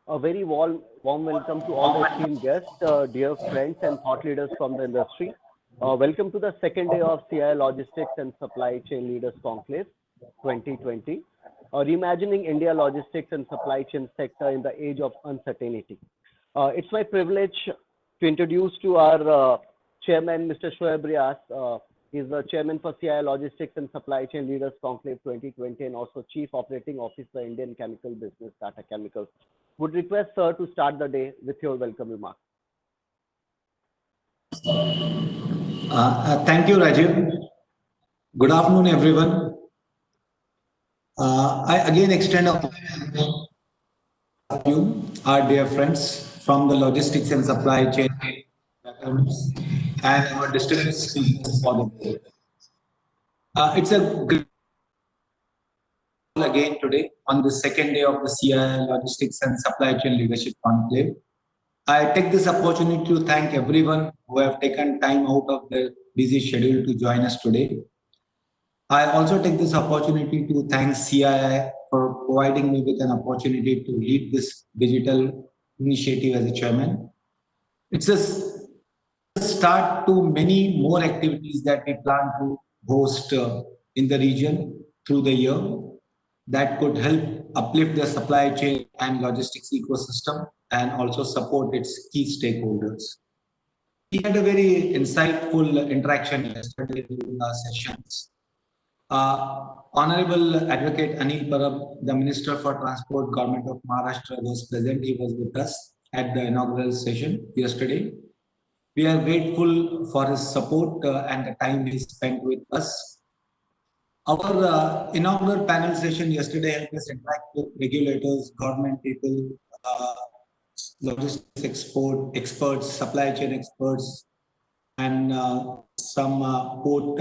A very warm welcome to all the esteemed guests, dear friends and thought leaders from the industry. Welcome to the second day of CII Logistics and Supply Chain Leaders Conclave 2020, Reimagining India Logistics and Supply Chain Sector in the Age of Uncertainty. It's my privilege to introduce to our chairman, Mr. Shoaib Riaz. He's the chairman for CII Logistics and Supply Chain Leaders Conclave 2020 and also Chief Operating Officer, Indian Chemical Business, Tata Chemicals. Would request sir to start the day with your welcome remarks. Thank you, Rajiv. Good afternoon, everyone. I again extend you, our dear friends from the logistics and supply chain and our district speakers for the day. It's a great again today on the second day of the CII Logistics and Supply Chain Leadership Conclave. I take this opportunity to thank everyone who have taken time out of their busy schedule to join us today. I also take this opportunity to thank CII for providing me with an opportunity to lead this digital initiative as a chairman. It's a start to many more activities that we plan to host in the region through the year that could help uplift the supply chain and logistics ecosystem and also support its key stakeholders. We had a very insightful interaction yesterday during our sessions. Honorable Advocate Anil Parab, the Minister for Transport, Government of Maharashtra, was present. He was with us at the inaugural session yesterday. We are grateful for his support and the time he spent with us. Our inaugural panel session yesterday helped us interact with regulators, government people, logistics experts, supply chain experts, and some port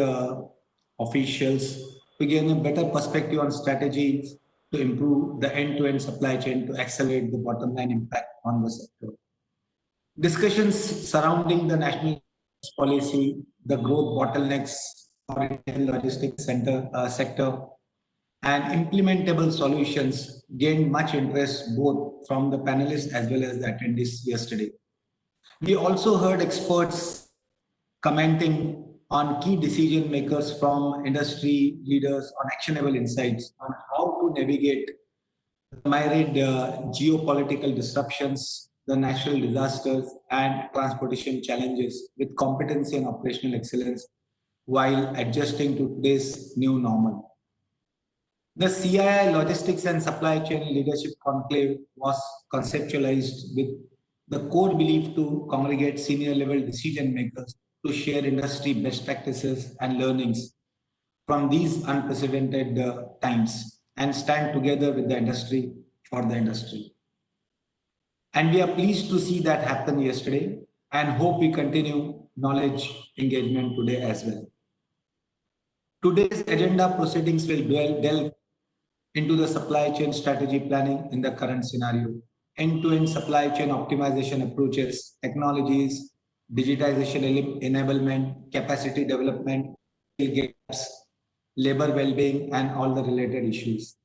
officials to gain a better perspective on strategies to improve the end-to-end supply chain to accelerate the bottom line impact on the sector. Discussions surrounding the national policy, the growth bottlenecks for Indian logistics sector, and implementable solutions gained much interest both from the panelists as well as the attendees yesterday. We also heard experts commenting on key decision makers from industry leaders on actionable insights on how to navigate the myriad geopolitical disruptions, the natural disasters, and transportation challenges with competency and operational excellence while adjusting to today's new normal. The CII Logistics and Supply Chain Leadership Conclave was conceptualized with the core belief to congregate senior level decision makers to share industry best practices and learnings from these unprecedented times and stand together with the industry for the industry. And we are pleased to see that happen yesterday and hope we continue knowledge engagement today as well. Today's agenda proceedings will delve into the supply chain strategy planning in the current scenario, end-to-end supply chain optimization approaches, technologies, digitization enablement, capacity development, gaps, labor well-being, and all the related issues.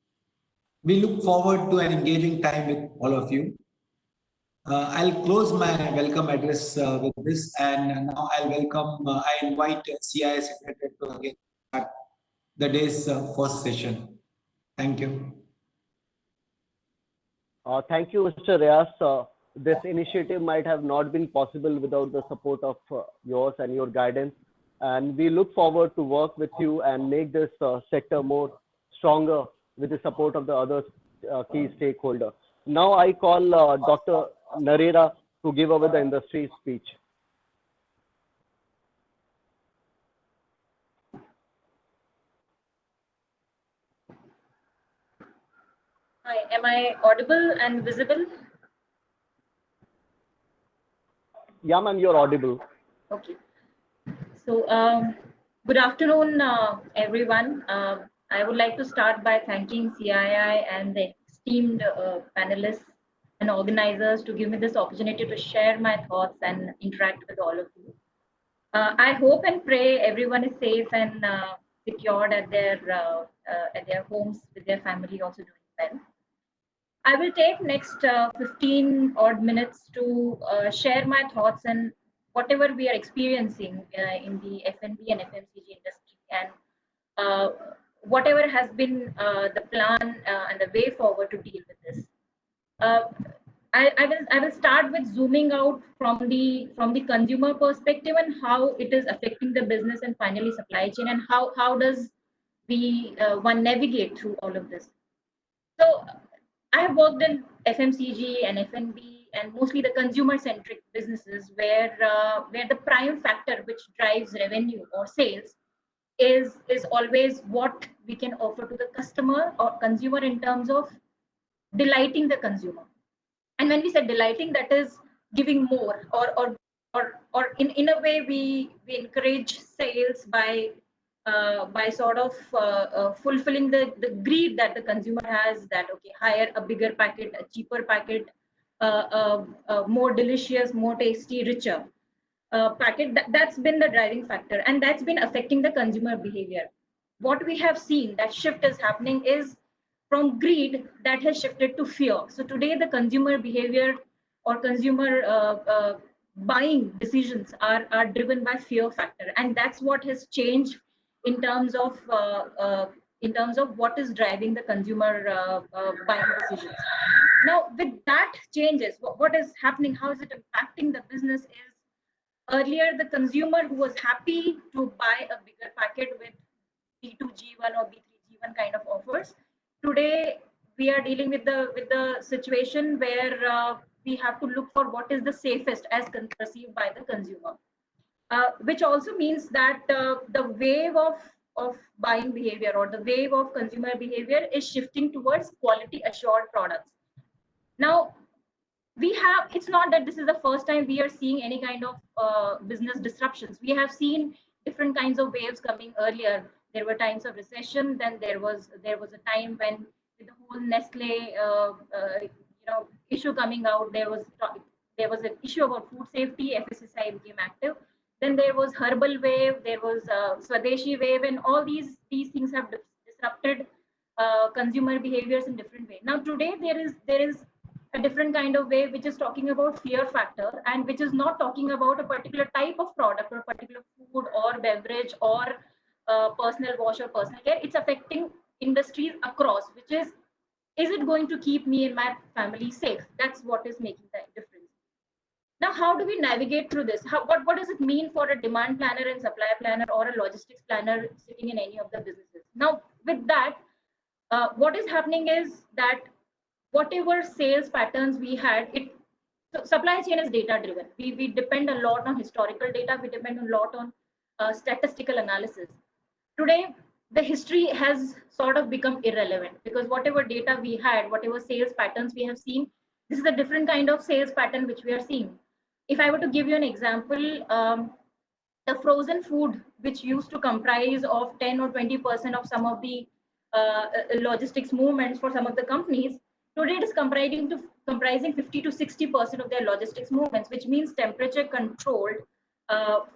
We look forward to an engaging time with all of you. I'll close my welcome address with this, and now I invite CII Secretary to again start the day's first session. Thank you. Thank you, Mr. Riaz. This initiative might have not been possible without the support of yours and your guidance. And we look forward to work with you and make this sector more stronger with the support of the other key stakeholders. Now I call Dr. Narera to give over the industry speech. Hi, am I audible and visible? Yeah, ma'am, you're audible. Okay. So, good afternoon, everyone. I would like to start by thanking CII and the esteemed panelists and organizers to give me this opportunity to share my thoughts and interact with all of you. I hope and pray everyone is safe and secured at their homes with their family, also doing well. I will take next 15 odd minutes to share my thoughts and whatever we are experiencing in the F&B and FMCG industry, and uh, whatever has been the plan and the way forward to deal with this. Uh, I will start with zooming out from the consumer perspective and how it is affecting the business and finally supply chain, and how does we one navigate through all of this. So I have worked in FMCG and F&B and mostly the consumer-centric businesses where the prime factor which drives revenue or sales is always what we can offer to the customer or consumer in terms of delighting the consumer. And when we say delighting, that is giving more, or in a way we encourage sales by sort of fulfilling the greed that the consumer has, that okay, hire a bigger packet, a cheaper packet, more delicious, more tasty, richer packet. That's been the driving factor, and that's been affecting the consumer behavior. What we have seen that shift is happening is from greed that has shifted to fear. So today the consumer behavior or consumer buying decisions are driven by fear factor, and that's what has changed in terms of what is driving the consumer buying decisions. Now with that changes, what is happening, how is it impacting the business is, earlier the consumer who was happy to buy a bigger packet with B2G1 or B3G1 kind of offers, today we are dealing with the situation where we have to look for what is the safest as perceived by the consumer, which also means that the wave of buying behavior or the wave of consumer behavior is shifting towards quality assured products. Now we have, it's not that this is the first time we are seeing any kind of business disruptions. We have seen different kinds of waves coming earlier. There were times of recession, then there was a time when with the whole Nestle issue coming out, there was an issue about food safety. FSSAI became active. Then there was herbal wave, there was Swadeshi wave, and all these things have disrupted consumer behaviors in different ways. Now today there is a different kind of way which is talking about fear factor, and which is not talking about a particular type of product or a particular food or beverage or personal wash or personal care. It's affecting industries across, which is it going to keep me and my family safe? That's what is making the difference. Now how do we navigate through this? What does it mean for a demand planner and supply planner or a logistics planner sitting in any of the businesses? Now with that, what is happening is that whatever sales patterns we had, so supply chain is data driven. We depend a lot on historical data. We depend a lot on statistical analysis. Today, the history has sort of become irrelevant, because whatever data we had, whatever sales patterns we have seen, this is a different kind of sales pattern which we are seeing. If I were to give you an example, the frozen food, which used to comprise of 10 or 20% of some of the logistics movements for some of the companies, today it is comprising 50 to 60% of their logistics movements, which means temperature controlled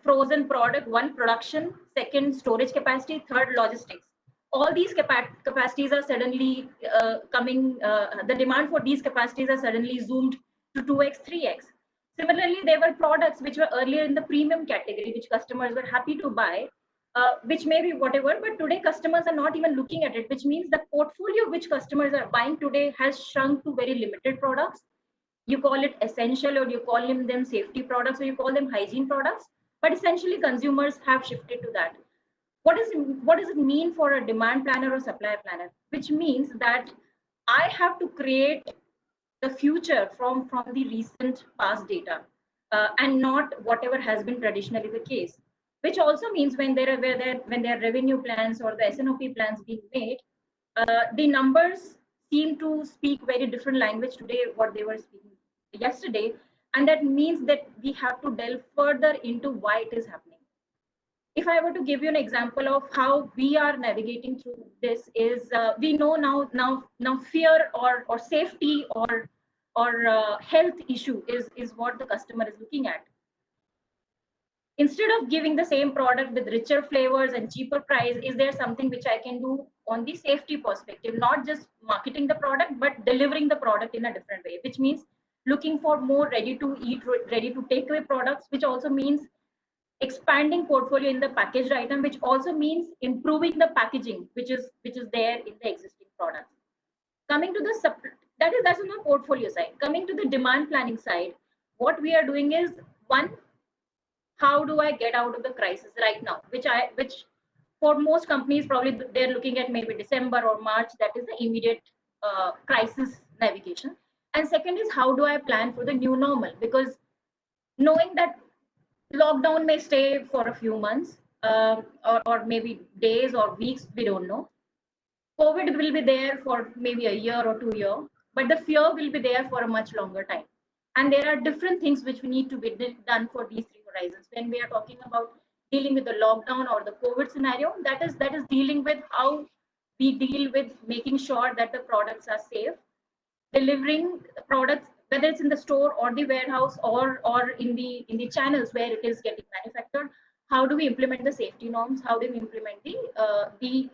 frozen product, one, production, second, storage capacity, third, logistics. All these capacities are suddenly coming, the demand for these capacities are suddenly zoomed to 2x, 3x. Similarly, there were products which were earlier in the premium category, which customers were happy to buy, which may be whatever, but today customers are not even looking at it, which means the portfolio which customers are buying today has shrunk to very limited products. You call it essential, or you call them safety products, or you call them hygiene products, but essentially consumers have shifted to that. What does it mean for a demand planner or supply planner? Which means that I have to create the future from the recent past data, and not whatever has been traditionally the case. Which also means when there are revenue plans or the SNOP plans being made, the numbers seem to speak very different language today what they were speaking yesterday, and that means that we have to delve further into why it is happening. If I were to give you an example of how we are navigating through this, is we know now fear or safety or health issue is what the customer is looking at. Instead of giving the same product with richer flavors and cheaper price, is there something which I can do on the safety perspective, not just marketing the product, but delivering the product in a different way, which means looking for more ready to eat, ready to take away products, which also means expanding portfolio in the packaged item, which also means improving the packaging, which is there in the existing products. Coming to the that's on the portfolio side. Coming to the demand planning side, what we are doing is, one, how do I get out of the crisis right now, which for most companies probably they're looking at maybe December or March, that is the immediate crisis navigation. And second is, how do I plan for the new normal, because knowing that lockdown may stay for a few months, or maybe days or weeks, we don't know. COVID will be there for maybe a year or 2 years, but the fear will be there for a much longer time. And there are different things which we need to be done for these three horizons. When we are talking about dealing with the lockdown or the COVID scenario, that is dealing with how we deal with making sure that the products are safe, delivering products, whether it's in the store or the warehouse or in the channels where it is getting manufactured. How do we implement the safety norms? How do we implement the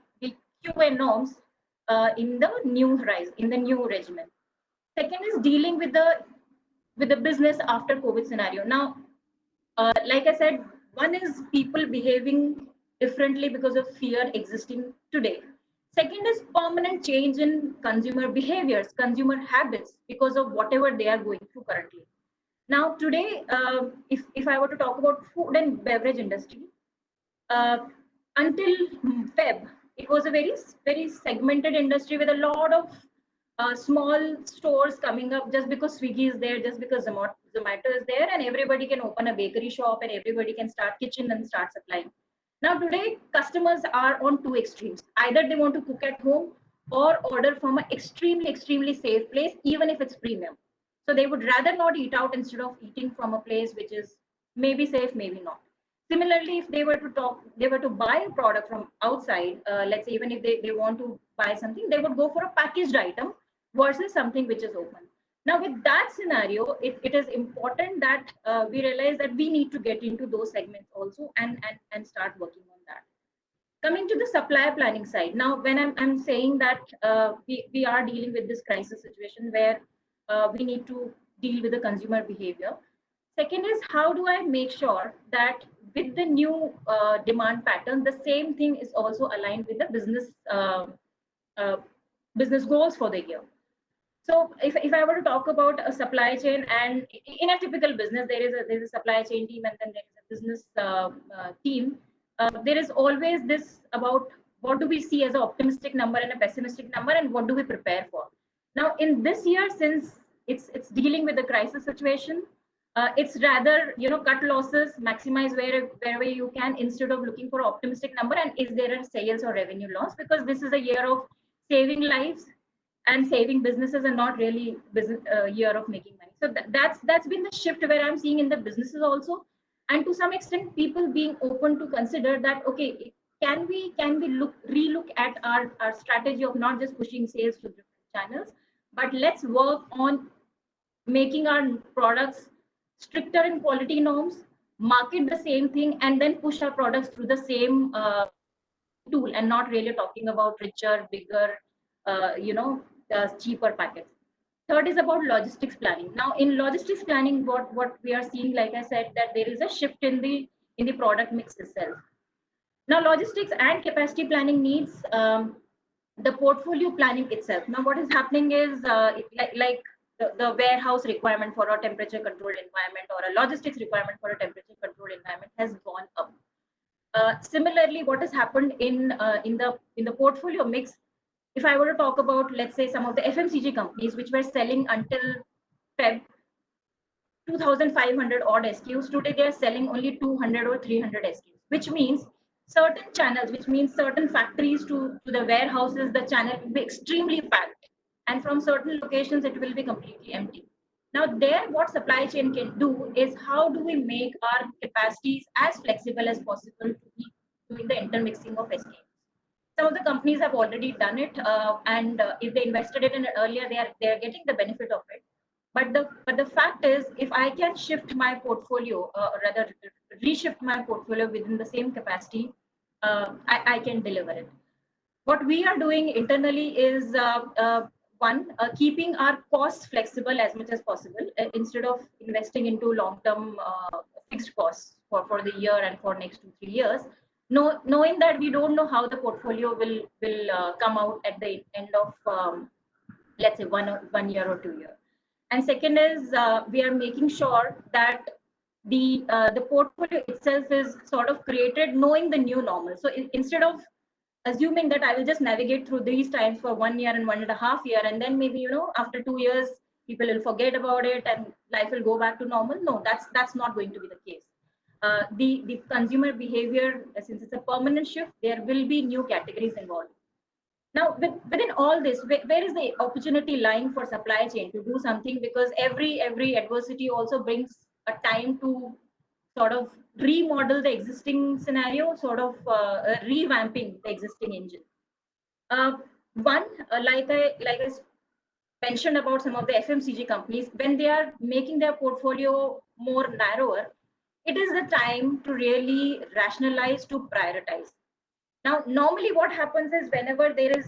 QA norms in the new horizon, in the new regimen? Second is dealing with the business after COVID scenario. Now, like I said, one is people behaving differently because of fear existing today. Second is permanent change in consumer behaviors, consumer habits, because of whatever they are going through currently. Now, today, if I were to talk about food and beverage industry, until Feb, it was a very segmented industry with a lot of small stores coming up, just because Swiggy is there, just because Zomato is there, and everybody can open a bakery shop and everybody can start kitchen and start supplying. Now today, customers are on two extremes. Either they want to cook at home or order from an extremely safe place, even if it's premium. So they would rather not eat out instead of eating from a place which is maybe safe, maybe not. Similarly, if they were to buy a product from outside, let's say even if they want to buy something, they would go for a packaged item versus something which is open. Now, with that scenario, it is important that we realize that we need to get into those segments also and start working on that. Coming to the supply planning side, now when I'm saying that we are dealing with this crisis situation where we need to deal with the consumer behavior. Second is, how do I make sure that with the new demand pattern, the same thing is also aligned with the business goals for the year. So if I were to talk about a supply chain, and in a typical business, there's a supply chain team and then there is a business team. There is always this about what do we see as an optimistic number and a pessimistic number, and what do we prepare for. Now, in this year, since it's dealing with the crisis situation, it's rather cut losses, maximize wherever you can, instead of looking for optimistic number and is there a sales or revenue loss, because this is a year of saving lives and saving businesses and not really year of making money. So that's been the shift where I'm seeing in the businesses also, and to some extent people being open to consider that, okay, can we relook at our strategy of not just pushing sales to different channels, but let's work on making our products stricter in quality norms, market the same thing, and then push our products through the same tool, and not really talking about richer, bigger, cheaper packets. Third is about logistics planning. Now, in logistics planning, what we are seeing, like I said, that there is a shift in the product mix itself. Now, logistics and capacity planning needs the portfolio planning itself. Now, what is happening is like the warehouse requirement for a temperature controlled environment or a logistics requirement for a temperature controlled environment has gone up. Similarly, what has happened in the portfolio mix, if I were to talk about, let's say, some of the FMCG companies which were selling until Feb 2,500 odd SKUs, today they are selling only 200 or 300 SKUs, which means certain channels, which means certain factories to the warehouses, the channel will be extremely packed, and from certain locations it will be completely empty. Now there, what supply chain can do is, how do we make our capacities as flexible as possible to be doing the intermixing of SKUs. Some of the companies have already done it, and if they invested it in it earlier, they are getting the benefit of it. But the fact is, if I can shift my portfolio, or rather reshift my portfolio within the same capacity, I can deliver it. What we are doing internally is one, keeping our costs flexible as much as possible instead of investing into long-term fixed costs for the year and for next 2-3 years. Knowing that we don't know how the portfolio will come out at the end of let's say 1 year or 2 year. And second is we are making sure that the portfolio itself is sort of created knowing the new normal. So instead of assuming that I will just navigate through these times for 1 year and 1.5 year, and then maybe after 2 years people will forget about it and life will go back to normal. No, that's not going to be the case. The consumer behavior, since it's a permanent shift, there will be new categories involved. Now, within all this, where is the opportunity lying for supply chain to do something? Because every adversity also brings a time to sort of remodel the existing scenario, sort of revamping the existing engine. One, like I mentioned about some of the FMCG companies, when they are making their portfolio more narrower, it is the time to really rationalize, to prioritize. Now, normally what happens is whenever there is,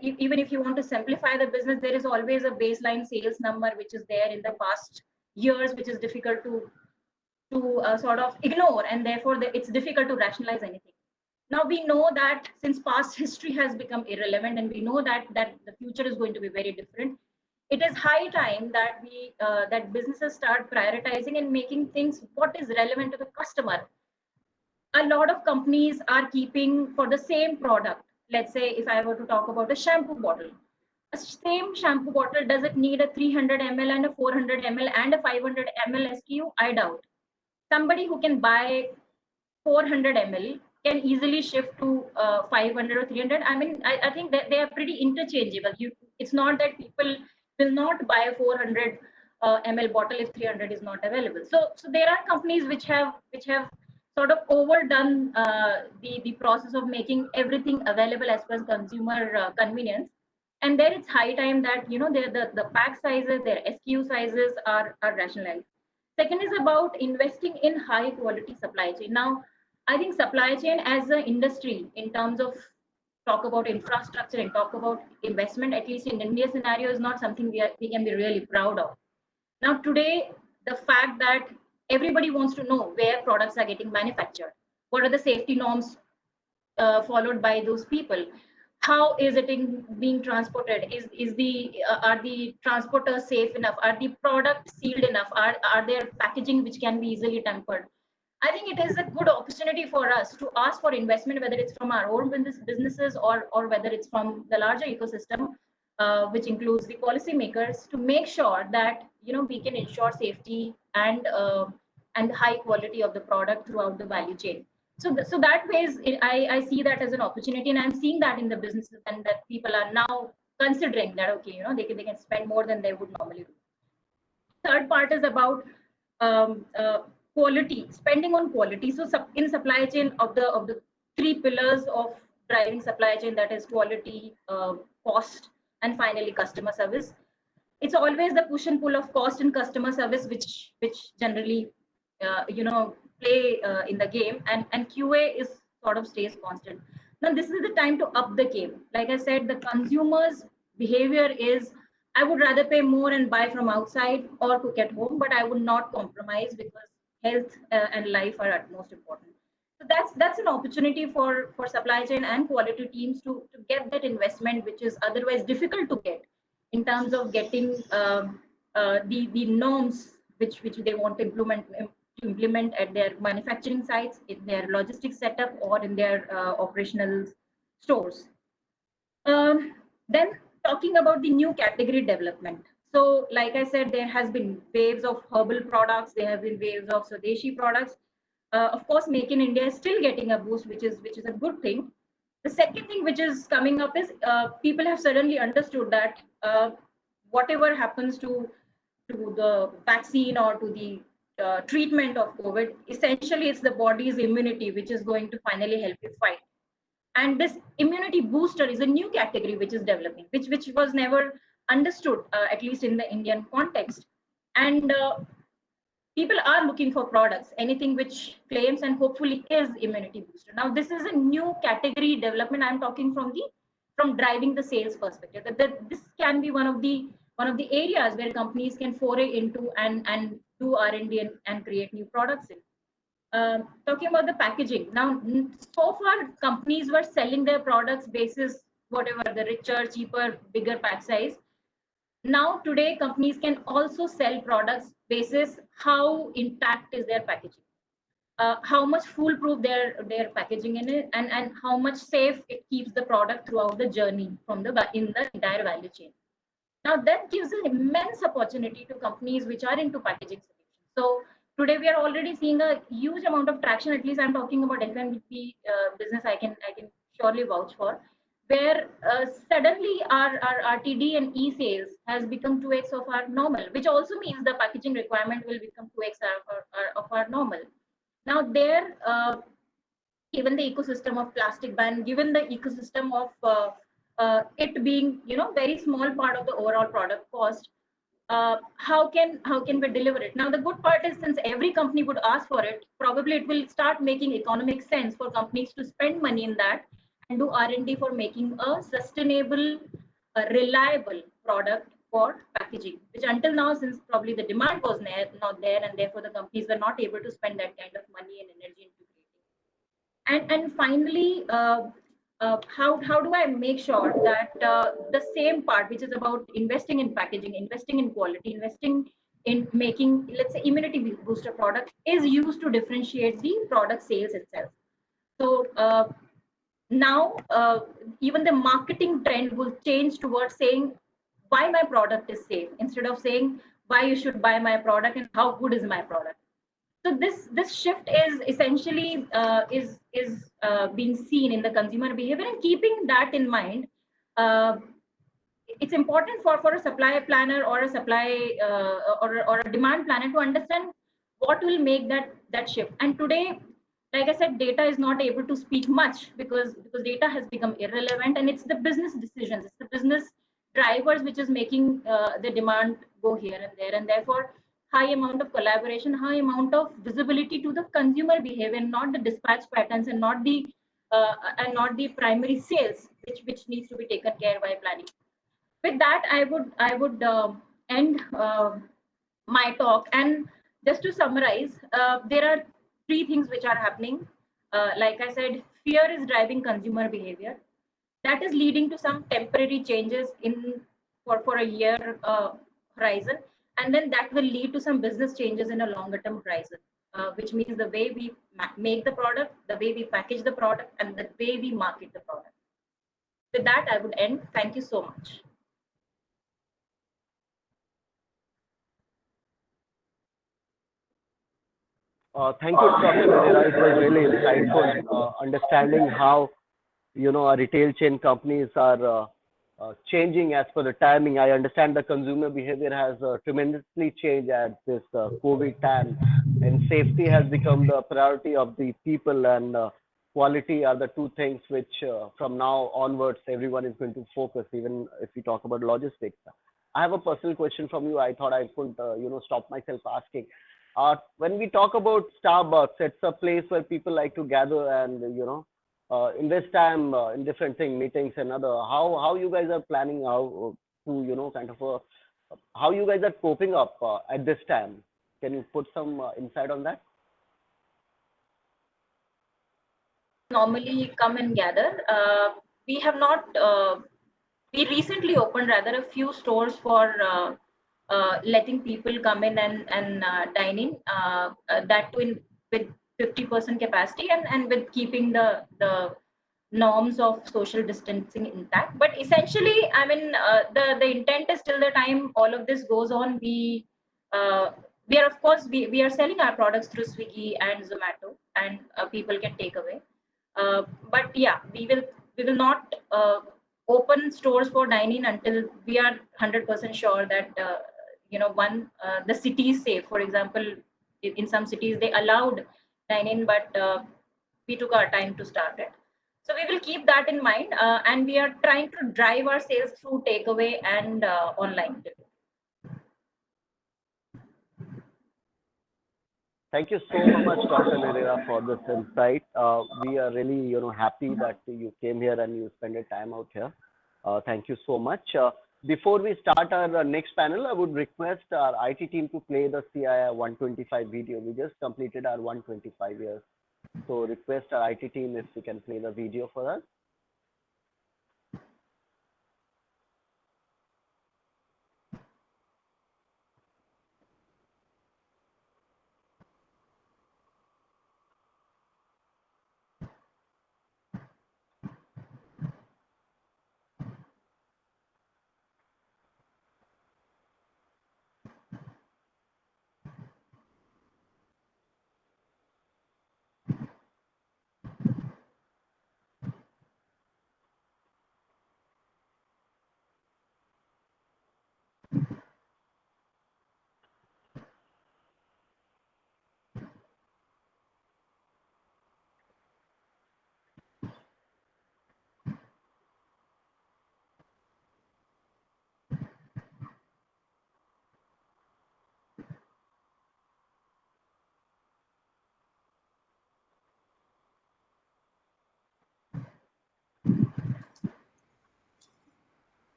even if you want to simplify the business, there is always a baseline sales number which is there in the past years, which is difficult to sort of ignore, and therefore it's difficult to rationalize anything. Now we know that since past history has become irrelevant, and we know that the future is going to be very different, it is high time that we that businesses start prioritizing and making things what is relevant to the customer. A lot of companies are keeping for the same product. Let's say if I were to talk about a shampoo bottle, a same shampoo bottle, does it need a 300 ml and a 400 ml and a 500 ml SKU? I doubt. Somebody who can buy 400 ml can easily shift to 500 or 300. I mean, I think that they are pretty interchangeable. It's not that people will not buy a 400 ml bottle if 300 is not available. So there are companies which have sort of overdone the process of making everything available as per consumer convenience. And there it's high time that the pack sizes, their SKU sizes are rationalized. Second is about investing in high quality supply chain. Now, I think supply chain as an industry, in terms of talk about infrastructure and talk about investment, at least in India scenario, is not something we can be really proud of. Now, today, the fact that everybody wants to know where products are getting manufactured, what are the safety norms followed by those people, how is it being transported, are the transporters safe enough, are the products sealed enough, are there packaging which can be easily tampered. I think it is a good opportunity for us to ask for investment, whether it's from our own businesses or whether it's from the larger ecosystem, which includes the policymakers, to make sure that we can ensure safety and high quality of the product throughout the value chain. So that ways, I see that as an opportunity, and I'm seeing that in the businesses, and that people are now considering that, okay, they can spend more than they would normally do. Third part is about quality, spending on quality. So in supply chain, of the three pillars of driving supply chain, that is quality, cost, and finally customer service. It's always the push and pull of cost and customer service which generally play in the game, and QA is sort of stays constant. Now this is the time to up the game. Like I said, the consumer's behavior is, I would rather pay more and buy from outside or cook at home, but I would not compromise, because health and life are at most important. So that's an opportunity for supply chain and quality teams to get that investment, which is otherwise difficult to get, in terms of getting the norms which they want to implement at their manufacturing sites, in their logistics setup, or in their operational stores. Then talking about the new category development. So like I said, there has been waves of herbal products, there have been waves of Swadeshi products. Of course, Make in India is still getting a boost, which is a good thing. The second thing which is coming up is people have suddenly understood that whatever happens to the vaccine or to the treatment of COVID, essentially it's the body's immunity which is going to finally help you fight. And this immunity booster is a new category which is developing, which was never understood, at least in the Indian context. And people are looking for products, anything which claims and hopefully is immunity booster. Now, this is a new category development. I'm talking from the from driving the sales perspective. That this can be one of the areas where companies can foray into and do R&D and create new products in. Talking about the packaging now, so far companies were selling their products basis whatever the richer, cheaper, bigger pack size. Now today companies can also sell products basis how intact is their packaging, how much foolproof their packaging in it, and how much safe it keeps the product throughout the journey from the in the entire value chain. Now that gives an immense opportunity to companies which are into packaging solutions. So today we are already seeing a huge amount of traction. At least I'm talking about FMCG business. I can surely vouch for, where suddenly our RTD and e-sales has become 2x of our normal, which also means the packaging requirement will become 2x of our normal. Now there, given the ecosystem of plastic ban, given the ecosystem of it being very small part of the overall product cost, how can we deliver it? Now the good part is, since every company would ask for it, probably it will start making economic sense for companies to spend money in that and do R&D for making a sustainable, reliable product for packaging, which until now, since probably the demand was not there, and therefore the companies were not able to spend that kind of money and energy into creating. And finally, how do I make sure that the same part, which is about investing in packaging, investing in quality, investing in making, let's say, immunity booster product, is used to differentiate the product sales itself. So now even the marketing trend will change towards saying why my product is safe, instead of saying why you should buy my product and how good is my product. So this shift is essentially being seen in the consumer behavior, and keeping that in mind, it's important for a supply planner or a supply or a demand planner to understand what will make that shift. And today, like I said, data is not able to speak much, because data has become irrelevant, and it's the business decisions, it's the business drivers which is making the demand go here and there, and therefore high amount of collaboration, high amount of visibility to the consumer behavior, not the dispatch patterns, and not the primary sales, which needs to be taken care by planning. With that, I would end my talk. And just to summarize, there are three things which are happening. Like I said, fear is driving consumer behavior. That is leading to some temporary changes for a year horizon, and then that will lead to some business changes in a longer term horizon, which means the way we make the product, the way we package the product, and the way we market the product. With that, I would end. Thank you so much. Thank you, Dr. Vidira. It was really insightful, understanding how our retail chain companies are changing as per the timing. I understand the consumer behavior has tremendously changed at this COVID time, and safety has become the priority of the people, and quality are the two things which from now onwards everyone is going to focus, even if we talk about logistics. I have a personal question from you. I thought I could stop myself asking. When we talk about Starbucks, it's a place where people like to gather and invest time in different things, meetings and other. How you guys are planning how to how you guys are coping up at this time? Can you put some insight on that? Normally come and gather. We have not. We recently opened rather a few stores for letting people come in and dine in. That too with 50% capacity, and with keeping the norms of social distancing intact. But essentially, I mean, the intent is, till the time all of this goes on, we are, of course, we are selling our products through Swiggy and Zomato, and people can take away. But yeah, we will not open stores for dining until we are 100% sure that the city is safe. For example, in some cities they allowed dine-in, but we took our time to start it. So we will keep that in mind, and we are trying to drive our sales through takeaway and online. Thank you so much, Dr. Vidira, for this insight. We are really happy that you came here and you spent your time out here. Thank you so much. Before we start our next panel, I would request our IT team to play the CII 125 video. We just completed our 125 years. So request our IT team if we can play the video for us.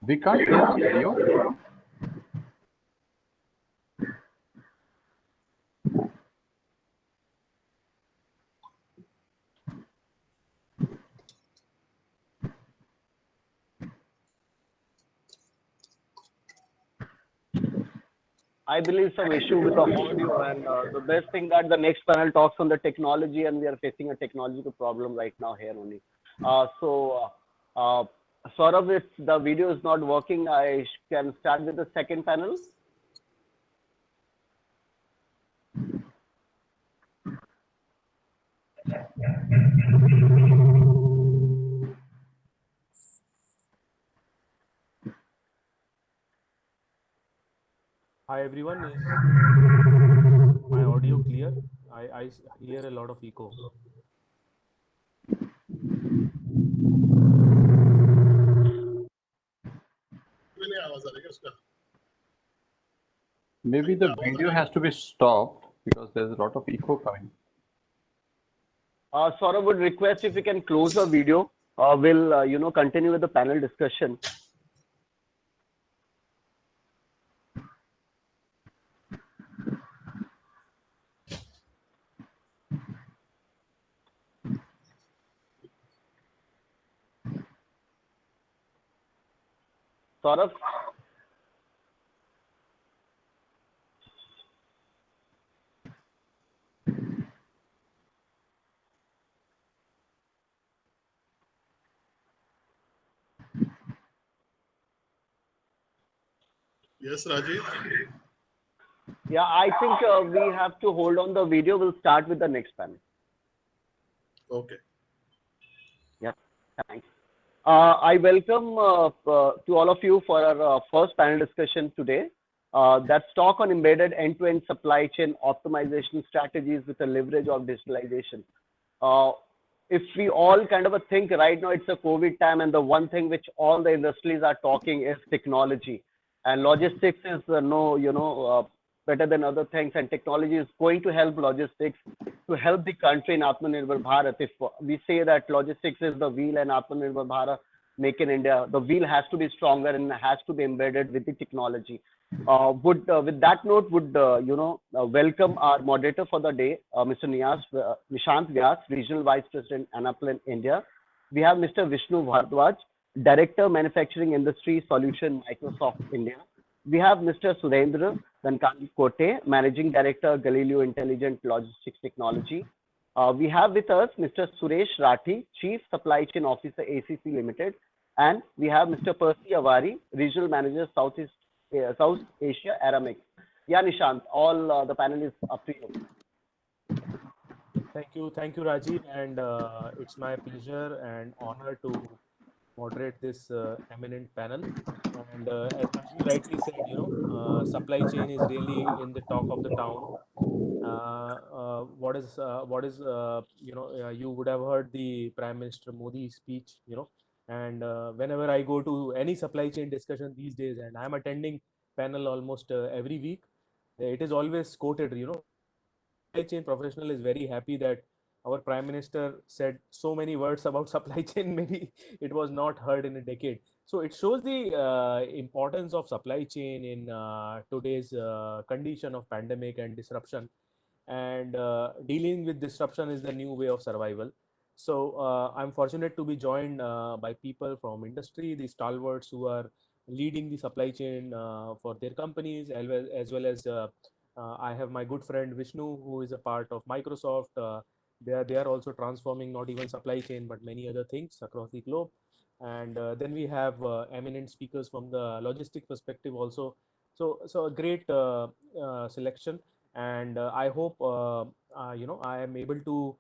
We can't hear the video. I believe some issue with the audio, and the best thing that the next panel talks on the technology, and we are facing a technological problem right now here only. Saurabh, if the video is not working, I can start with the second panel. Hi everyone, is my audio clear? I hear a lot of echo. Maybe the video has to be stopped because there's a lot of echo coming. Saurabh would request if we can close the video. We'll continue with the panel discussion. Saurabh? Yes, Rajiv. Yeah, I think we have to hold on the video. We'll start with the next panel. Okay. Yeah, thanks. I welcome to all of you for our first panel discussion today. That's talk on embedded end-to-end supply chain optimization strategies with the leverage of digitalization. If we all kind of think right now, it's a COVID time, and the one thing which all the industries are talking is technology, and logistics is better than other things, and technology is going to help logistics to help the country in Atmanirbhar Bharat. If we say that logistics is the wheel and Atmanirbhar Bharat, make in India, the wheel has to be stronger and has to be embedded with the technology. With that note, welcome our moderator for the day, Mr. Nishant Vyas, Regional Vice President, Anaplan, India. We have Mr. Vishnu Bhardwaj, Director, Manufacturing Industry Solution, Microsoft India. We have Mr. Surendra Dankani Kote, Managing Director, Galileo Intelligent Logistics Technology. We have with us Mr. Suresh Rathi, Chief Supply Chain Officer, ACC Limited. And we have Mr. Percy Avari, Regional Manager, South Asia Aramix. Yeah, Nishant, all the panel is up to you. Thank you, Rajiv, and it's my pleasure and honor to moderate this eminent panel. And as Raju rightly said, supply chain is really in the talk of the town. You would have heard the Prime Minister Modi's speech, and whenever I go to any supply chain discussion these days, and I'm attending panel almost every week, it is always quoted. Supply chain professional is very happy that our Prime Minister said so many words about supply chain. Maybe it was not heard in a decade. So it shows the importance of supply chain in today's condition of pandemic and disruption. And dealing with disruption is the new way of survival. So I'm fortunate to be joined by people from industry, the stalwarts who are leading the supply chain for their companies, as well as I have my good friend Vishnu, who is a part of Microsoft. They are also transforming not even supply chain but many other things across the globe. And then we have eminent speakers from the logistic perspective also. So a great selection, and I hope I am able to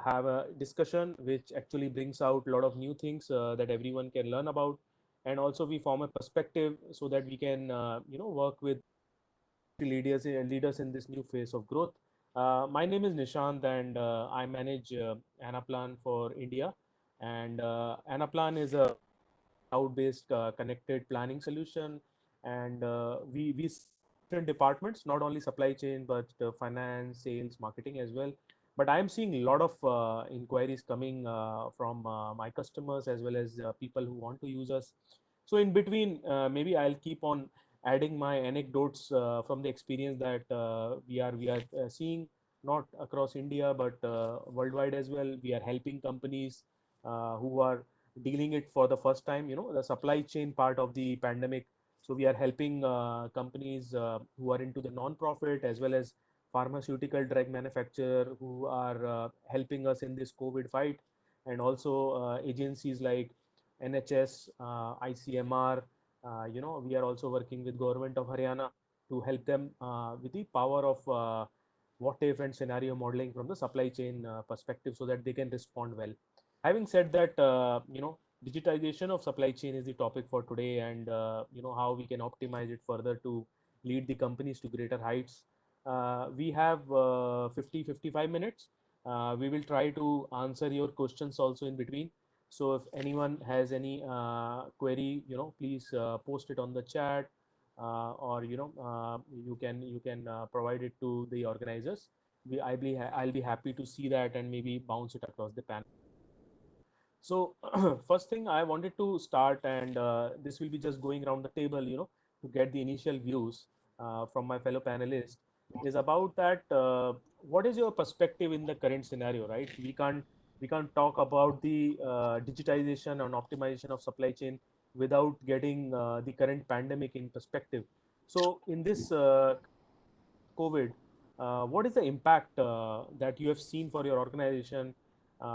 have a discussion which actually brings out a lot of new things that everyone can learn about, and also we form a perspective so that we can work with leaders in this new phase of growth. My name is Nishant, and I manage Anaplan for India. And Anaplan is a cloud-based connected planning solution, and we different departments, not only supply chain but finance, sales, marketing as well. But I am seeing a lot of inquiries coming from my customers as well as people who want to use us. So in between, maybe I'll keep on adding my anecdotes from the experience that we are seeing, not across India but worldwide as well. We are helping companies who are dealing it for the first time, the supply chain part of the pandemic. So we are helping companies who are into the non-profit as well as pharmaceutical drug manufacturer who are helping us in this COVID fight, and also agencies like NHS, ICMR. We are also working with government of Haryana to help them with the power of what if and scenario modeling from the supply chain perspective, so that they can respond well. Having said that, digitization of supply chain is the topic for today, and how we can optimize it further to lead the companies to greater heights. We have 55 minutes. We will try to answer your questions also in between. So if anyone has any query, please post it on the chat, or you can provide it to the organizers. I'll be happy to see that and maybe bounce it across the panel. So first thing I wanted to start, and this will be just going around the table, to get the initial views from my fellow panelists, is about that. What is your perspective in the current scenario, right? We can't talk about the digitization and optimization of supply chain without getting the current pandemic in perspective. So in this COVID, what is the impact that you have seen for your organization,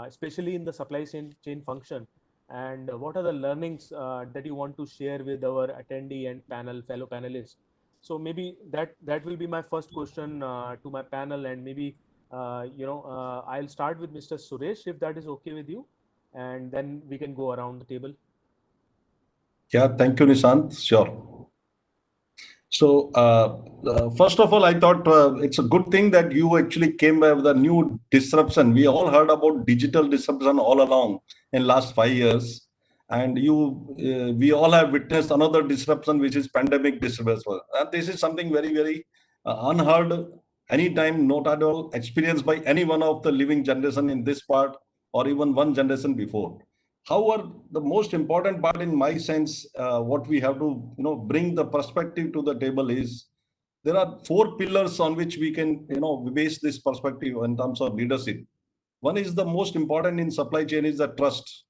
especially in the supply chain function? And what are the learnings that you want to share with our attendee and fellow panelists? So maybe that will be my first question to my panel, and maybe I'll start with Mr. Suresh, if that is okay with you, and then we can go around the table. Yeah, thank you, Nishant. Sure. So, first of all, I thought it's a good thing that you actually came by with a new disruption. We all heard about digital disruption all along in last 5 years, and we all have witnessed another disruption, which is pandemic disruption. And this is something very, very unheard anytime, not at all experienced by any one of the living generation in this part or even one generation before. However, the most important part in my sense, what we have to bring the perspective to the table is there are four pillars on which we can base this perspective in terms of leadership. One is the most important in supply chain is the trust.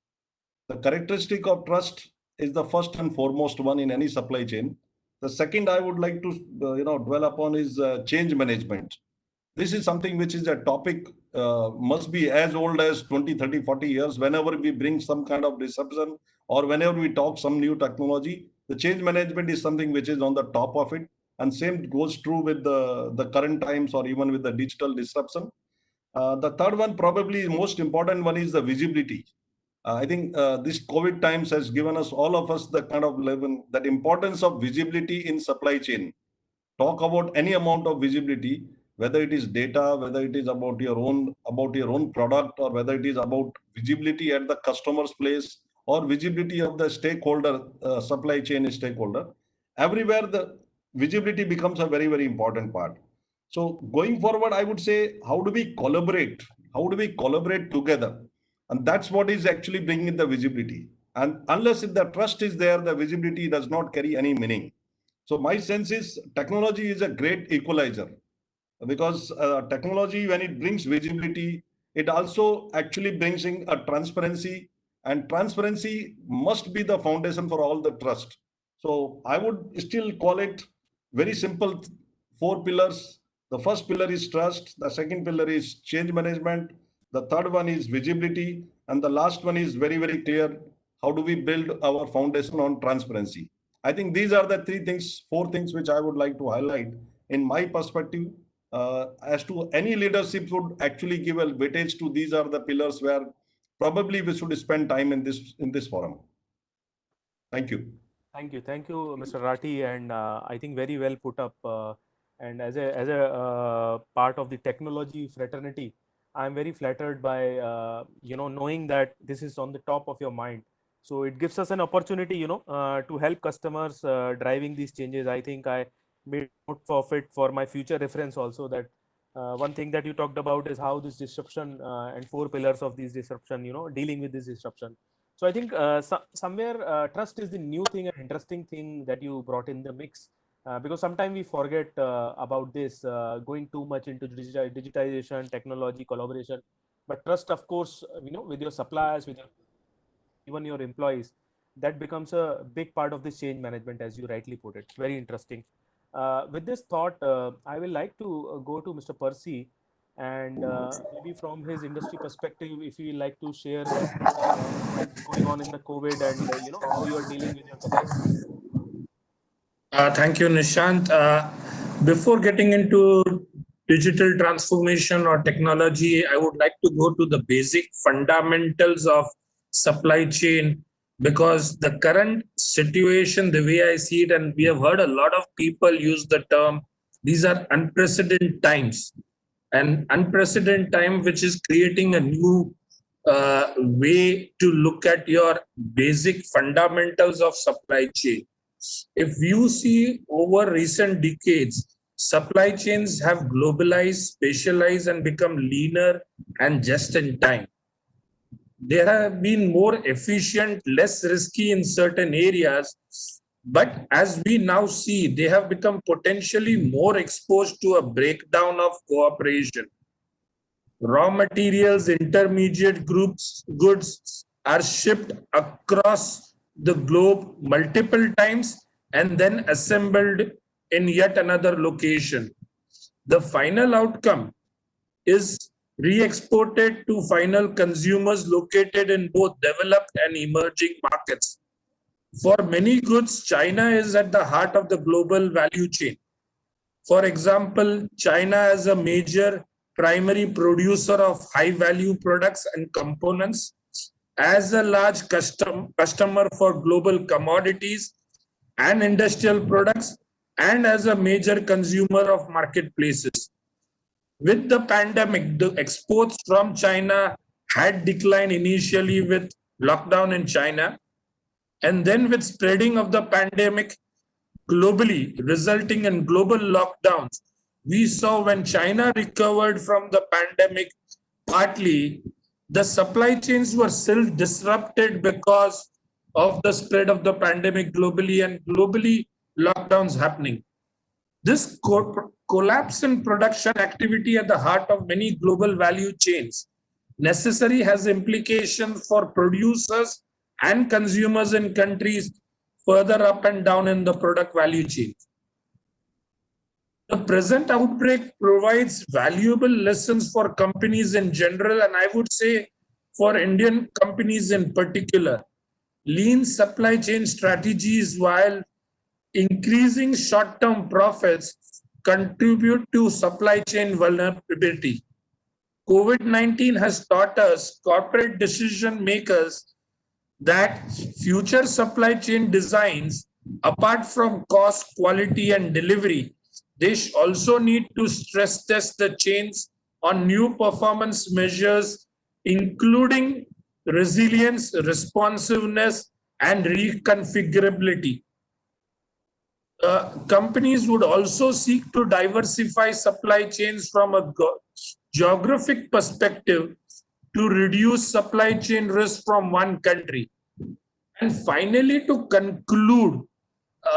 The characteristic of trust is the first and foremost one in any supply chain. The second I would like to dwell upon is change management. This is something which is a topic must be as old as 20, 30, 40 years. Whenever we bring some kind of disruption or whenever we talk some new technology, the change management is something which is on the top of it. And same goes true with the current times or even with the digital disruption. The third one, probably most important one, is the visibility. I think this COVID times has given us, all of us, the kind of level, that importance of visibility in supply chain. Talk about any amount of visibility, whether it is data, whether it is about your own product, or whether it is about visibility at the customer's place, or visibility of the stakeholder, supply chain stakeholder. Everywhere the visibility becomes a very, very important part. So going forward, I would say, how do we collaborate? How do we collaborate together? And that's what is actually bringing the visibility. And unless the trust is there, the visibility does not carry any meaning. So my sense is technology is a great equalizer, because technology, when it brings visibility, it also actually brings in a transparency, and transparency must be the foundation for all the trust. So I would still call it very simple, four pillars. The first pillar is trust, the second pillar is change management, the third one is visibility, and the last one is very, very clear: how do we build our foundation on transparency? I think these are the four things which I would like to highlight in my perspective. As to any leadership would actually give a weightage to, these are the pillars where probably we should spend time in this forum. Thank you. Thank you, Mr. Rathi, and I think very well put up. And as a part of the technology fraternity, I'm very flattered by knowing that this is on the top of your mind. So it gives us an opportunity, to help customers driving these changes. I think I made note of it for my future reference also. That one thing that you talked about is how this disruption and four pillars of this disruption, dealing with this disruption. So I think somewhere trust is the new thing and interesting thing that you brought in the mix, because sometimes we forget about this, going too much into digitization, technology, collaboration. But trust, of course, with your suppliers, with even your employees, that becomes a big part of this change management, as you rightly put it. Very interesting. With this thought, I will like to go to Mr. Percy, and maybe from his industry perspective, if you like to share what's going on in the COVID, and how you are dealing with your customers. Thank you, Nishant. Before getting into digital transformation or technology, I would like to go to the basic fundamentals of supply chain, because the current situation, the way I see it, and we have heard a lot of people use the term, these are unprecedented times. An unprecedented time which is creating a new way to look at your basic fundamentals of supply chain. If you see over recent decades, supply chains have globalized, specialized, and become leaner and just in time. They have been more efficient, less risky in certain areas, but as we now see, they have become potentially more exposed to a breakdown of cooperation. Raw materials, intermediate goods are shipped across the globe multiple times and then assembled in yet another location. The final outcome is re-exported to final consumers located in both developed and emerging markets. For many goods, China is at the heart of the global value chain. For example, China as a major primary producer of high-value products and components, as a large customer for global commodities and industrial products, and as a major consumer of marketplaces. With the pandemic, the exports from China had declined initially with lockdown in China, and then with spreading of the pandemic globally, resulting in global lockdowns, we saw when China recovered from the pandemic, partly the supply chains were still disrupted because of the spread of the pandemic globally and globally lockdowns happening. This collapse in production activity at the heart of many global value chains necessary has implications for producers and consumers in countries further up and down in the product value chain. The present outbreak provides valuable lessons for companies in general, and I would say for Indian companies in particular. Lean supply chain strategies, while increasing short-term profits, contribute to supply chain vulnerability. COVID-19 has taught us corporate decision makers that future supply chain designs, apart from cost, quality, and delivery, they also need to stress test the chains on new performance measures, including resilience, responsiveness, and reconfigurability. Companies would also seek to diversify supply chains from a geographic perspective to reduce supply chain risk from one country. And finally, to conclude,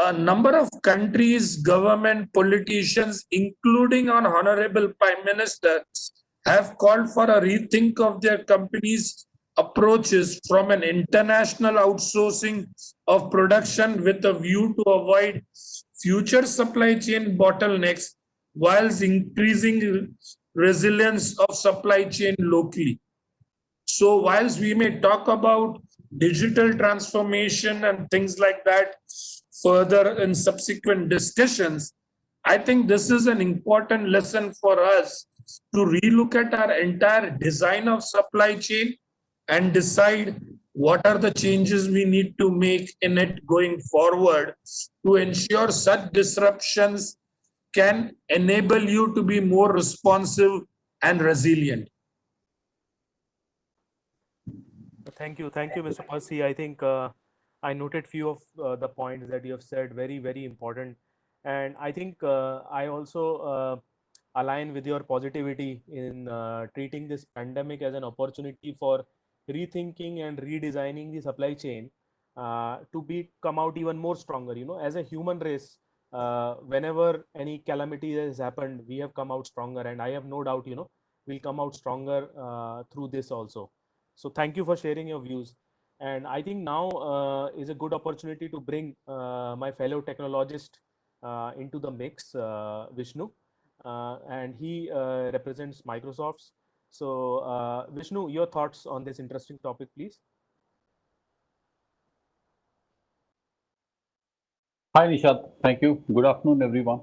a number of countries, government, politicians, including our Honorable Prime Minister, have called for a rethink of their companies' approaches from an international outsourcing of production with a view to avoid future supply chain bottlenecks whilst increasing resilience of supply chain locally. So whilst we may talk about digital transformation and things like that further in subsequent discussions, I think this is an important lesson for us to relook at our entire design of supply chain and decide what are the changes we need to make in it going forward to ensure such disruptions can enable you to be more responsive and resilient. Thank you, Mr. Percy. I think I noted few of the points that you have said, very, very important. And I think I also align with your positivity in treating this pandemic as an opportunity for rethinking and redesigning the supply chain to come out even more stronger. You know, as a human race, whenever any calamity has happened, we have come out stronger, and I have no doubt, you know, we'll come out stronger through this also. So thank you for sharing your views. And I think now is a good opportunity to bring my fellow technologist into the mix, Vishnu. And he represents Microsoft's. So Vishnu, your thoughts on this interesting topic, please. Hi, Nishad. Thank you. Good afternoon, everyone.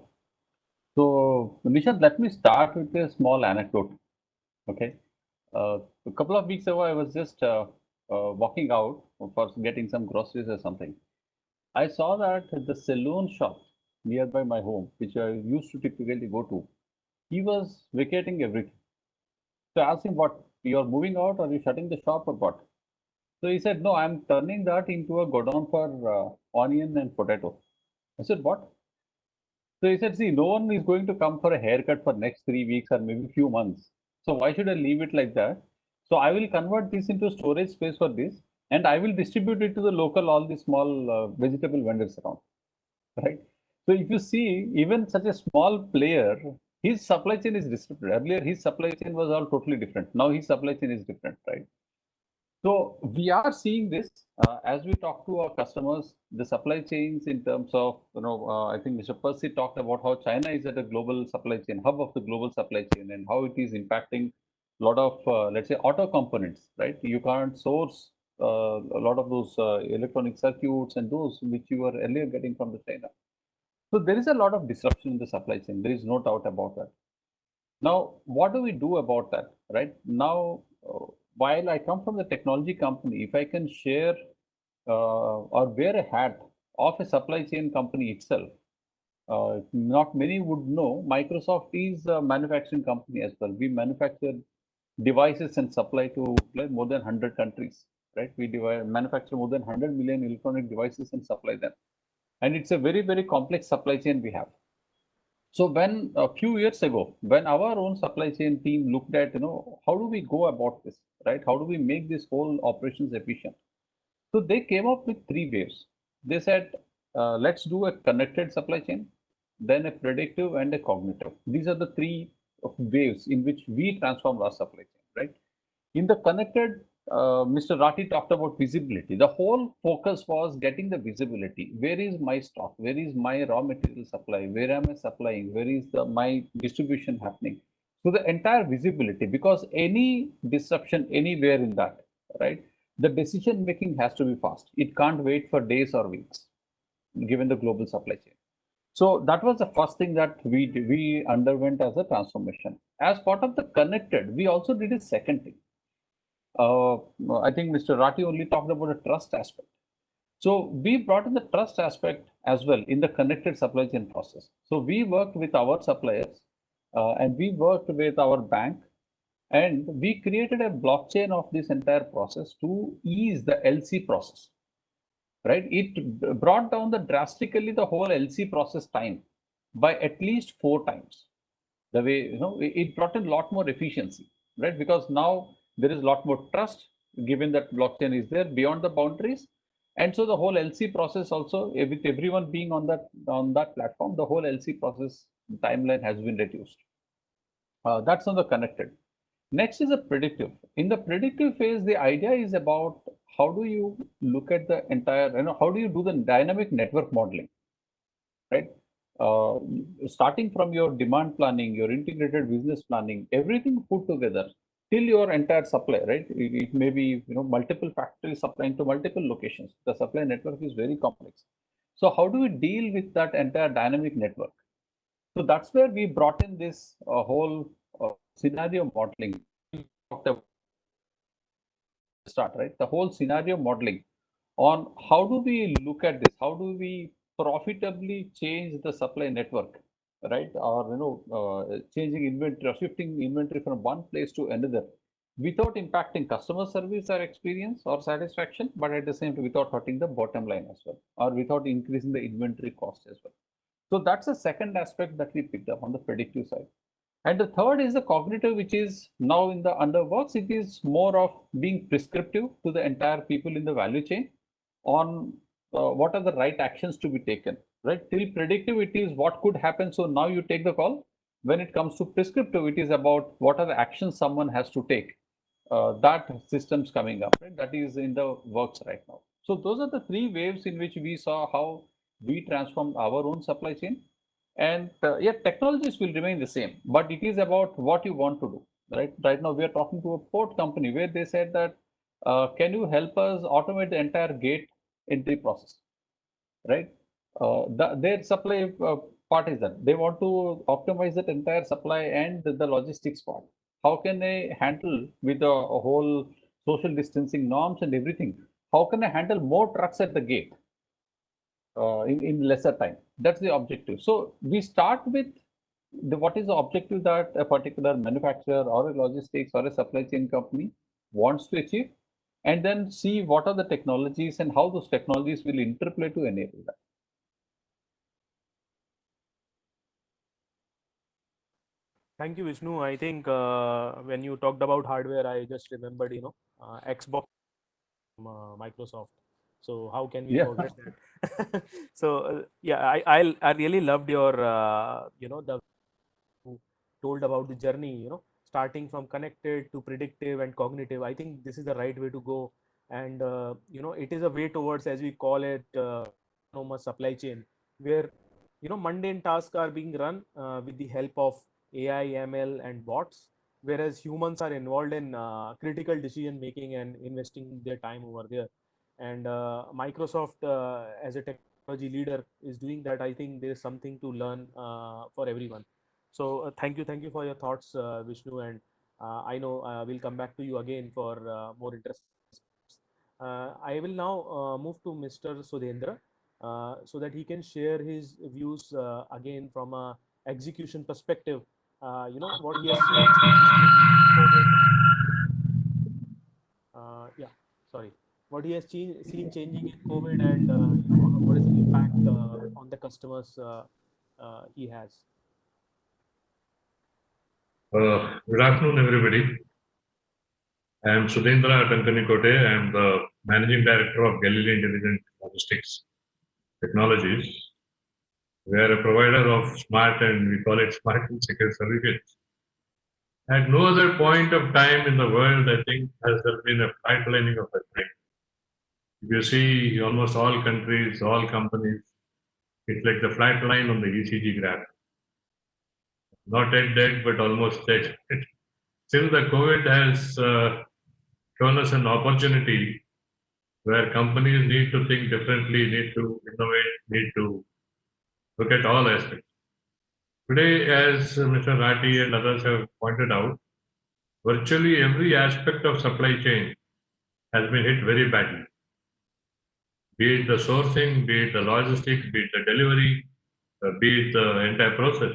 So, Nishad, let me start with a small anecdote. Okay. A couple of weeks ago, I was just walking out for getting some groceries or something. I saw that the saloon shop nearby my home, which I used to typically go to, he was vacating everything. So I asked him, what, you're moving out, or are you shutting the shop or what? So he said, no, I'm turning that into a godown for onion and potato. I said, what? So he said, see, no one is going to come for a haircut for next 3 weeks or maybe few months. So why should I leave it like that? So I will convert this into storage space for this, and I will distribute it to the local, all the small vegetable vendors around, right? So if you see, even such a small player, his supply chain is disrupted. Earlier, his supply chain was all totally different. Now his supply chain is different, right? So we are seeing this as we talk to our customers, the supply chains in terms of, I think Mr. Percy talked about how China is at a global supply chain, hub of the global supply chain, and how it is impacting a lot of, let's say, auto components, right? You can't source a lot of those electronic circuits and those which you were earlier getting from the China. So there is a lot of disruption in the supply chain. There is no doubt about that. Now, what do we do about that, right? Now, while I come from the technology company, if I can share or wear a hat of a supply chain company itself, not many would know Microsoft is a manufacturing company as well. We manufacture devices and supply to more than 100 countries, right? We manufacture more than 100 million electronic devices and supply them. And it's a very, very complex supply chain we have. So when a few years ago, when our own supply chain team looked at, how do we go about this, right? How do we make this whole operations efficient? So they came up with 3 waves. They said, let's do a connected supply chain, then a predictive and a cognitive. These are the 3 waves in which we transform our supply chain, right? In the connected, Mr. Rati talked about visibility. The whole focus was getting the visibility. Where is my stock? Where is my raw material supply? Where am I supplying? Where is my distribution happening? So the entire visibility, because any disruption anywhere in that, right? The decision making has to be fast. It can't wait for days or weeks, given the global supply chain. So that was the first thing that we underwent as a transformation. As part of the connected, we also did a second thing. I think Mr. Rati only talked about the trust aspect. So we brought in the trust aspect as well in the connected supply chain process. So we worked with our suppliers and we worked with our bank, and we created a blockchain of this entire process to ease the LC process, right? It brought down drastically the whole LC process time by at least 4 times. The way, it brought in a lot more efficiency, right? Because now there is a lot more trust given that blockchain is there beyond the boundaries. And so the whole LC process also, with everyone being on that platform, the whole LC process timeline has been reduced. That's on the connected. Next is a predictive. In the predictive phase, the idea is about how do you look at the entire, how do you do the dynamic network modeling, right? Starting from your demand planning, your integrated business planning, everything put together till your entire supply, right? It may be, multiple factories supplying to multiple locations. The supply network is very complex. So how do we deal with that entire dynamic network? So that's where we brought in this whole scenario modeling. Start, right? The whole scenario modeling on how do we look at this? How do we profitably change the supply network, right? Or changing inventory or shifting inventory from one place to another without impacting customer service or experience or satisfaction, but at the same time without hurting the bottom line as well, or without increasing the inventory cost as well. So that's the second aspect that we picked up on the predictive side. And the third is the cognitive, which is now in the underworks. It is more of being prescriptive to the entire people in the value chain on what are the right actions to be taken, right? Till predictive, it is what could happen. So now you take the call. When it comes to prescriptive, it is about what are the actions someone has to take. That system's coming up, right? That is in the works right now. So those are the 3 waves in which we saw how we transformed our own supply chain. And yet technologies will remain the same, but it is about what you want to do, right? Right now we are talking to a port company where they said that, can you help us automate the entire gate entry process, right? Their supply part is that they want to optimize that entire supply and the logistics part. How can they handle with a whole social distancing norms and everything? How can I handle more trucks at the gate? In lesser time. That's the objective. So we start with what is the objective that a particular manufacturer or a logistics or a supply chain company wants to achieve, and then see what are the technologies and how those technologies will interplay to enable that. Thank you, Vishnu. I think when you talked about hardware, I just remembered, Xbox from Microsoft. So how can we forget that? So yeah, I really loved your the told about the journey, starting from connected to predictive and cognitive. I think this is the right way to go, and it is a way towards, as we call it, autonomous supply chain, where mundane tasks are being run with the help of AI, ML, and bots, whereas humans are involved in critical decision making and investing their time over there. And Microsoft, as a technology leader, is doing that. I think there is something to learn for everyone. So thank you for your thoughts, Vishnu, and I know we'll come back to you again for more interesting. I will now move to Mr. Sudhendra so that he can share his views again from a execution perspective. What he has seen COVID. Yeah, sorry. What he has seen changing in COVID, and what is the impact on the customers he has. Good afternoon, everybody. I am Sudhendra Tankanikote. I am the Managing Director of Galileo Intelligent Logistics Technologies. We are a provider of smart, and we call it smart and secure solutions. At no other point of time in the world, I think, has there been a pipelining of a train. If you see almost all countries, all companies, it's like the flat line on the ECG graph. Not yet dead, but almost dead. Still, the COVID has shown us an opportunity where companies need to think differently, need to innovate, need to look at all aspects. Today, as Mr. Rati and others have pointed out, virtually every aspect of supply chain has been hit very badly. Be it the sourcing, be it the logistics, be it the delivery, be it the entire process.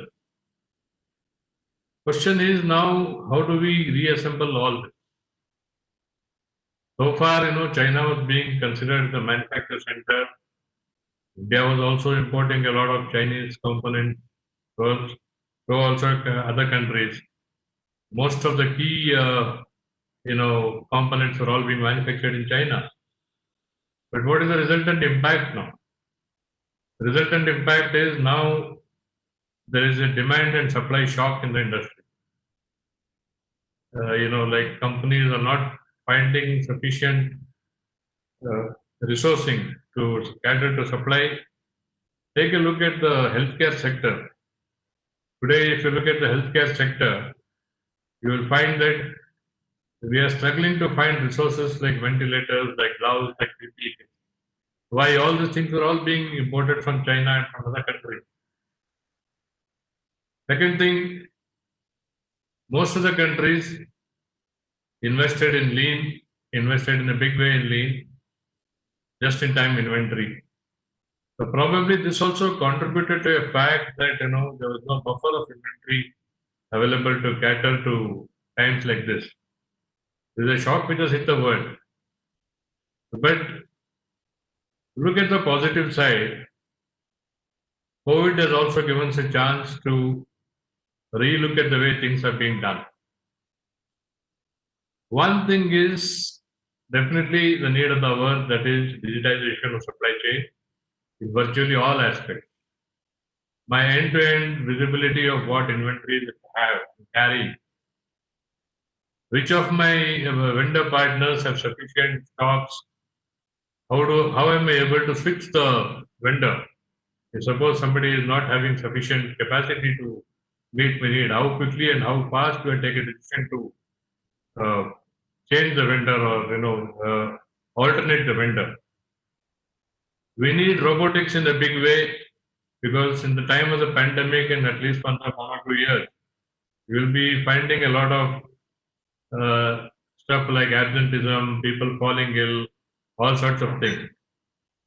Question is now, how do we reassemble all this? So far, China was being considered the manufacturer center. India was also importing a lot of Chinese components, so also other countries. Most of the key, components are all being manufactured in China. But what is the resultant impact now? The resultant impact is now there is a demand and supply shock in the industry. Like companies are not finding sufficient resourcing to cater to supply. Take a look at the healthcare sector. Today, if you look at the healthcare sector, you will find that we are struggling to find resources like ventilators, like gloves, like PPE. Why all these things are all being imported from China and from other countries? Second thing, most of the countries invested in lean, invested in a big way in lean, just-in-time inventory. So probably this also contributed to a fact that there was no buffer of inventory available to cater to times like this. This is a shock which has hit the world. But look at the positive side. COVID has also given us a chance to relook at the way things are being done. One thing is definitely the need of the hour, that is digitization of supply chain in virtually all aspects. My end-to-end visibility of what inventories I have carry, which of my vendor partners have sufficient stocks, how am I able to switch the vendor? If suppose somebody is not having sufficient capacity to meet my need, how quickly and how fast do I take a decision to change the vendor or alternate the vendor? We need robotics in a big way, because in the time of the pandemic and at least for 1 or 2 years, you will be finding a lot of stuff like absenteeism, people falling ill, all sorts of things.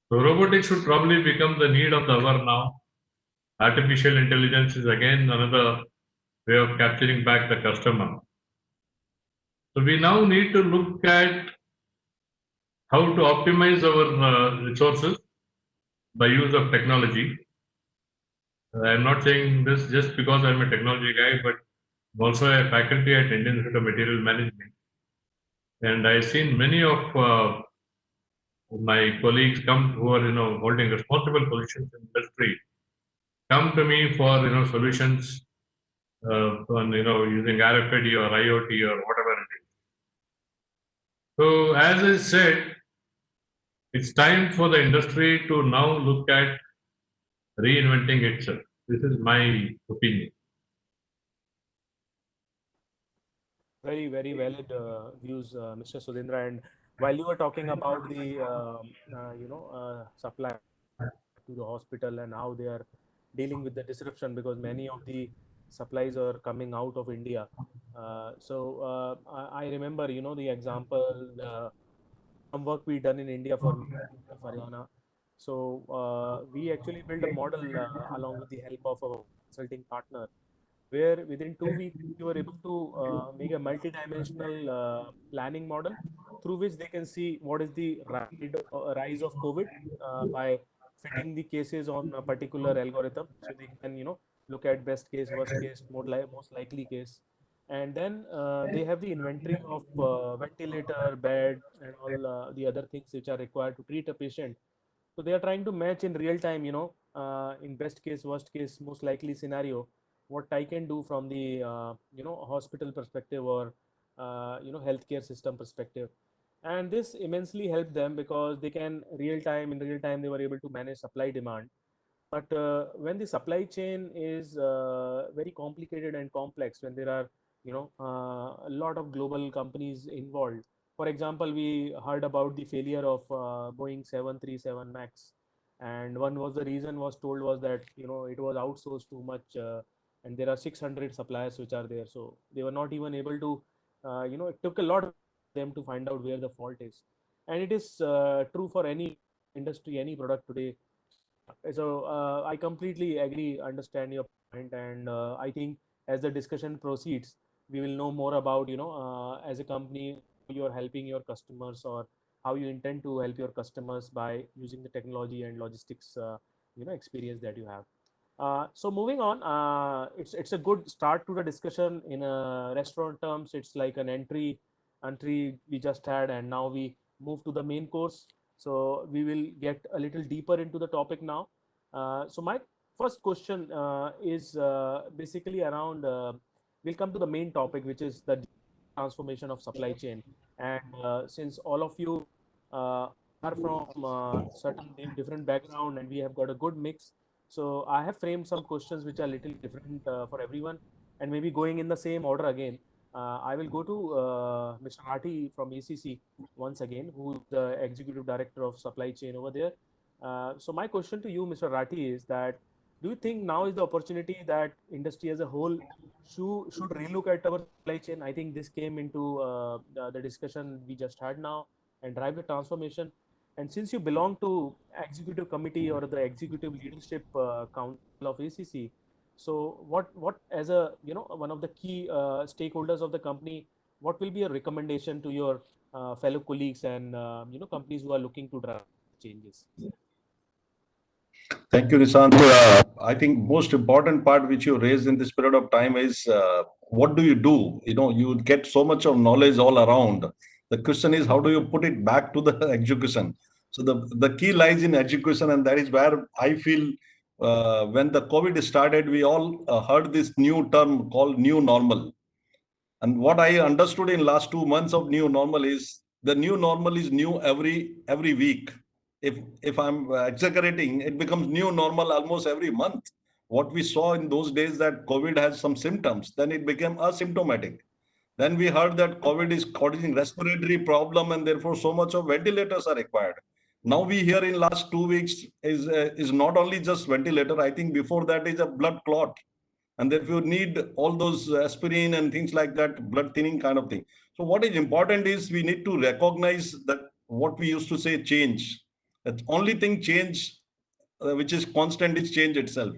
So robotics should probably become the need of the hour now. Artificial intelligence is again another way of capturing back the customer. So we now need to look at how to optimize our resources by use of technology. I'm not saying this just because I'm a technology guy, but I'm also a faculty at Indian Institute of Material Management. And I've seen many of my colleagues come who are holding responsible positions in industry, come to me for solutions on using RFID or IoT or whatever it is. So as I said, it's time for the industry to now look at reinventing itself. This is my opinion. Very, very valid views, Mr. Sudhindra. And while you were talking about the supply to the hospital and how they are dealing with the disruption, because many of the supplies are coming out of India. I remember, the example, some work we done in India for Haryana. So we actually built a model along with the help of our consulting partner, where within 2 weeks we were able to make a multi-dimensional planning model through which they can see what is the rise of COVID by fitting the cases on a particular algorithm. So they can, look at best case, worst case, most likely case. And then they have the inventory of ventilator, bed, and all the other things which are required to treat a patient. So they are trying to match in real time, in best case, worst case, most likely scenario, what I can do from the hospital perspective or healthcare system perspective. And this immensely helped them because they can in real time they were able to manage supply demand. But when the supply chain is very complicated and complex, when there are a lot of global companies involved. For example, we heard about the failure of Boeing 737 Max, and one was the reason was told was that it was outsourced too much, and there are 600 suppliers which are there, so they were not even able to it took a lot of them to find out where the fault is, and it is true for any industry, any product today. So I completely agree, understand your point, and I think as the discussion proceeds, we will know more about, as a company, you are helping your customers, or how you intend to help your customers by using the technology and logistics, experience that you have. So moving on, it's a good start to the discussion. In restaurant terms, it's like an entry we just had, and now we move to the main course. So we will get a little deeper into the topic now. So my first question is basically around. We'll come to the main topic, which is the transformation of supply chain. And since all of you are from certain different background, and we have got a good mix, so I have framed some questions which are little different for everyone, and maybe going in the same order again. I will go to Mr. Rathi from ACC once again, who is the Executive Director of Supply Chain over there. So my question to you, Mr. Rathi, is that do you think now is the opportunity that industry as a whole should relook at our supply chain? I think this came into the discussion we just had now, and drive the transformation. And since you belong to executive committee or the executive leadership council of ACC, so what as a one of the key stakeholders of the company, what will be a recommendation to your fellow colleagues and companies who are looking to drive changes? Thank you, Nishant. I think most important part which you raised in this period of time is what do you do? You get so much of knowledge all around. The question is how do you put it back to the execution? So the key lies in execution, and that is where I feel when the COVID started, we all heard this new term called new normal. And what I understood in last 2 months of new normal is the new normal is new every week. If I'm exaggerating, it becomes new normal almost every month. What we saw in those days that COVID has some symptoms, then it became asymptomatic. Then we heard that COVID is causing respiratory problem, and therefore so much of ventilators are required. Now we hear in last 2 weeks is not only just ventilator. I think before that is a blood clot, and therefore you need all those aspirin and things like that, blood thinning kind of thing. So what is important is we need to recognize that what we used to say change. The only thing change which is constant is change itself.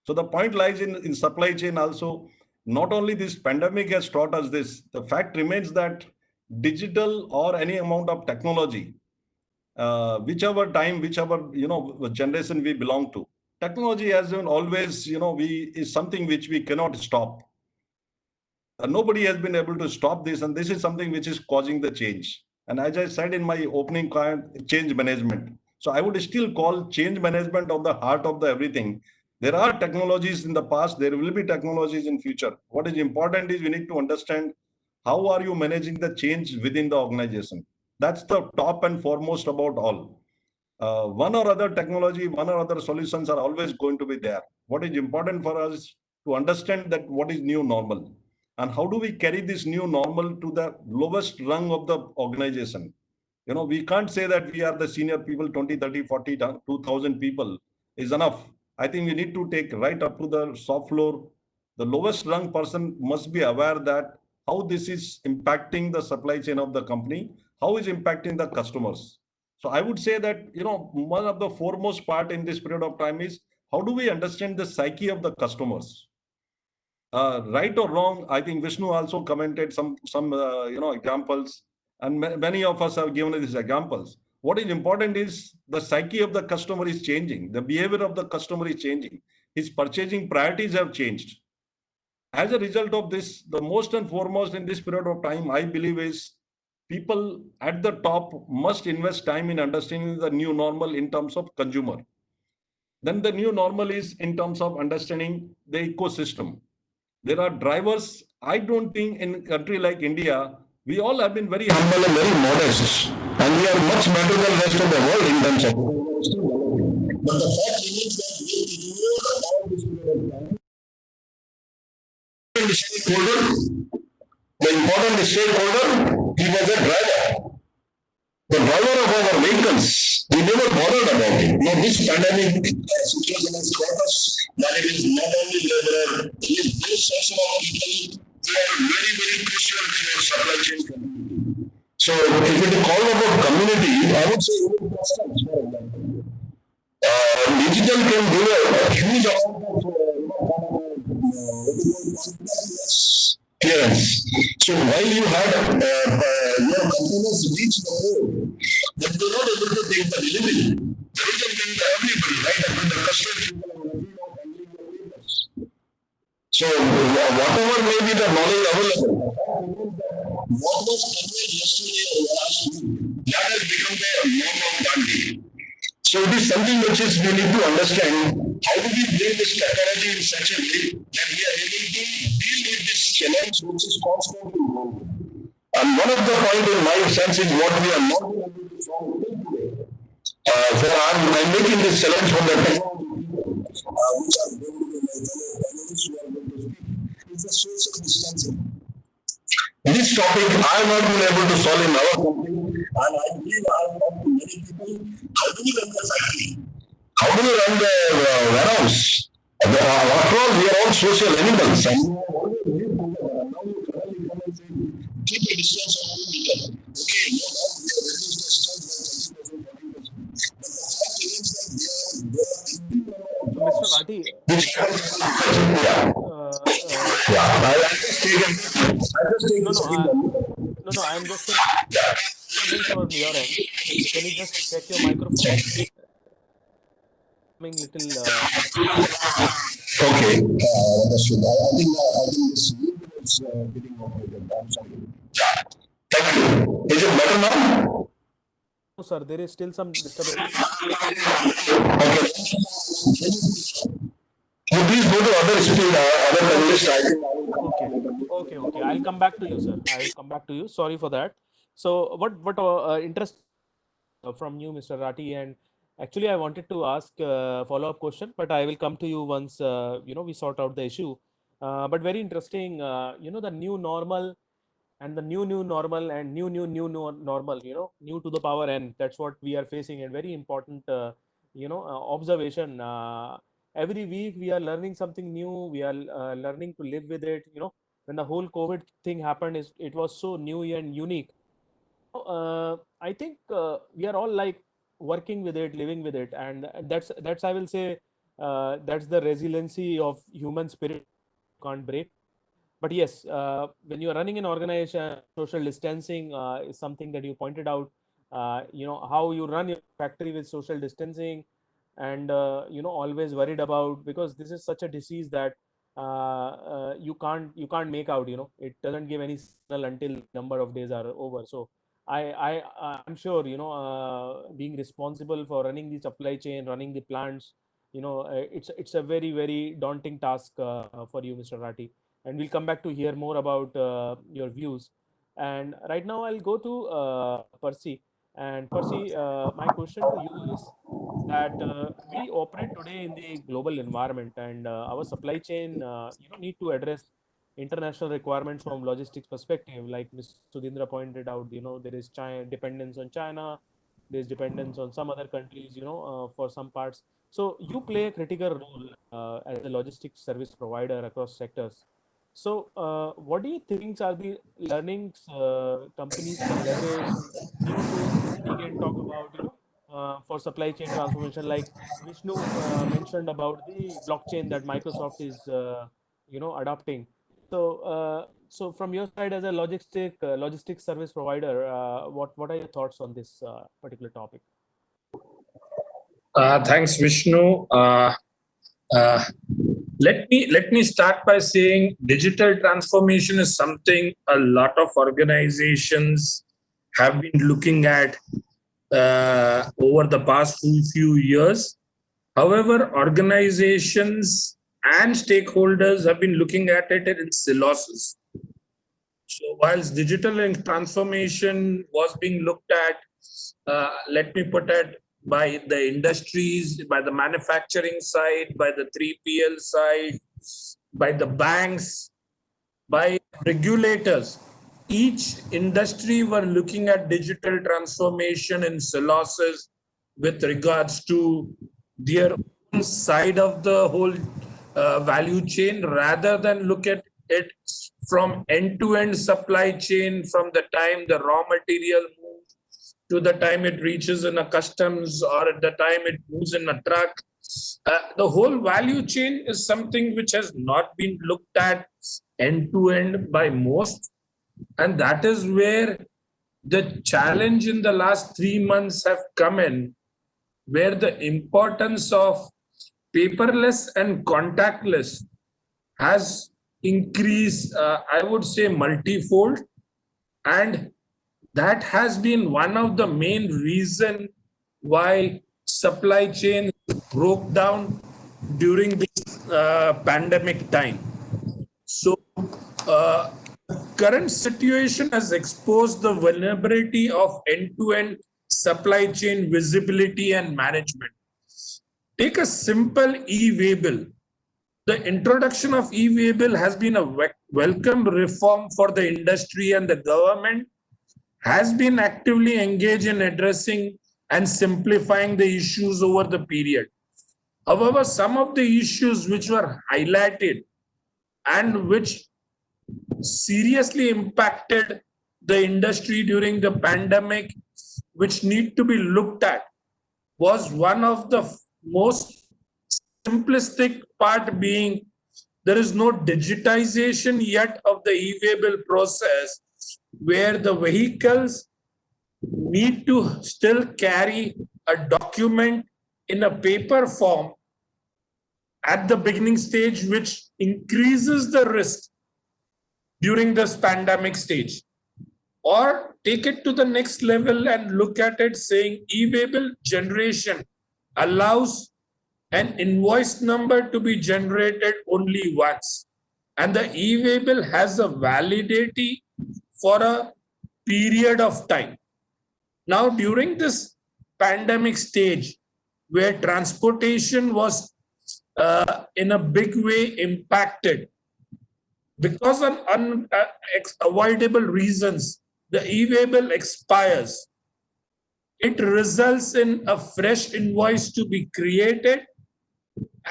So the point lies in supply chain also. Not only this pandemic has taught us this, the fact remains that digital or any amount of technology, whichever time, whichever generation we belong to, technology has been always is something which we cannot stop. Nobody has been able to stop this, and this is something which is causing the change. And as I said in my opening comment, change management. So I would still call change management of the heart of the everything. There are technologies in the past, there will be technologies in future. What is important is we need to understand how are you managing the change within the organization. That's the top and foremost about all. One or other technology, one or other solutions are always going to be there. What is important for us to understand that what is new normal, and how do we carry this new normal to the lowest rung of the organization. We can't say that we are the senior people, 20, 30, 40, 2,000 people is enough. I think we need to take right up to the soft floor. The lowest rung person must be aware that how this is impacting the supply chain of the company, how is impacting the customers. So I would say that, one of the foremost part in this period of time is how do we understand the psyche of the customers? Right or wrong, I think Vishnu also commented some examples, and many of us have given these examples. What is important is the psyche of the customer is changing. The behavior of the customer is changing. His purchasing priorities have changed. As a result of this, the most and foremost in this period of time, I believe, is people at the top must invest time in understanding the new normal in terms of consumer. Then the new normal is in terms of understanding the ecosystem. There are drivers. I don't think in a country like India, we all have been very humble and very modest, and we are much better than the rest of the world in terms of. But the fact remains that we ignore all this period of time. The important stakeholder, he was a driver. The driver of our vehicles, we never bothered about it. Now this pandemic situation has taught us that it is not only labor, it is this section of people are very, very crucial to your supply chain community. So if it is called about community, I would say even customs, for example. Digital can give a huge amount of clearance. So while you had your containers reach the port, but they were not able to take the delivery. The reason being that everybody, right, I mean, the customs people are handling the papers. So whatever may be the knowledge available, what was conveyed yesterday or last week, that has become the norm of that day. So it is something which is we need to understand how do we bring this technology in such a way that we are able to deal with this challenge which is constantly evolving. And one of the points in my sense is what we are not able to solve today. So I'm making this challenge for the technology people, which are going to be my fellow panelists who are going to speak, is the social distancing. This topic I have not been able to solve in our company, and I believe I have talked to many people. How do we run the factory? How do we run the warehouse? After all, we are all social animals, and we have always lived together. Now you suddenly come and say, keep a distance of 2 meters. Okay, no doubt we have reduced the strength by 30%, 40%. But the fact remains that there are Mr. Rathi, no, I'm just saying from your end. Can you just check your microphone? Coming little. Okay, understood. I think this is getting operated. I'm sorry. Yeah. Thank you. Is it better now? No, sir, there is still some disturbance. Okay. You please go to other speed, other panelists. Okay. I'll come back to you, sir. I will come back to you. Sorry for that. So, what interest from you, Mr. Rathi, and actually, I wanted to ask a follow-up question, but I will come to you once we sort out the issue. But very interesting, the new normal and the new normal and new normal, new to the power n. That's what we are facing, and very important, observation. Every week we are learning something new. We are learning to live with it. When the whole COVID thing happened, it was so new and unique. I think we are all like working with it, living with it, and that's I will say that's the resiliency of human spirit. Can't break. But yes, when you are running an organization, social distancing is something that you pointed out. How you run your factory with social distancing, and always worried about, because this is such a disease that you can't make out. It doesn't give any signal until number of days are over. So I'm sure being responsible for running the supply chain, running the plants, it's a very, very daunting task for you, Mr. Rathi. And we'll come back to hear more about your views. And right now I'll go to Percy. And Percy, my question to you is that we operate today in the global environment, and our supply chain need to address international requirements from logistics perspective. Like Ms. Sudhindra pointed out, there is China dependence on China, there's dependence on some other countries, for some parts. So you play a critical role as a logistics service provider across sectors. So what do you think are the learnings companies can leverage, new tools that we can talk about, for supply chain transformation? Like Vishnu mentioned about the blockchain that Microsoft is, adopting. So from your side as a logistics service provider, what are your thoughts on this particular topic? Thanks, Vishnu. Let me start by saying digital transformation is something a lot of organizations have been looking at over the past few years. However, organizations and stakeholders have been looking at it in silos. So whilst digital transformation was being looked at, let me put it, by the industries, by the manufacturing side, by the 3PL side, by the banks, by regulators. Each industry were looking at digital transformation in silos with regards to their own side of the whole value chain, rather than look at it's from end-to-end supply chain, from the time the raw material moves to the time it reaches in a customs or at the time it moves in a truck. The whole value chain is something which has not been looked at end-to-end by most. And that is where the challenge in the last 3 months have come in, where the importance of paperless and contactless has increased, I would say, multifold. And that has been one of the main reasons why supply chain broke down during this pandemic time. So, current situation has exposed the vulnerability of end-to-end supply chain visibility and management. Take a simple e-waybill. The introduction of e-waybill has been a welcome reform for the industry, and the government has been actively engaged in addressing and simplifying the issues over the period. However, some of the issues which were highlighted and which seriously impacted the industry during the pandemic, which need to be looked at, was one of the most simplistic part being there is no digitization yet of the e-waybill process, where the vehicles need to still carry a document in a paper form at the beginning stage, which increases the risk during this pandemic stage. Or take it to the next level and look at it saying e-waybill generation allows an invoice number to be generated only once, and the e-waybill has a validity for a period of time. Now, during this pandemic stage, where transportation was in a big way impacted, because of unavoidable reasons, the e-waybill expires. It results in a fresh invoice to be created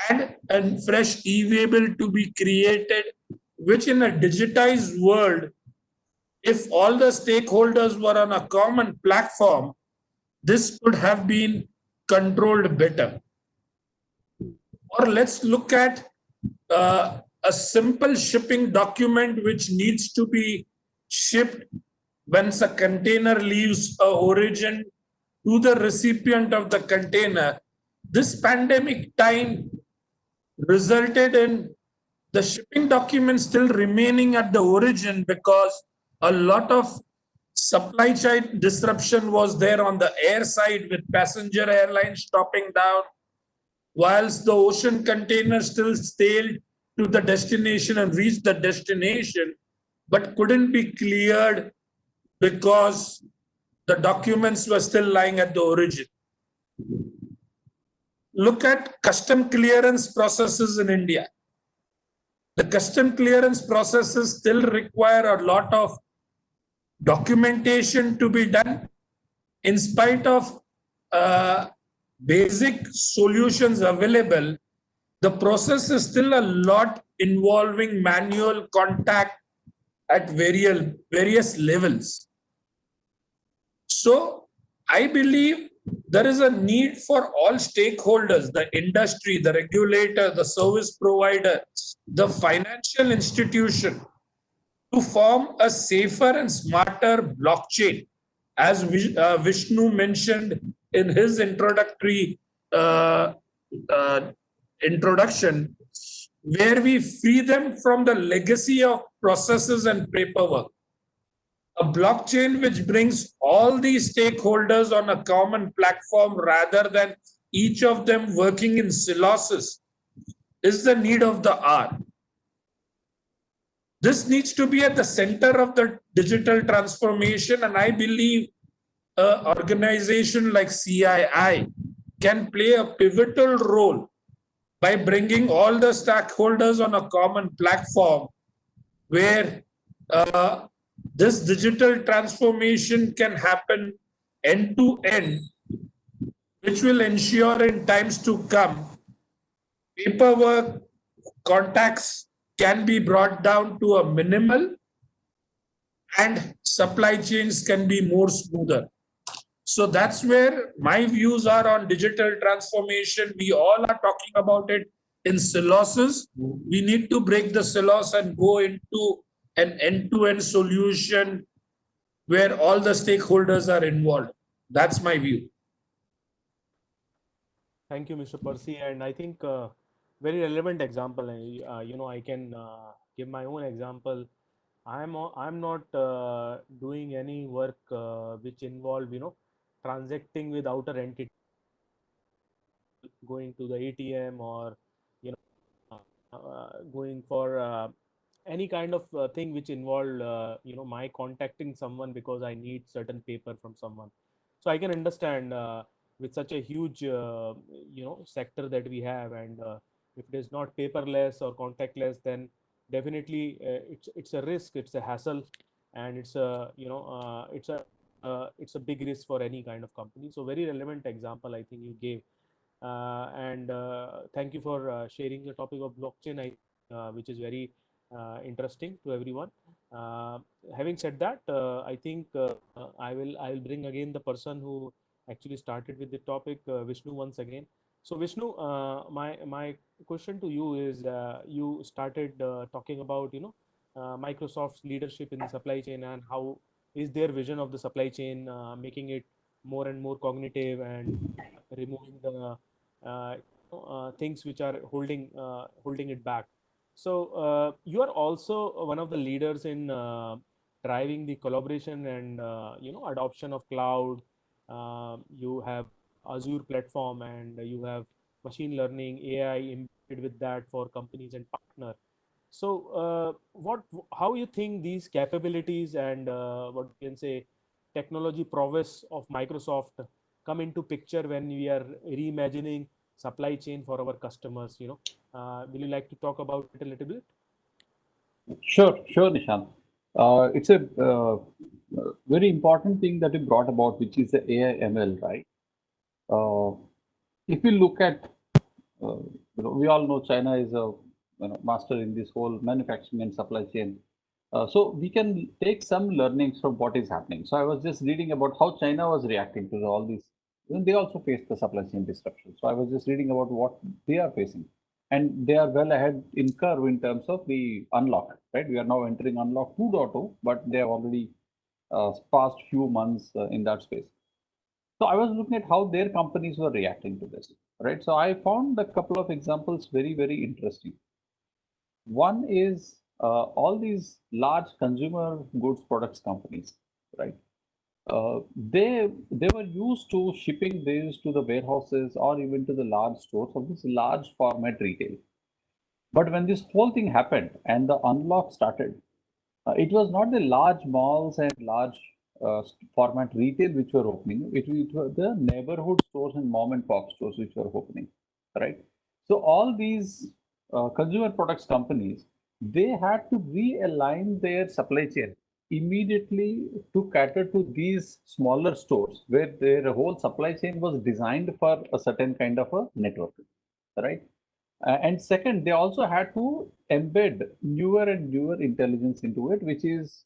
and a fresh e-waybill to be created, which in a digitized world, if all the stakeholders were on a common platform, this could have been controlled better. Or let's look at a simple shipping document which needs to be shipped once a container leaves a origin to the recipient of the container. This pandemic time resulted in the shipping document still remaining at the origin, because a lot of supply chain disruption was there on the air side, with passenger airlines stopping down, whilst the ocean container still sailed to the destination and reached the destination, but couldn't be cleared because the documents were still lying at the origin. Look at custom clearance processes in India. The custom clearance processes still require a lot of documentation to be done. In spite of basic solutions available, the process is still a lot involving manual contact at various levels. So I believe there is a need for all stakeholders, the industry, the regulator, the service provider, the financial institution, to form a safer and smarter blockchain, as Vishnu mentioned in his introductory introduction, where we free them from the legacy of processes and paperwork. A blockchain which brings all these stakeholders on a common platform rather than each of them working in silos is the need of the hour. This needs to be at the center of the digital transformation, and I believe an organization like CII can play a pivotal role by bringing all the stakeholders on a common platform, where this digital transformation can happen end to end, which will ensure in times to come paperwork, contacts can be brought down to a minimal and supply chains can be more smoother. So that's where my views are on digital transformation. We all are talking about it in silos. We need to break the silos and go into an end-to-end solution where all the stakeholders are involved. That's my view. Thank you, Mr. Percy. And I think very relevant example. I can give my own example. I'm not doing any work which involve transacting with outer entity, going to the ATM or going for any kind of thing which involved my contacting someone because I need certain paper from someone. So I can understand with such a huge sector that we have, and if it is not paperless or contactless, then definitely it's a risk, it's a hassle, and it's a it's a big risk for any kind of company. So very relevant example I think you gave. And thank you for sharing the topic of blockchain, which is very interesting to everyone. Having said that, I think I will bring again the person who actually started with the topic, Vishnu, once again. So Vishnu, my question to you is, you started talking about Microsoft's leadership in the supply chain and how is their vision of the supply chain, making it more and more cognitive and removing the things which are holding it back. So you are also one of the leaders in driving the collaboration and adoption of cloud. You have Azure platform and you have machine learning, AI embedded with that for companies and partner. So how you think these capabilities and what you can say technology prowess of Microsoft come into picture when we are reimagining supply chain for our customers? Will you like to talk about it a little bit? Sure, Nishant. It's a very important thing that you brought about, which is the AI ML, right? If you look at, we all know China is a master in this whole manufacturing and supply chain. So we can take some learnings from what is happening. So I was just reading about how China was reacting to all these. They also faced the supply chain disruption. So I was just reading about what they are facing. And they are well ahead in curve in terms of the unlock, right? We are now entering unlock 2.0, but they have already passed few months in that space. So I was looking at how their companies were reacting to this, right? So I found a couple of examples very, very interesting. One is all these large consumer goods products companies, right? They were used to shipping these to the warehouses or even to the large stores of this large format retail. But when this whole thing happened and the unlock started, it was not the large malls and large format retail which were opening. It was the neighborhood stores and mom and pop stores which were opening, right? So all these consumer products companies, they had to realign their supply chain immediately to cater to these smaller stores where their whole supply chain was designed for a certain kind of a network, right? And second, they also had to embed newer and newer intelligence into it, which is,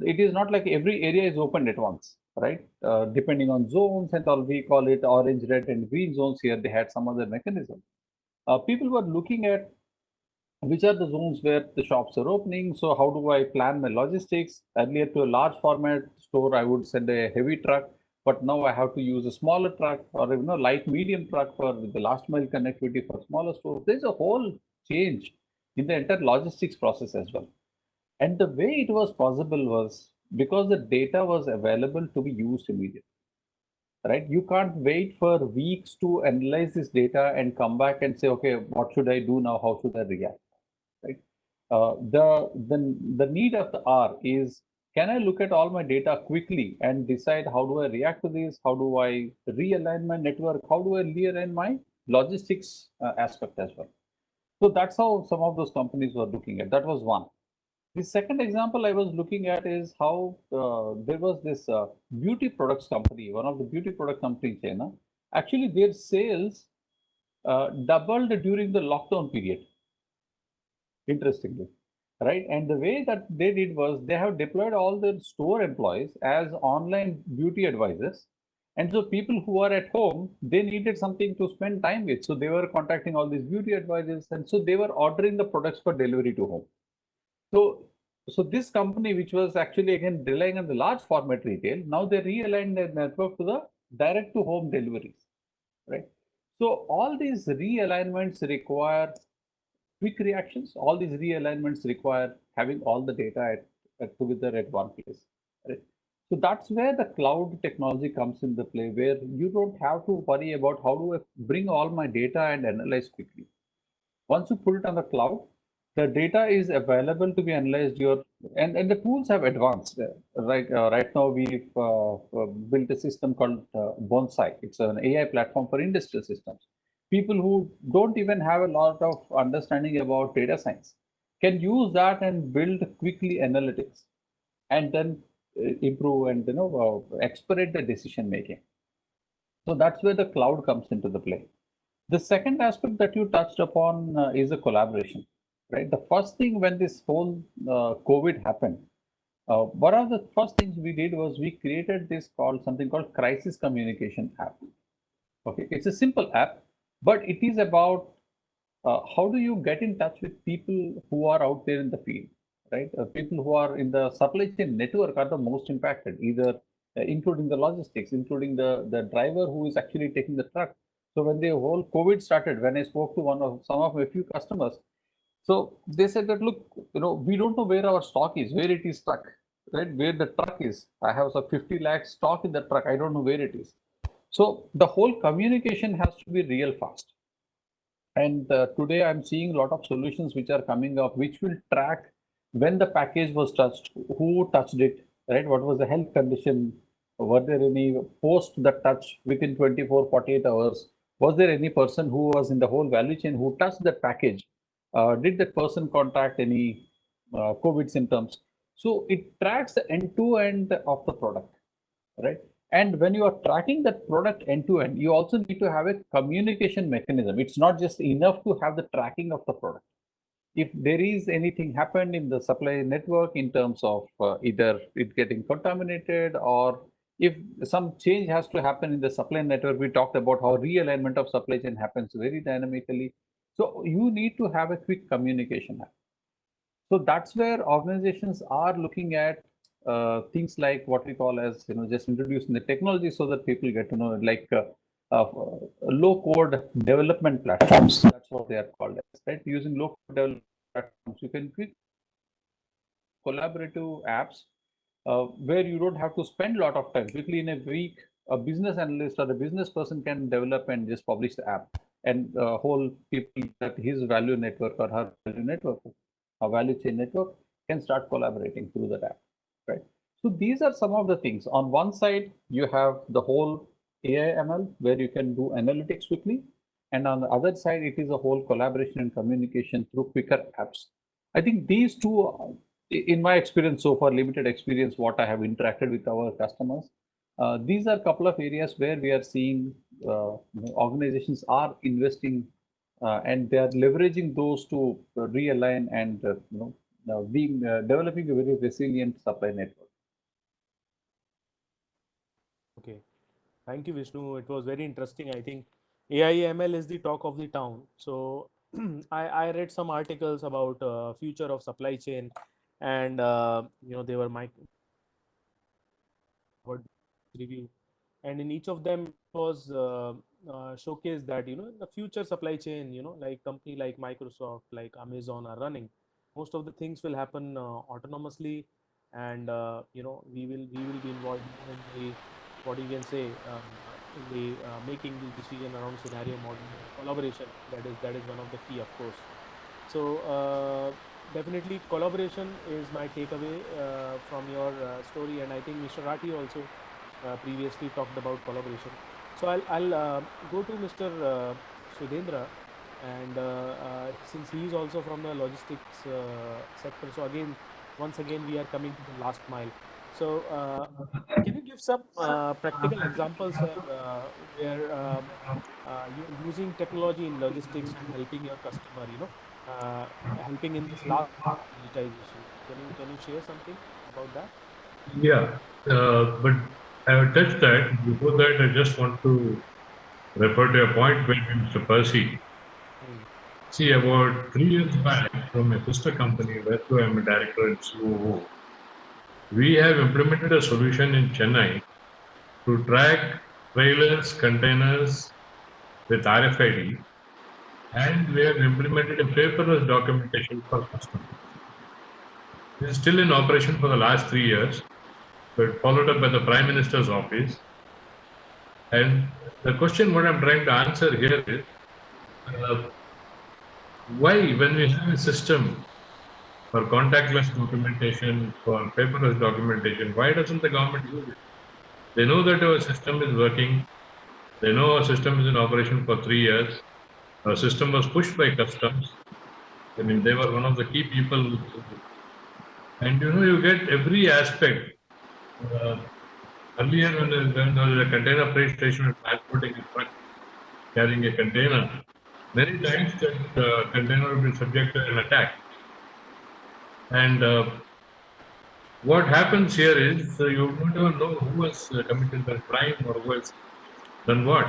it is not like every area is opened at once, right? Depending on zones and all, we call it orange, red, and green zones here, they had some other mechanism. People were looking at which are the zones where the shops are opening. So how do I plan my logistics? Earlier to a large format store, I would send a heavy truck, but now I have to use a smaller truck or light medium truck for the last mile connectivity for smaller stores. There's a whole change in the entire logistics process as well. And the way it was possible was because the data was available to be used immediately, right? You can't wait for weeks to analyze this data and come back and say, okay, what should I do now? How should I react? Right? The need of the hour is, can I look at all my data quickly and decide how do I react to this? How do I realign my network? How do I realign my logistics aspect as well? So that's how some of those companies were looking at. That was one. The second example I was looking at is how there was this beauty products company, one of the beauty product companies in China. Actually, their sales doubled during the lockdown period. interestingly, right? And the way that they did was they have deployed all their store employees as online beauty advisors. And so people who are at home, they needed something to spend time with. So they were contacting all these beauty advisors. And so they were ordering the products for delivery to home. So this company, which was actually again relying on the large format retail, now they realigned their network to the direct to home deliveries, right? So all these realignments require quick reactions. All these realignments require having all the data together at one place, right? So that's where the cloud technology comes into play, where you don't have to worry about how do I bring all my data and analyze quickly. Once you put it on the cloud, the data is available to be analyzed. And the tools have advanced. Right now we've built a system called Bonsai. It's an AI platform for industrial systems. People who don't even have a lot of understanding about data science can use that and build quickly analytics, and then improve and expedite the decision making. So that's where the cloud comes into the play. The second aspect that you touched upon is a collaboration, right? The first thing when this whole COVID happened, one of the first things we did was we created something called crisis communication app. Okay, it's a simple app, but it is about how do you get in touch with people who are out there in the field, right? People who are in the supply chain network are the most impacted, either including the logistics, including the driver who is actually taking the truck. So when the whole COVID started, when I spoke to some of my few customers, so they said that, look, we don't know where our stock is, where it is stuck, right? Where the truck is. I have some 50 lakh stock in the truck. I don't know where it is. So the whole communication has to be real fast. And today I'm seeing a lot of solutions which are coming up, which will track when the package was touched, who touched it, right? What was the health condition? Were there any post the touch within 24, 48 hours? Was there any person who was in the whole value chain who touched that package? Did that person contract any COVID symptoms? So it tracks the end-to-end of the product, right? And when you are tracking that product end to end, you also need to have a communication mechanism. It's not just enough to have the tracking of the product. If there is anything happened in the supply network in terms of either it getting contaminated, or if some change has to happen in the supply network, we talked about how realignment of supply chain happens very dynamically. So you need to have a quick communication. So that's where organizations are looking at things like what we call as, just introducing the technology so that people get to know it, like low code development platforms. That's what they are called as, right? Using low code development platforms, you can quick collaborative apps where you don't have to spend a lot of time. Quickly in a week, a business analyst or a business person can develop and just publish the app, and whole people that his value network or her value network, a value chain network, can start collaborating through that app, right? So these are some of the things. On one side, you have the whole AI ML where you can do analytics quickly, and on the other side, it is a whole collaboration and communication through quicker apps. I think these two, in my experience so far, limited experience, what I have interacted with our customers, these are a couple of areas where we are seeing organizations are investing and they are leveraging those to realign and being developing a very resilient supply network. Okay, thank you, Vishnu. It was very interesting. I think AI/ML is the talk of the town. So I read some articles about future of supply chain, and they were my review, and in each of them was showcased that the future supply chain, like company like Microsoft, like Amazon are running, most of the things will happen autonomously, and we will be involved in the, what you can say, in the making the decision around scenario modeling and collaboration. That is one of the key, of course. So definitely collaboration is my takeaway from your story, and I think Mr. Rathi also previously talked about collaboration. So I'll go to Mr. Sudhendra, and since he is also from the logistics sector, so once again we are coming to the last mile. So can you give some practical examples, sir, where you're using technology in logistics and helping your customer, helping in this last digitization. Can you share something about that? Yeah, but I have touched that. Before that, I just want to refer to a point made by Mr. Percy. See, about 3 years back, from a sister company, where I am a director and COO, we have implemented a solution in Chennai to track trailers, containers with RFID, and we have implemented a paperless documentation for customers. This is still in operation for the last 3 years, but followed up by the Prime Minister's office. And the question what I'm trying to answer here is, why, when we have a system for contactless documentation, for paperless documentation, why doesn't the government use it? They know that our system is working. They know our system is in operation for 3 years. Our system was pushed by customs. I mean, they were one of the key people. And you get every aspect. Earlier, when there was a container freight station transporting a truck carrying a container, many times that container will be subject to an attack. And what happens here is you don't even know who has committed the crime or who has done what.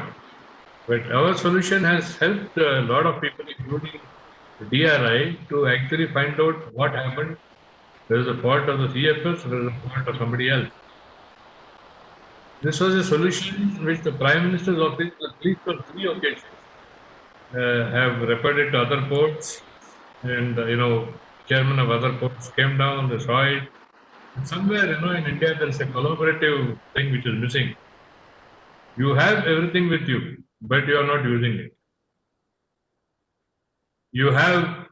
But our solution has helped a lot of people, including the DRI, to actually find out what happened. There is a fault of the CFS, there is a fault of somebody else. This was a solution which the Prime Minister's office, at least on 3 occasions, have referred it to other ports, and chairman of other ports came down, they saw it. And somewhere, in India, there is a collaborative thing which is missing. You have everything with you, but you are not using it. You have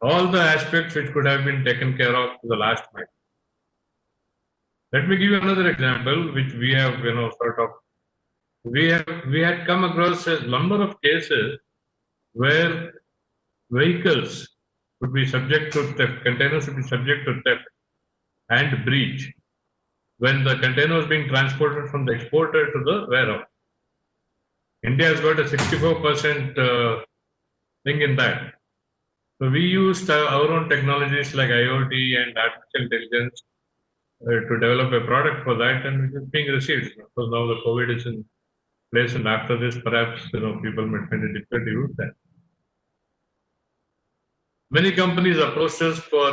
all the aspects which could have been taken care of to the last mile. Let me give you another example, which we have, we had come across a number of cases where vehicles would be subject to theft, containers would be subject to theft and breach when the container was being transported from the exporter to the warehouse. India has got a 64% thing in that. So we used our own technologies like IoT and artificial intelligence to develop a product for that, and it is being received. Because now the COVID is in place, and after this, perhaps people might find it difficult to use that. Many companies approached us for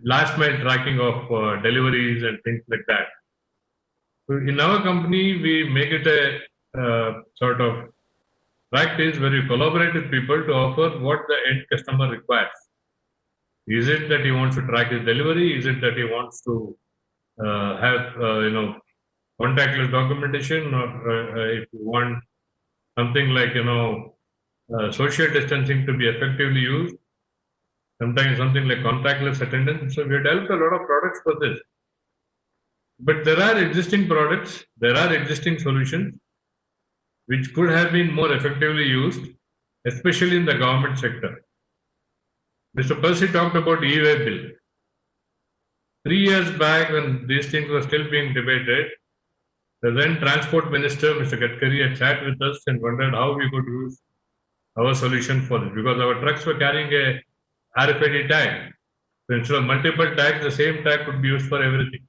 last mile tracking of deliveries and things like that. So in our company, we make it a sort of practice where we collaborate with people to offer what the end customer requires. Is it that he wants to track his delivery? Is it that he wants to have contactless documentation, or if you want something like social distancing to be effectively used, sometimes something like contactless attendance. So we have developed a lot of products for this. But there are existing products, there are existing solutions which could have been more effectively used, especially in the government sector. Mr. Percy talked about e-way bill. 3 years back, when these things were still being debated, the then Transport Minister, Mr. Gadkari, had sat with us and wondered how we could use our solution for this, because our trucks were carrying a RFID tag. So instead of multiple tags, the same tag could be used for everything.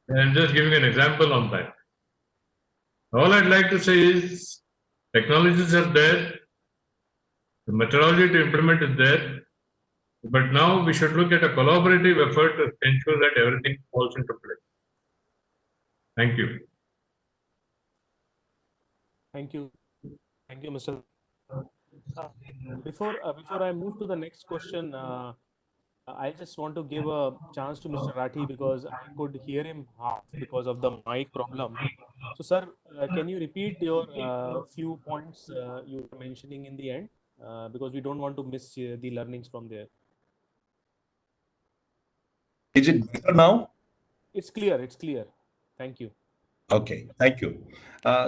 And I'm just giving an example on that. All I'd like to say is technologies are there, the methodology to implement is there, but now we should look at a collaborative effort to ensure that everything falls into place. Thank you. Thank you, Mr. Before I move to the next question, I just want to give a chance to Mr. Rathi because I could hear him half because of the mic problem. So, sir, can you repeat your few points you were mentioning in the end? Because we don't want to miss the learnings from there. Is it better now? It's clear. It's clear. Thank you. Okay, thank you.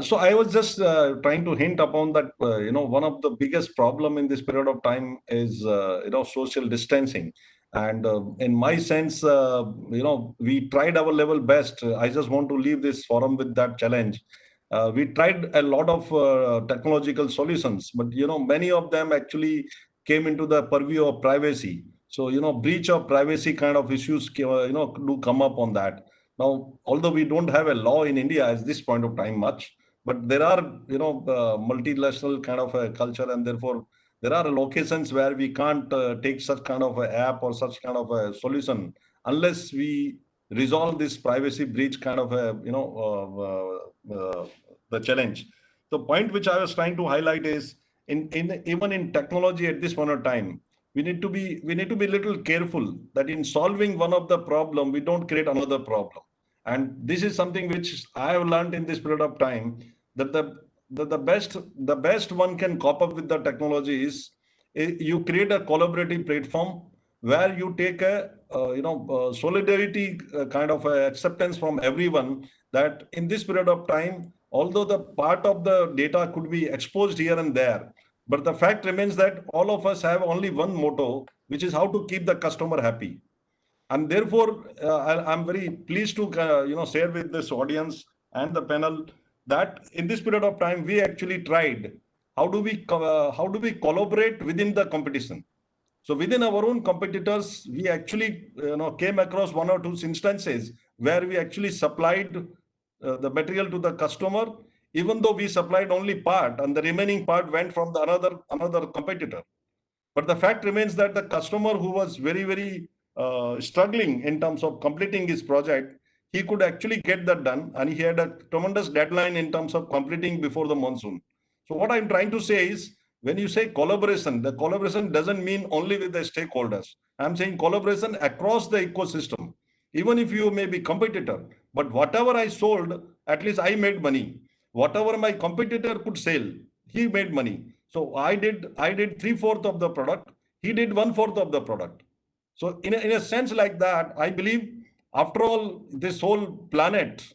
So I was just trying to hint upon that, one of the biggest problem in this period of time is, social distancing. And in my sense, we tried our level best. I just want to leave this forum with that challenge We tried a lot of technological solutions, but many of them actually came into the purview of privacy. So breach of privacy kind of issues do come up on that. Now, although we don't have a law in India at this point of time much, but there are multinational kind of a culture, and therefore there are locations where we can't take such kind of a app or such kind of a solution unless we resolve this privacy breach kind of a the challenge. The point which I was trying to highlight is even in technology at this point of time, we need to be a little careful that in solving one of the problem we don't create another problem. And this is something which I have learned in this period of time, that the best one can cope up with the technology is you create a collaborative platform where you take a solidarity kind of acceptance from everyone, that in this period of time, although the part of the data could be exposed here and there, but the fact remains that all of us have only one motto, which is how to keep the customer happy. And therefore, I'm very pleased to share with this audience and the panel that in this period of time we actually tried how do we collaborate within the competition. So within our own competitors, we actually came across one or two instances where we actually supplied the material to the customer, even though we supplied only part and the remaining part went from the another competitor. But the fact remains that the customer who was very struggling in terms of completing his project, he could actually get that done, and he had a tremendous deadline in terms of completing before the monsoon. So what I'm trying to say is, when you say collaboration, the collaboration doesn't mean only with the stakeholders. I'm saying collaboration across the ecosystem. Even if you may be competitor, but whatever I sold, at least I made money. Whatever my competitor could sell, he made money. So I did 3/4 of the product. He did 1/4 of the product. So in a sense like that, I believe after all, this whole planet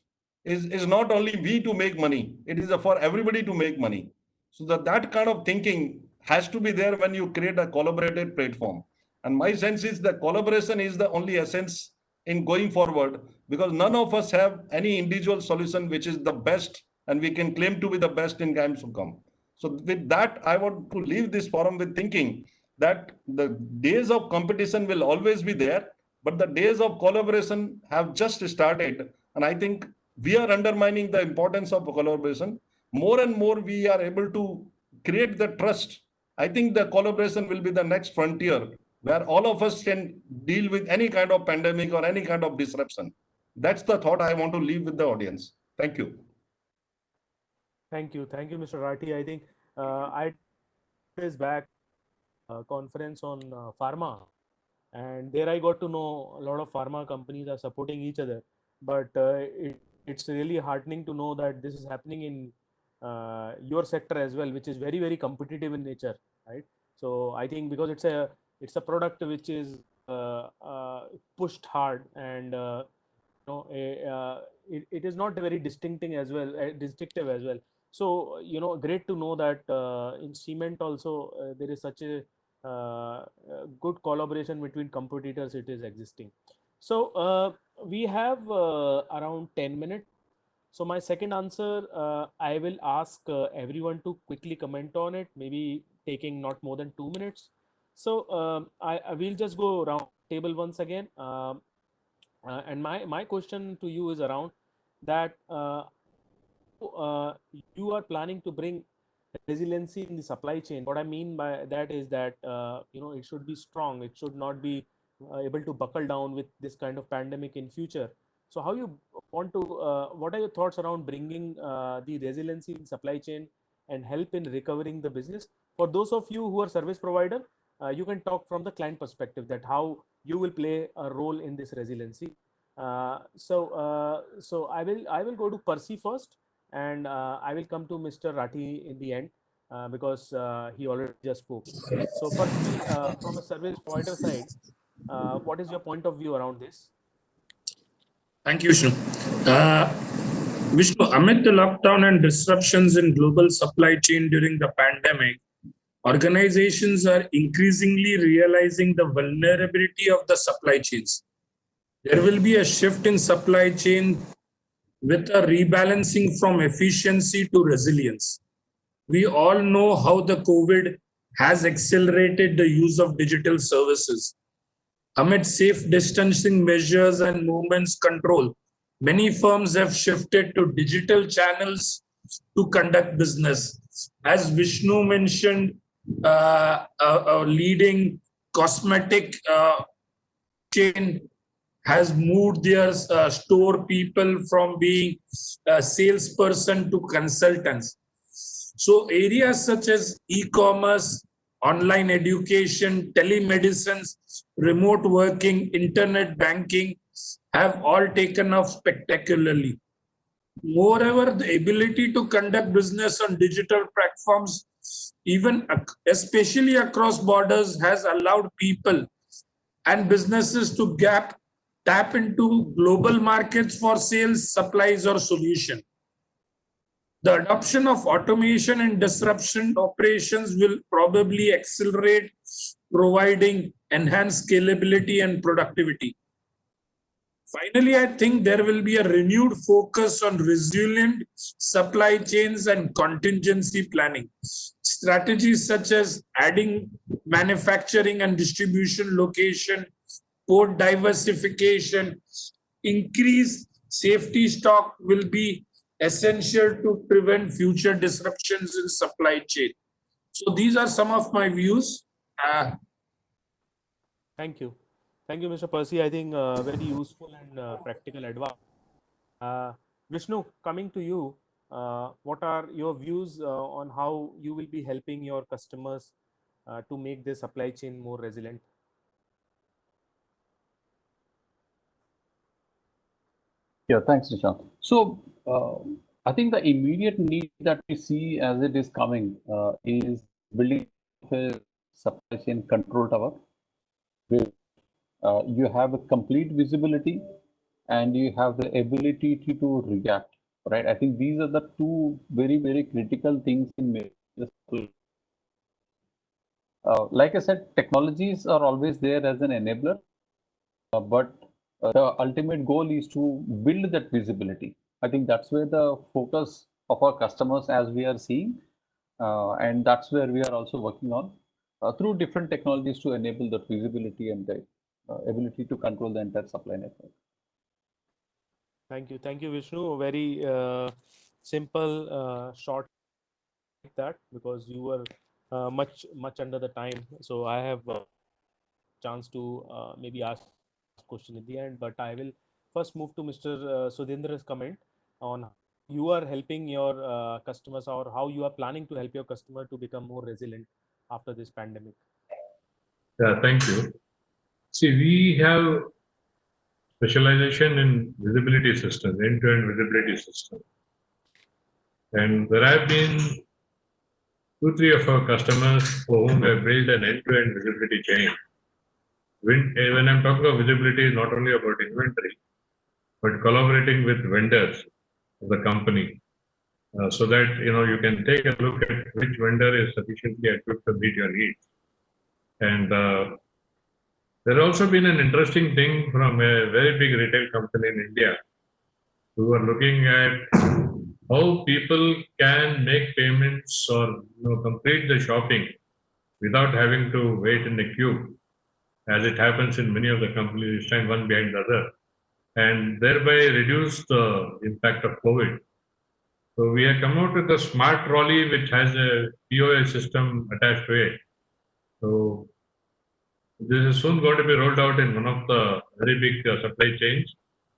is not only we to make money, it is for everybody to make money. So that kind of thinking has to be there when you create a collaborated platform. And my sense is that collaboration is the only essence in going forward, because none of us have any individual solution which is the best and we can claim to be the best in times to come. So with that, I want to leave this forum with thinking that the days of competition will always be there, but the days of collaboration have just started. And I think we are undermining the importance of collaboration. More and more we are able to create the trust. I think the collaboration will be the next frontier where all of us can deal with any kind of pandemic or any kind of disruption. That's the thought I want to leave with the audience. Thank you. Thank you, Mr. Rathi. I think I was back conference on pharma, and there I got to know a lot of pharma companies are supporting each other. But it's really heartening to know that this is happening in your sector as well, which is very competitive in nature, right? So I think because it's a product which is pushed hard, and it is not very distinctive as well. So great to know that in cement also there is such a good collaboration between competitors. It is existing. So we have around 10 minutes. So my second answer, I will ask everyone to quickly comment on it, maybe taking not more than 2 minutes. So I will just go around table once again. And my question to you is around that you are planning to bring resiliency in the supply chain. What I mean by that is that it should be strong. It should not be able to buckle down with this kind of pandemic in future. So how you want to? What are your thoughts around bringing the resiliency in supply chain and help in recovering the business? For those of you who are service provider, you can talk from the client perspective that how you will play a role in this resiliency. So I will go to Percy first, and I will come to Mr. Rathi in the end because he already just spoke. So Percy, from a service provider side, what is your point of view around this? Thank you, Vishnu. Vishnu, amid the lockdown and disruptions in global supply chain during the pandemic, organizations are increasingly realizing the vulnerability of the supply chains. There will be a shift in supply chain with a rebalancing from efficiency to resilience. We all know how the COVID has accelerated the use of digital services. Amid safe distancing measures and movements control, many firms have shifted to digital channels to conduct business. As Vishnu mentioned, a leading cosmetic chain has moved their store people from being a salesperson to consultants. So areas such as e-commerce, online education, telemedicine, remote working, internet banking have all taken off spectacularly. Moreover, the ability to conduct business on digital platforms, even especially across borders, has allowed people and businesses to tap into global markets for sales, supplies, or solution. The adoption of automation and disruption operations will probably accelerate, providing enhanced scalability and productivity. Finally, I think there will be a renewed focus on resilient supply chains and contingency planning. Strategies such as adding manufacturing and distribution location, port diversification, increased safety stock will be essential to prevent future disruptions in supply chain. So these are some of my views. Thank you. Thank you, Mr. Percy. I think very useful and practical advice. Vishnu, coming to you, what are your views on how you will be helping your customers to make their supply chain more resilient? Yeah, thanks, Nishant. So I think the immediate need that we see as it is coming is building a supply chain control tower where you have a complete visibility and you have the ability to react, right? I think these are the two very, very critical things in making this. Like I said, technologies are always there as an enabler, but the ultimate goal is to build that visibility. I think that's where the focus of our customers, as we are seeing, and that's where we are also working on through different technologies to enable that visibility and the ability to control the entire supply network. Thank you, Vishnu. Very simple, short like that, because you were much under the time. So I have a chance to maybe ask question at the end, but I will first move to Mr. Sudhendra's comment on you are helping your customers, or how you are planning to help your customer to become more resilient after this pandemic. Yeah, thank you. See, we have specialization in visibility systems, end-to-end visibility system. And there have been 2-3 of our customers for whom we have built an end-to-end visibility chain. When I'm talking of visibility, it's not only about inventory, but collaborating with vendors of the company, so that you can take a look at which vendor is sufficiently equipped to meet your needs. And there has also been an interesting thing from a very big retail company in India, who are looking at how people can make payments or complete the shopping without having to wait in the queue, as it happens in many of the companies, stand one behind the other, and thereby reduce the impact of COVID. So we have come out with a smart trolley which has a POS system attached to it. So this is soon going to be rolled out in one of the very big supply chains.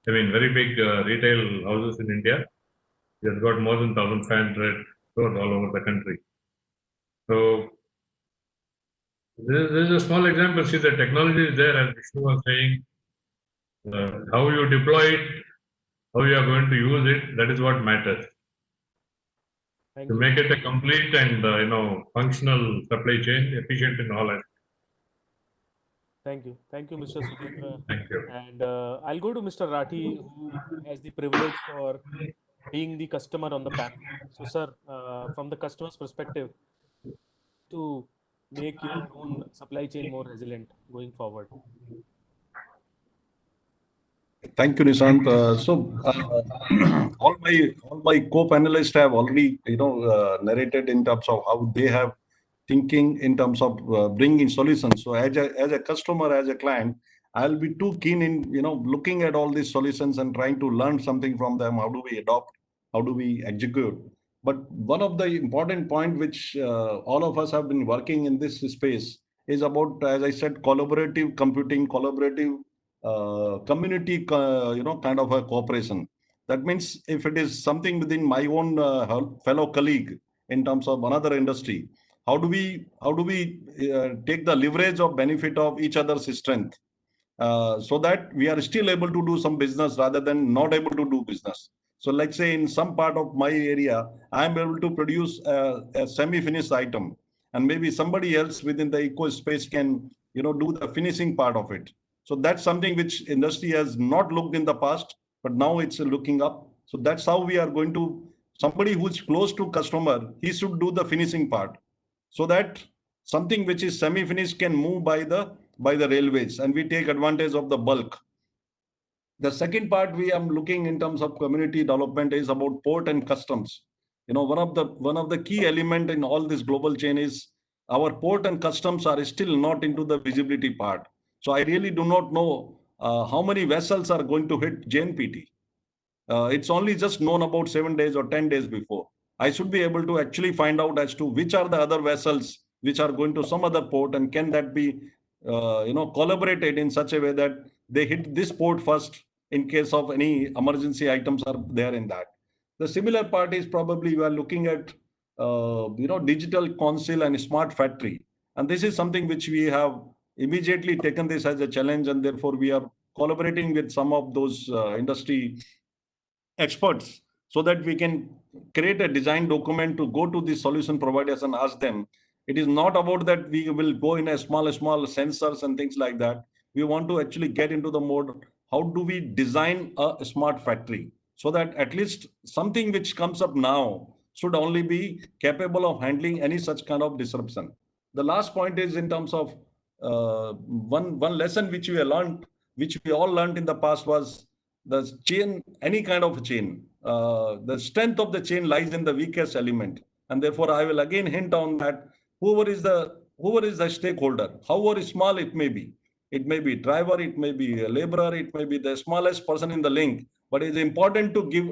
I mean, very big retail houses in India. It has got more than 1,500 stores all over the country. So this is a small example. See, the technology is there, as Vishnu was saying. How you deploy it, how you are going to use it, that is what matters. To make it a complete and functional supply chain, efficient in all aspects. Thank you, Mr. Sudhendra. Thank you. And I'll go to Mr. Rathi, who has the privilege for being the customer on the panel. So, sir, from the customer's perspective, to make your own supply chain more resilient going forward. Thank you, Nishant. All my co-panelists have already narrated in terms of how they have thinking in terms of bringing solutions. So as a customer, as a client, I'll be too keen in looking at all these solutions and trying to learn something from them. How do we adopt? How do we execute? But one of the important point which all of us have been working in this space is about, as I said, collaborative computing, collaborative community, kind of a cooperation. That means if it is something within my own fellow colleague in terms of another industry, how do we take the leverage of benefit of each other's strength, so that we are still able to do some business rather than not able to do business. So let's say in some part of my area, I am able to produce a semi-finished item, and maybe somebody else within the eco space can, do the finishing part of it. So that's something which industry has not looked in the past, but now it's looking up. So that's how we are going to, somebody who's close to customer, he should do the finishing part, so that something which is semi-finished can move by the railways, and we take advantage of the bulk. The second part we are looking in terms of community development is about port and customs. One of the key element in all this global chain is our port and customs are still not into the visibility part. So I really do not know how many vessels are going to hit JNPT. It's only just known about 7 days or 10 days before. I should be able to actually find out as to which are the other vessels which are going to some other port, and can that be collaborated in such a way that they hit this port first in case of any emergency items are there in that. The similar part is probably we are looking at digital council and smart factory, and this is something which we have immediately taken this as a challenge, and therefore we are collaborating with some of those industry experts, so that we can create a design document to go to the solution providers and ask them. It is not about that we will go in a small sensors and things like that. We want to actually get into the mode, how do we design a smart factory, so that at least something which comes up now should only be capable of handling any such kind of disruption. The last point is in terms of one lesson which we learned, which we all learned in the past, was the chain, any kind of chain, the strength of the chain lies in the weakest element. And therefore, I will again hint on that whoever is the stakeholder, however small it may be driver, it may be a laborer, it may be the smallest person in the link, but it's important to give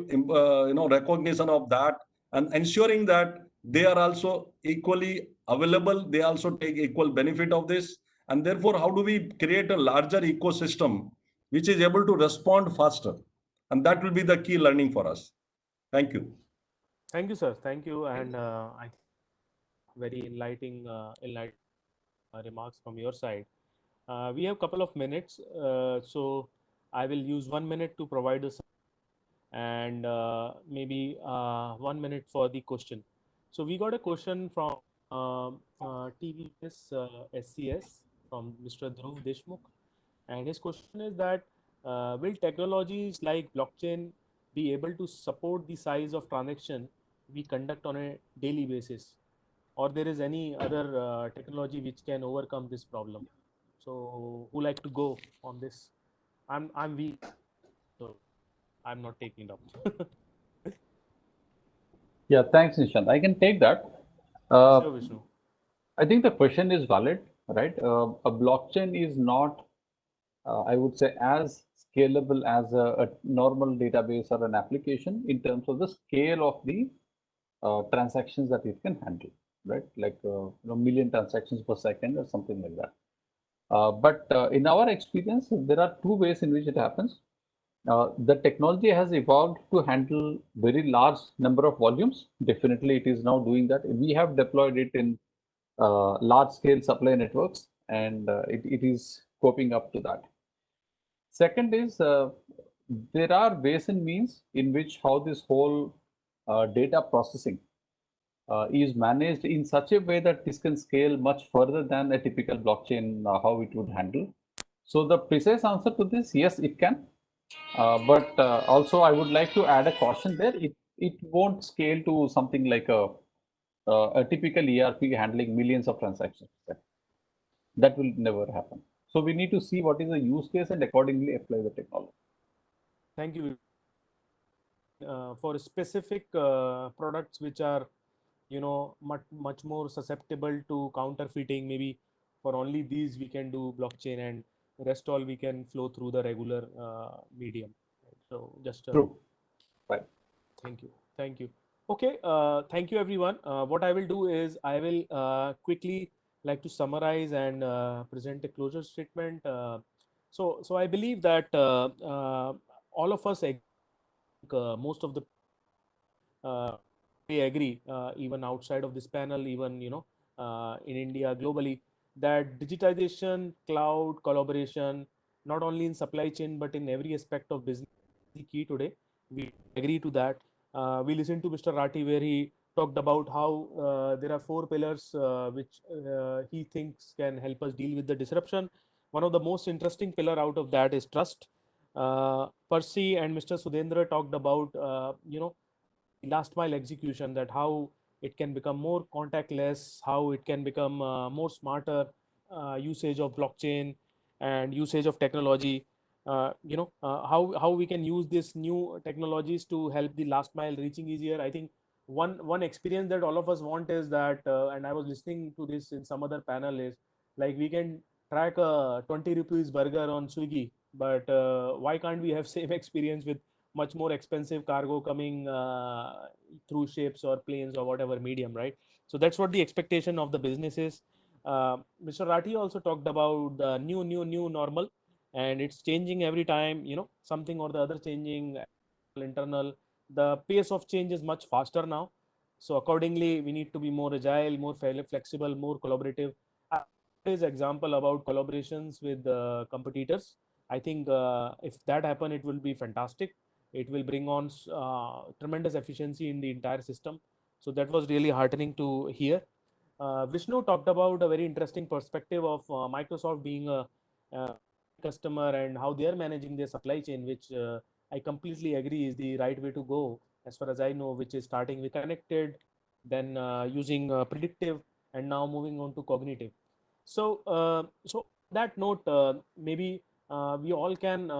recognition of that, and ensuring that they are also equally available, they also take equal benefit of this. And therefore, how do we create a larger ecosystem which is able to respond faster? And that will be the key learning for us. Thank you. Thank you, sir. Thank you. And I very enlightening remarks from your side. We have a couple of minutes, so I will use 1 minute to provide us, and maybe 1 minute for the question. So we got a question from TVS SCS from Mr. Dhruv Deshmukh, and his question is that will technologies like blockchain be able to support the size of transaction we conduct on a daily basis, or there is any other technology which can overcome this problem? So who like to go on this? I'm weak, so I'm not taking it up. Yeah, thanks, Nishant. I can take that. Sure, Vishnu. I think the question is valid, right? A blockchain is not, I would say, as scalable as a normal database or an application in terms of the scale of the transactions that it can handle, right? Like million transactions per second or something like that. But in our experience, there are two ways in which it happens. The technology has evolved to handle very large number of volumes. Definitely, it is now doing that. We have deployed it in large-scale supply networks, and it is coping up to that. Second is there are ways and means in which how this whole data processing is managed in such a way that this can scale much further than a typical blockchain, how it would handle. So the precise answer to this, yes, it can. But also I would like to add a caution there. It won't scale to something like a typical ERP handling millions of transactions. That will never happen. So we need to see what is the use case and accordingly apply the technology. Thank you. For specific products which are, much more susceptible to counterfeiting, maybe for only these we can do blockchain, and rest all we can flow through the regular medium. So just True. Right. thank you. Okay, thank you everyone. What I will do is I will quickly like to summarize and present a closure statement. So I believe that all of us, most of the we agree, even outside of this panel, even in India, globally, that digitization, cloud, collaboration, not only in supply chain but in every aspect of business is the key today. We agree to that. We listened to Mr. Rati where he talked about how there are 4 pillars which he thinks can help us deal with the disruption. One of the most interesting pillar out of that is trust. Percy and Mr. Sudhendra talked about last mile execution, that how it can become more contactless, how it can become more smarter usage of blockchain and usage of technology. How we can use this new technologies to help the last mile reaching easier. I think one experience that all of us want is that, and I was listening to this in some other panel, is like we can track a 20 rupees burger on Swiggy, but why can't we have same experience with much more expensive cargo coming through ships or planes or whatever medium, right? So that's what the expectation of the business is. Mr. Rathi also talked about the new normal, and it's changing every time, something or the other changing, internal. The pace of change is much faster now. So accordingly, we need to be more agile, more flexible, more collaborative. His example about collaborations with competitors. I think if that happen, it will be fantastic. It will bring on tremendous efficiency in the entire system. So that was really heartening to hear. Vishnu talked about a very interesting perspective of Microsoft being a customer and how they are managing their supply chain, which I completely agree is the right way to go, as far as I know, which is starting with connected, then using predictive, and now moving on to cognitive. So that note, maybe we all can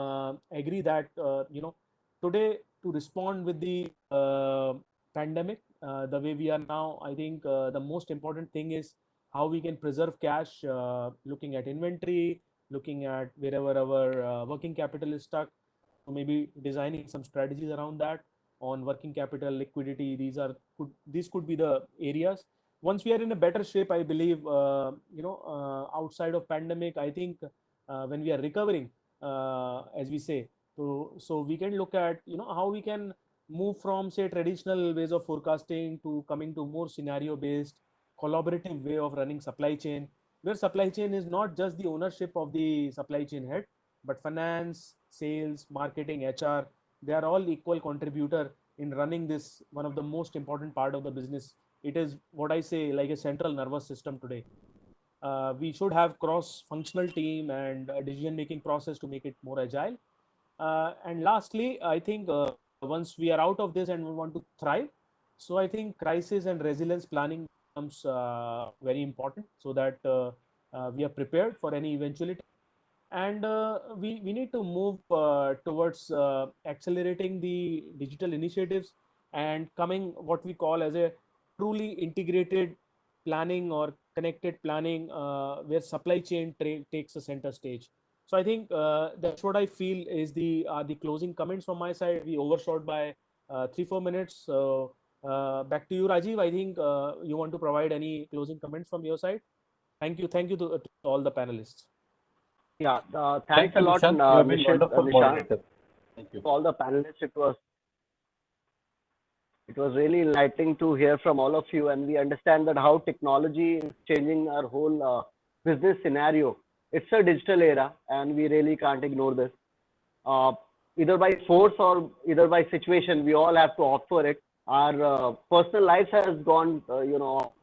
agree that today, to respond with the pandemic the way we are now, I think the most important thing is how we can preserve cash, looking at inventory, looking at wherever our working capital is stuck. So maybe designing some strategies around that on working capital, liquidity. These could be the areas. Once we are in a better shape, I believe, outside of pandemic, I think when we are recovering, as we say, so we can look at how we can move from, say, traditional ways of forecasting to coming to more scenario based collaborative way of running supply chain, where supply chain is not just the ownership of the supply chain head, but finance, sales, marketing, HR, they are all equal contributor in running this, one of the most important part of the business. It is what I say, like a central nervous system today. We should have cross functional team and a decision making process to make it more agile. And lastly, I think once we are out of this and we want to thrive, so I think crisis and resilience planning becomes very important, so that we are prepared for any eventuality. And we need to move towards accelerating the digital initiatives and coming what we call as a truly integrated planning or connected planning, where supply chain takes a center stage. So I think that's what I feel is the closing comments from my side. We overshot by 3-4 minutes. So back to you, Rajiv. I think you want to provide any closing comments from your side. Thank you to all the panelists. Yeah, Thank thanks a you, lot, Nishant. You have been Nishant, wonderful moderator. Thank you. all the panelists. It was really enlightening to hear from all of you, and we understand that how technology is changing our whole business scenario. It's a digital era, and we really can't ignore this. Either by force or either by situation, we all have to opt for it. Our personal lives has gone, digital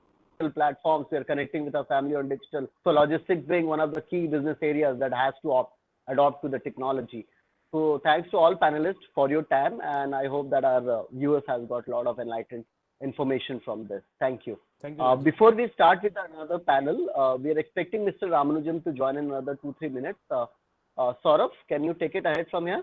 platforms. We are connecting with our family on digital. So logistics being one of the key business areas that has to adopt to the technology. So thanks to all panelists for your time, and I hope that our viewers have got a lot of enlightened information from this. Thank you. Thank you. Before we start with another panel, we are expecting Mr. Ramanujam to join in another 2-3 minutes. Saurabh, can you take it ahead from here?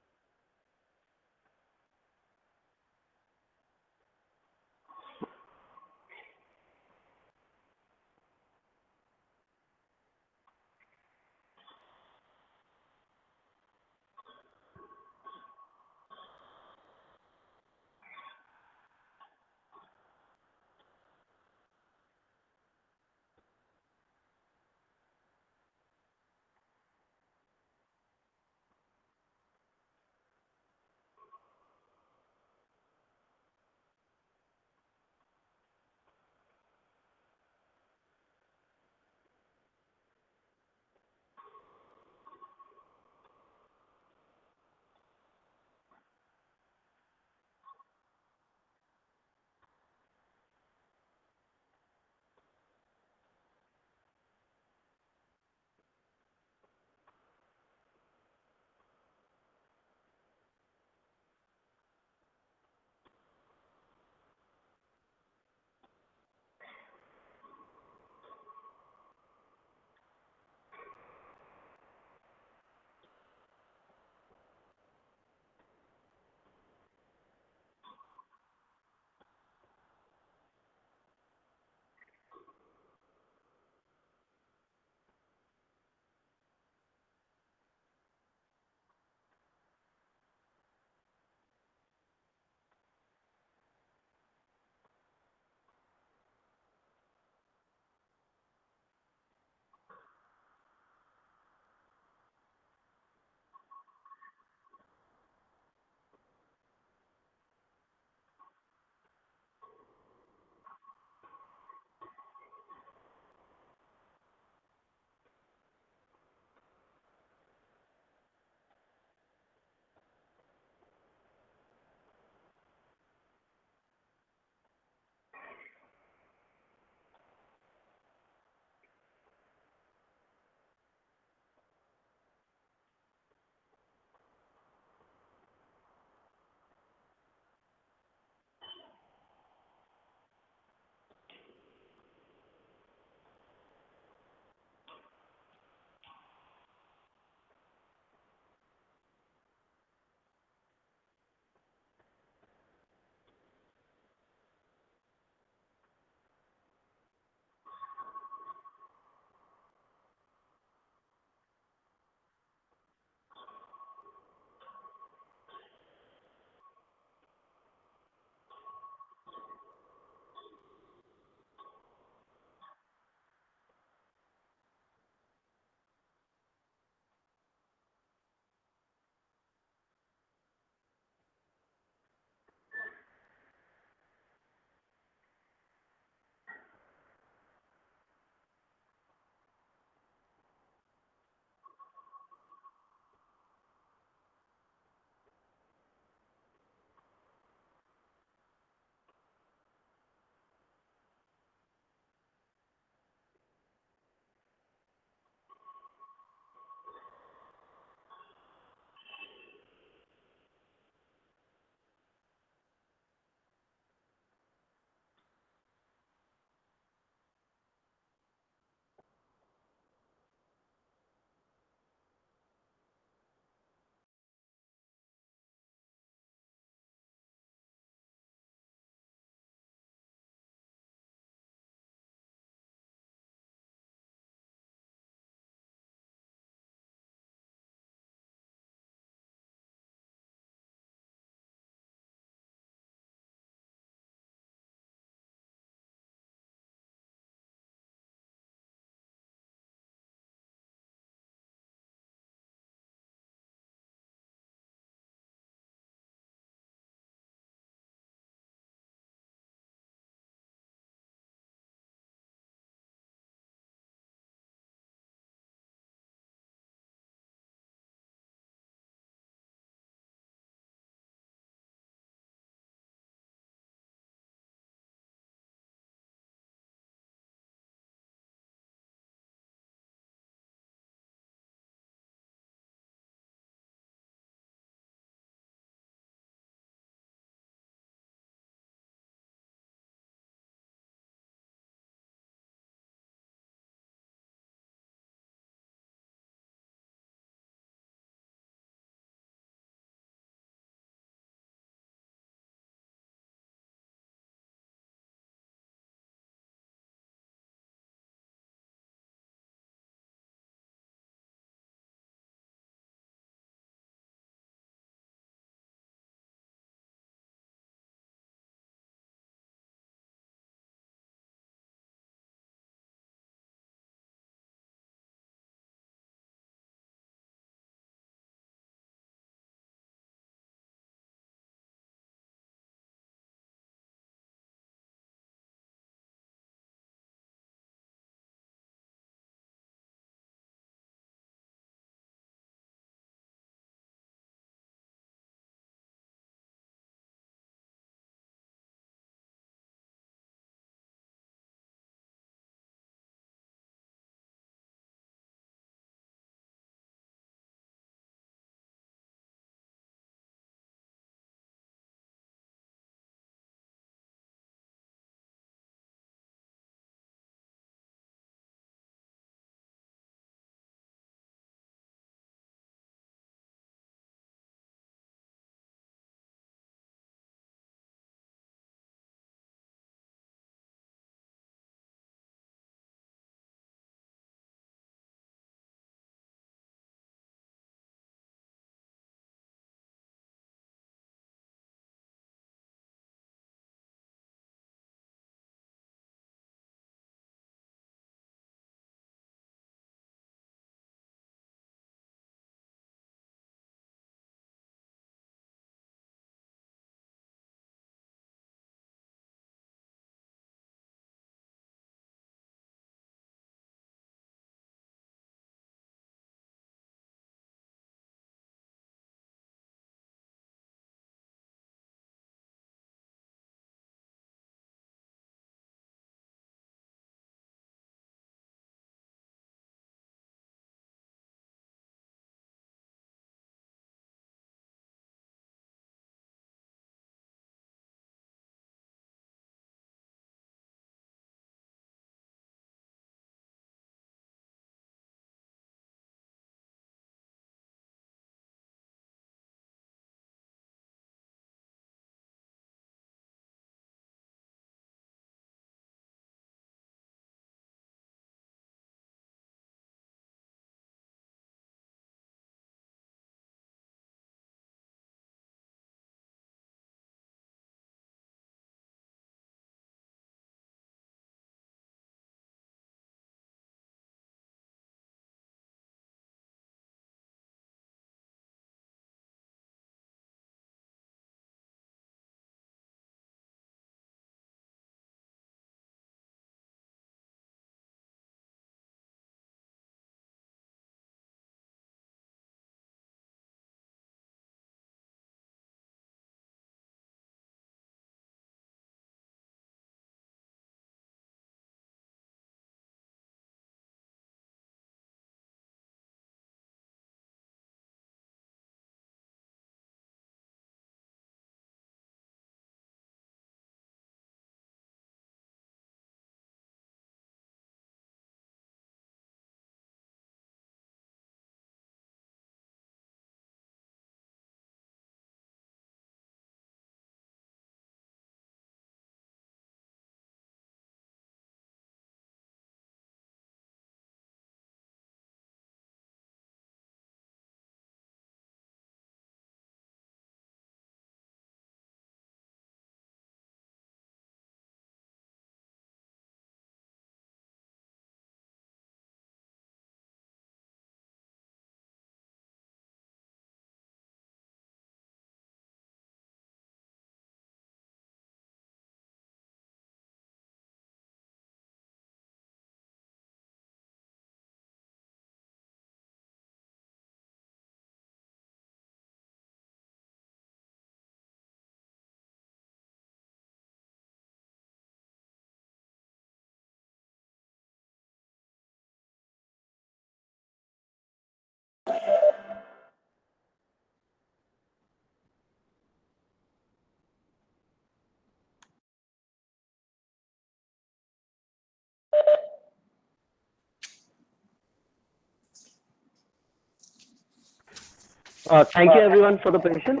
Thank you everyone for the patience.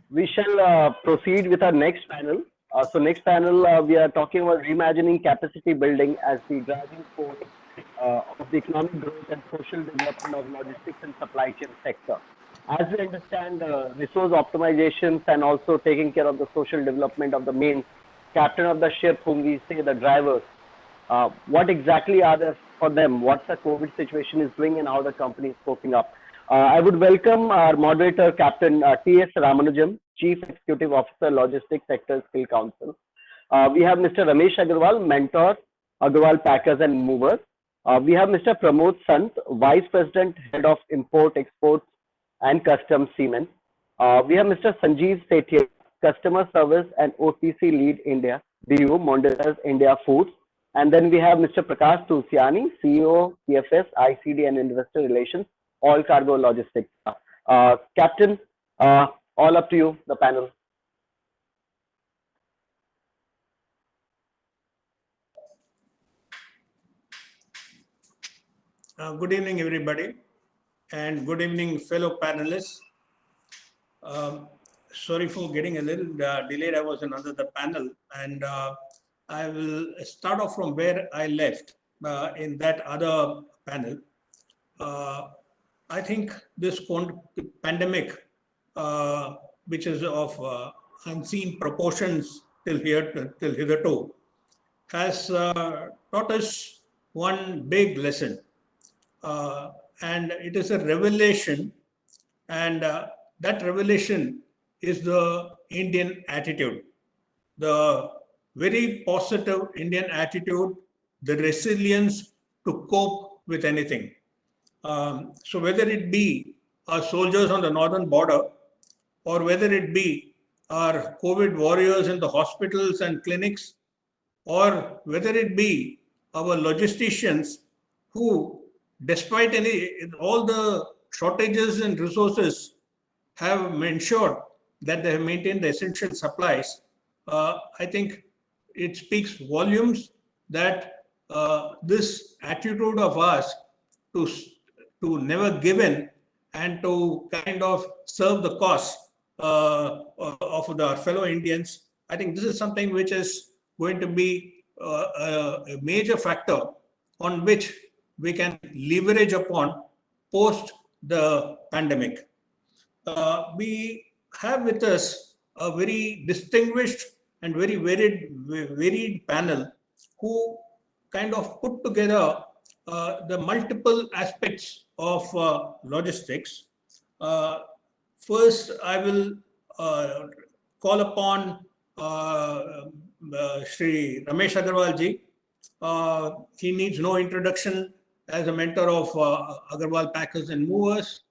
We shall proceed with our next panel. So next panel, we are talking about reimagining capacity building as the driving force of the economic growth and social development of logistics and supply chain sector. As we understand, resource optimizations and also taking care of the social development of the main captain of the ship, whom we say the drivers. What exactly are there for them? What the COVID situation is doing and how the company is coping up? I would welcome our moderator, Captain T.S. Ramanujam, Chief Executive Officer, Logistics Sector Skill Council. We have Mr. Ramesh Agarwal, Mentor, Agarwal Packers and Movers. We have Mr. Pramod Sant, Vice President, Head of Import, Exports and Customs Seamen. We have Mr. Sanjeev Sethia, Customer Service and OTC Lead India, BU, Mondelez India Foods. And then we have Mr. Prakash Tulsiani, CEO, PFS, ICD and Investor Relations, All Cargo Logistics. Captain, all up to you, the panel. Good evening, everybody, and good evening, fellow panelists. Sorry for getting a little delayed. I was in another panel, and I will start off from where I left in that other panel. I think this pandemic, which is of unseen proportions till hitherto, has taught us one big lesson. And it is a revelation, and that revelation is the Indian attitude, the very positive Indian attitude, the resilience to cope with anything. So whether it be our soldiers on the northern border, or whether it be our COVID warriors in the hospitals and clinics, or whether it be our logisticians who, despite all the shortages in resources, have ensured that they have maintained the essential supplies. I think it speaks volumes that this attitude of ours to never give in and to kind of serve the cause of our fellow Indians. I think this is something which is going to be a major factor on which we can leverage upon post the pandemic. We have with us a very distinguished and very varied panel who kind of put together the multiple aspects of logistics. First, I will call upon Shri Ramesh Agarwal ji. He needs no introduction as a mentor of Agarwal Packers and Movers,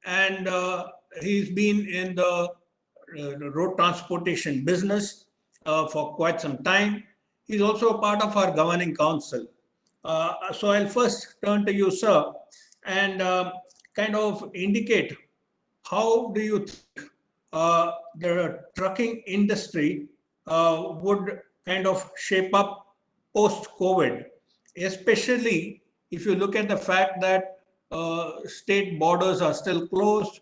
and he's been in the road transportation business for quite some time. He's also a part of our governing council. So I'll first turn to you, sir, and kind of indicate how do you think the trucking industry would kind of shape up post-COVID, especially if you look at the fact that state borders are still closed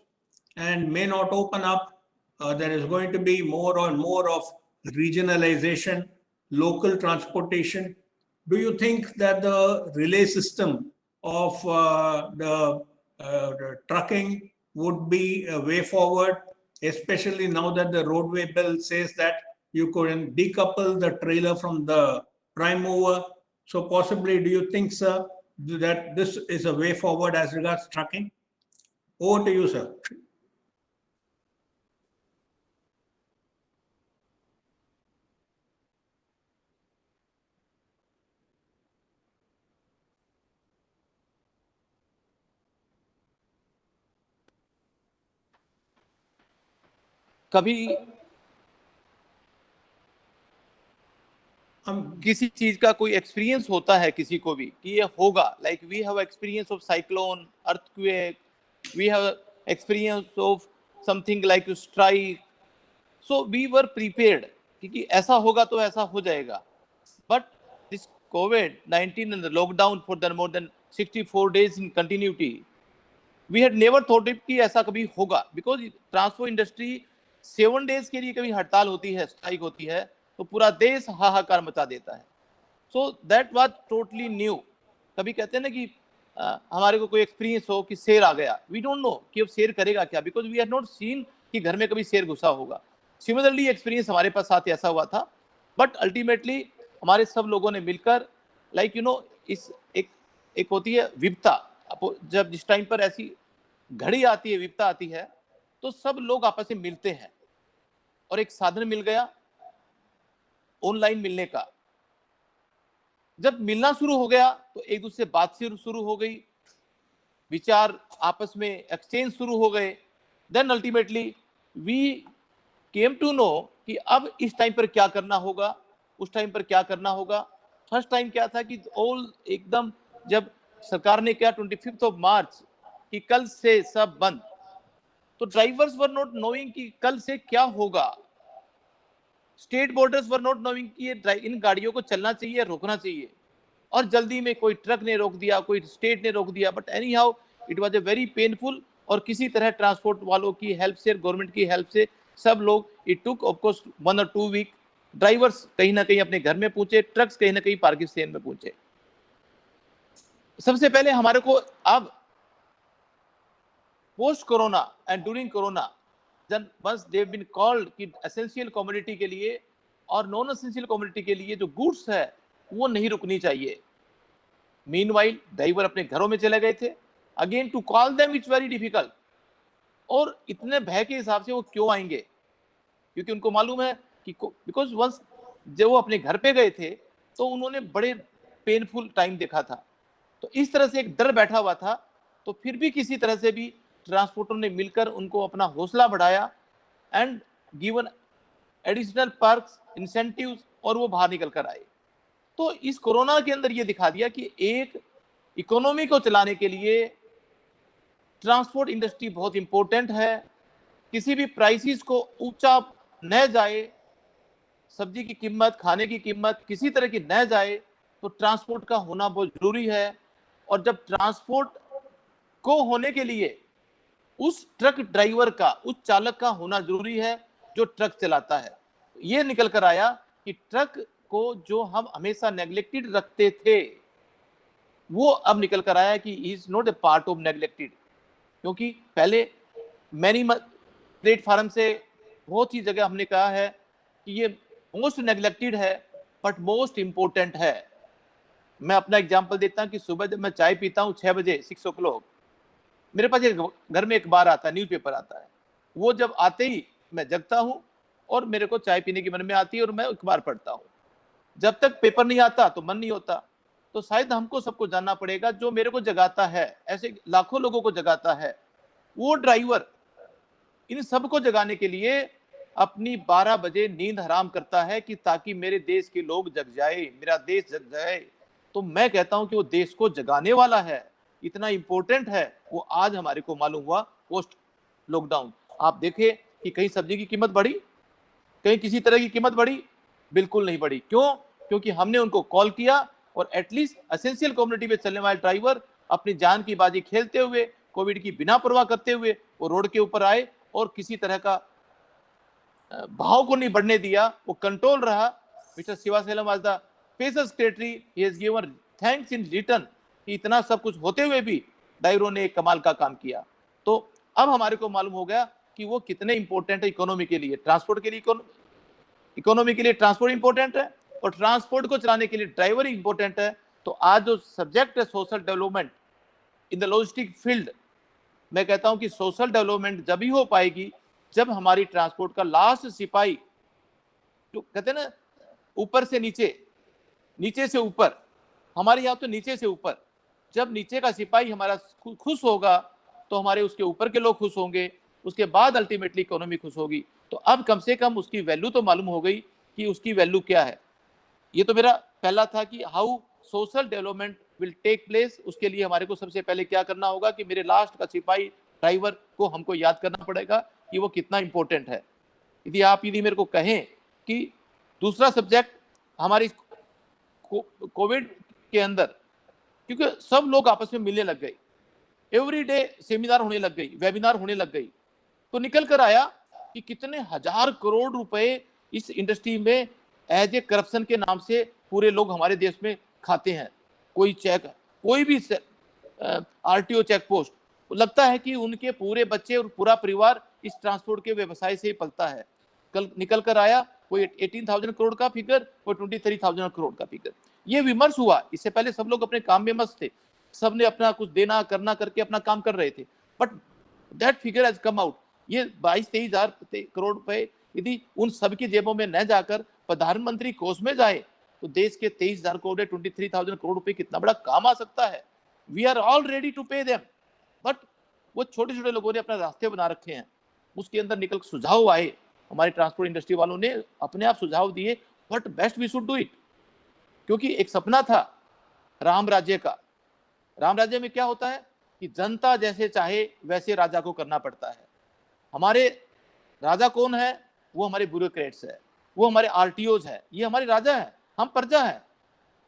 and may not open up. There is going to be more and more of regionalization, local transportation. Do you think that the relay system of the trucking would be a way forward, especially now that the roadway bill says that you can decouple the trailer from the prime mover? So possibly, do you think, sir, that this is a way forward as regards trucking? Over to you, sir. कभी किसी चीज का कोई experience होता है किसी को भी कि ये होगा, like we have experience of cyclone, earthquake, we have experience of something like strike, so we were prepared क्योंकि ऐसा होगा तो ऐसा हो जाएगा. But this COVID-19 and the lockdown for the more than 64 days in continuity we had never thought it कि ऐसा कभी होगा, बिकॉज ट्रांसपोर्ट इंडस्ट्री 7 डेज के लिए कभी हड़ताल होती है, स्ट्राइक होती है, तो पूरा देश हाहाकार मचा देता है। So that was totally new. कभी कहते हैं ना कि हमारे को कोई एक्सपीरियंस हो कि शेर आ गया, वी डोंट नो कि अब शेर करेगा क्या, because we have not seen कि घर में कभी शेर घुसा होगा। सिमिलरली एक्सपीरियंस हमारे पास साथ ऐसा हुआ था, बट अल्टीमेटली हमारे सब लोगों ने मिलकर लाइक यू नो इस एक होती है विपता, जब जिस टाइम पर ऐसी घड़ी आती है, विपता आती है, तो सब लोग आपस में मिलते हैं और एक साधन मिल गया ऑनलाइन मिलने का। जब मिलना शुरू हो गया तो एक दूसरे से बातचीत शुरू हो गई, विचार आपस में एक्सचेंज शुरू हो गए। Then ultimately we came to know कि अब इस टाइम पर क्या करना होगा, उस टाइम पर क्या करना होगा। फर्स्ट टाइम क्या था कि ऑल एकदम जब सरकार ने क्या 25 मार्च कि कल से सब बंद, तो ड्राइवर्स वर नॉट नोइंग कि कल से क्या होगा। State borders were not knowing कि ये इन गाड़ियों को चलना चाहिए, रोकना चाहिए, और जल्दी में कोई ट्रक ने रोक दिया, कोई स्टेट ने रोक दिया, but any how it was a very painful. और किसी तरह ट्रांसपोर्ट वालों की हेल्प से, गवर्नमेंट की हेल्प से सब लोग, इट टुक ऑफकोर्स 1 और 2 वीक। ड्राइवर्स कहीं ना कहीं अपने घर में पहुंचे, ट्रक्स कहीं ना कहीं पाकिस्तान में पहुंचे। सबसे पहले हमारे को अब post corona and during corona once they've been called कि एसेंशियल कम्युनिटी के लिए और नॉन एसेंशियल कम्युनिटी के लिए जो गुड्स है वो नहीं रुकनी चाहिए। मीनवाइल ड्राइवर अपने घरों में चले गए थे। Again to call them it's very difficult. और इतने भय के हिसाब से वो क्यों आएंगे, क्योंकि उनको मालूम है कि बिकॉज वंस जब वो अपने घर पे गए थे तो उन्होंने बड़े पेनफुल टाइम देखा था, तो इस तरह से एक डर बैठा हुआ था। तो फिर भी किसी तरह से भी ट्रांसपोर्टर ने मिलकर उनको अपना हौसला बढ़ाया and given additional perks, incentives, और वो बाहर निकल कर आए। तो इस कोरोना के अंदर ये दिखा दिया कि एक इकोनॉमी को चलाने के लिए ट्रांसपोर्ट इंडस्ट्री बहुत इंपॉर्टेंट है। किसी भी प्राइसेस को ऊंचा न जाए, सब्जी की कीमत, खाने की कीमत किसी तरह की न जाए, तो ट्रांसपोर्ट का होना बहुत जरूरी है। और जब ट्रांसपोर्ट को होने के लिए उस ट्रक ड्राइवर का, उस चालक का होना जरूरी है जो ट्रक चलाता है। ये निकल कर आया कि ट्रक को जो हम हमेशा नेग्लेक्टेड रखते थे, वो अब निकल कर आया कि is not a part of neglected. क्योंकि पहले मैनी प्लेटफार्म से बहुत सी जगह हमने कहा है कि ये मोस्ट नेग्लेक्टेड है बट मोस्ट इंपॉर्टेंट है। मैं अपना एग्जांपल देता हूं कि सुबह जब मैं चाय पीता हूं 6 बजे 6 o'clock, मेरे पास एक घर में अखबार आता है, न्यूज़पेपर आता है। वो जब आते ही मैं जगता हूं और मेरे को चाय पीने की मन में आती है और मैं अखबार पढ़ता हूं। जब तक पेपर नहीं आता तो मन नहीं होता। तो शायद हमको सबको जानना पड़ेगा, जो मेरे को जगाता है, ऐसे लाखों लोगों को जगाता है, वो ड्राइवर इन सबको जगाने के लिए अपनी 12 बजे नींद हराम करता है कि ताकि मेरे देश के लोग जग जाए, मेरा देश जग जाए। तो मैं कहता हूं कि वो देश को जगाने वाला है, इतना इंपॉर्टेंट है। वो आज हमारे को मालूम हुआ पोस्ट लॉकडाउन। आप देखें कि कहीं सब्जी की कीमत बढ़ी, कहीं किसी तरह की कीमत बढ़ी? बिल्कुल नहीं बढ़ी। क्यों? क्योंकि हमने उनको कॉल किया और एटलीस्ट एसेंशियल कम्युनिटी में चलने वाले ड्राइवर अपनी जान की बाजी खेलते हुए, कोविड की बिना परवाह करते हुए वो रोड के ऊपर आए और किसी तरह का भाव को नहीं बढ़ने दिया, वो कंट्रोल रहा। Mister Sivasailam was the special secretary, he has given thanks in return कि इतना सब कुछ होते हुए भी ड्राइवरों ने एक कमाल का काम किया। तो अब हमारे को मालूम हो गया कि वो कितने इंपॉर्टेंट है इकोनॉमी के लिए, ट्रांसपोर्ट के लिए। इकोनॉमी के लिए ट्रांसपोर्ट इंपॉर्टेंट है और ट्रांसपोर्ट को चलाने के लिए ड्राइवर इंपॉर्टेंट है। तो आज जो सब्जेक्ट है social development in the logistic field, मैं कहता हूं कि सोशल डेवलपमेंट जब ही हो पाएगी जब हमारी ट्रांसपोर्ट का लास्ट सिपाही, जो कहते हैं ना ऊपर से नीचे, नीचे से ऊपर, हमारे यहाँ तो नीचे से ऊपर, जब नीचे का सिपाही हमारा खुश होगा तो हमारे उसके ऊपर के लोग खुश होंगे, उसके बाद अल्टीमेटली इकोनॉमी खुश होगी। तो अब कम से कम उसकी वैल्यू तो मालूम हो गई कि उसकी वैल्यू क्या है। ये तो मेरा पहला था कि how social development will take place. उसके लिए हमारे को सबसे पहले क्या करना होगा कि मेरे लास्ट का सिपाही ड्राइवर को हमको याद करना पड़ेगा कि वो कितना इंपॉर्टेंट है। यदि मेरे को कहें कि दूसरा सब्जेक्ट हमारी कोविड के अंदर, क्योंकि सब लोग आपस में मिलने लग गए, एवरी डे सेमिनार होने लग गई, वेबिनार होने लग गई। तो निकल कर आया कि कितने हजार करोड़ रुपए इस इंडस्ट्री में एज ए करप्शन के नाम से पूरे लोग हमारे देश में खाते हैं। कोई चेक, कोई भी आरटीओ चेक पोस्ट, लगता है कि उनके पूरे बच्चे और पूरा परिवार इस ट्रांसपोर्ट के व्यवसाय से ही पलता है। कल निकल कर आया कोई 18,000 करोड़ का फिगर, कोई 23,000 करोड़ का फिगर। ये विमर्श हुआ। इससे पहले सब लोग अपने काम में मस्त थे, सबने अपना कुछ देना करना करके अपना काम कर रहे थे, but that figure has come out. ये 22-23 हजार करोड़ रुपए यदि उन सबकी जेबों में न जाकर प्रधानमंत्री कोष में जाए तो देश के 23,000 करोड़ 23,000 करोड़ रुपए कितना बड़ा काम आ सकता है। We are all ready to pay them, but वो छोटे छोटे लोगों ने अपने रास्ते बना रखे हैं। उसके अंदर निकल सुझाव आए, हमारी ट्रांसपोर्ट इंडस्ट्री वालों ने अपने आप सुझाव दिए what best we should do it. क्योंकि एक सपना था राम राज्य का। राम राज्य में क्या होता है कि जनता जैसे चाहे वैसे राजा को करना पड़ता है। हमारे राजा कौन है? वो हमारे ब्यूरोक्रेट्स है, वो हमारे आरटीओज है, ये हमारे राजा है, हम प्रजा है।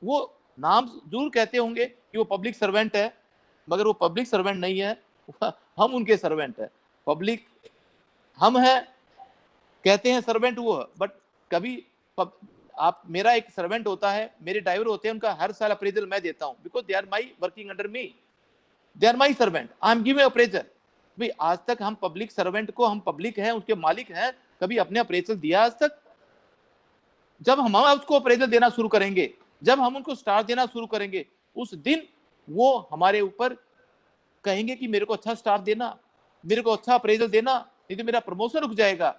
वो नाम जरूर कहते होंगे कि वो पब्लिक सर्वेंट है, मगर वो पब्लिक सर्वेंट नहीं है, हम उनके सर्वेंट है। पब्लिक हम हैं, कहते हैं सर्वेंट वो है, बट कभी आप, मेरा एक सर्वेंट होता है, मेरे ड्राइवर होते हैं, उनका हर साल अप्रेजल मैं देता हूं, because they are my working under me, they are my servant, I am giving appraisal. भाई आज तक हम पब्लिक सर्वेंट को, हम पब्लिक हैं, उसके मालिक हैं, कभी अपने अप्रेजल दिया आज तक? जब हम उसको अप्रेजल देना शुरू करेंगे, जब हम उनको स्टार देना शुरू करेंगे, उस दिन वो हमारे ऊपर कहेंगे कि मेरे को अच्छा स्टार देना, मेरे को अच्छा अप्रेजल देना, नहीं तो मेरा प्रमोशन रुक जाएगा।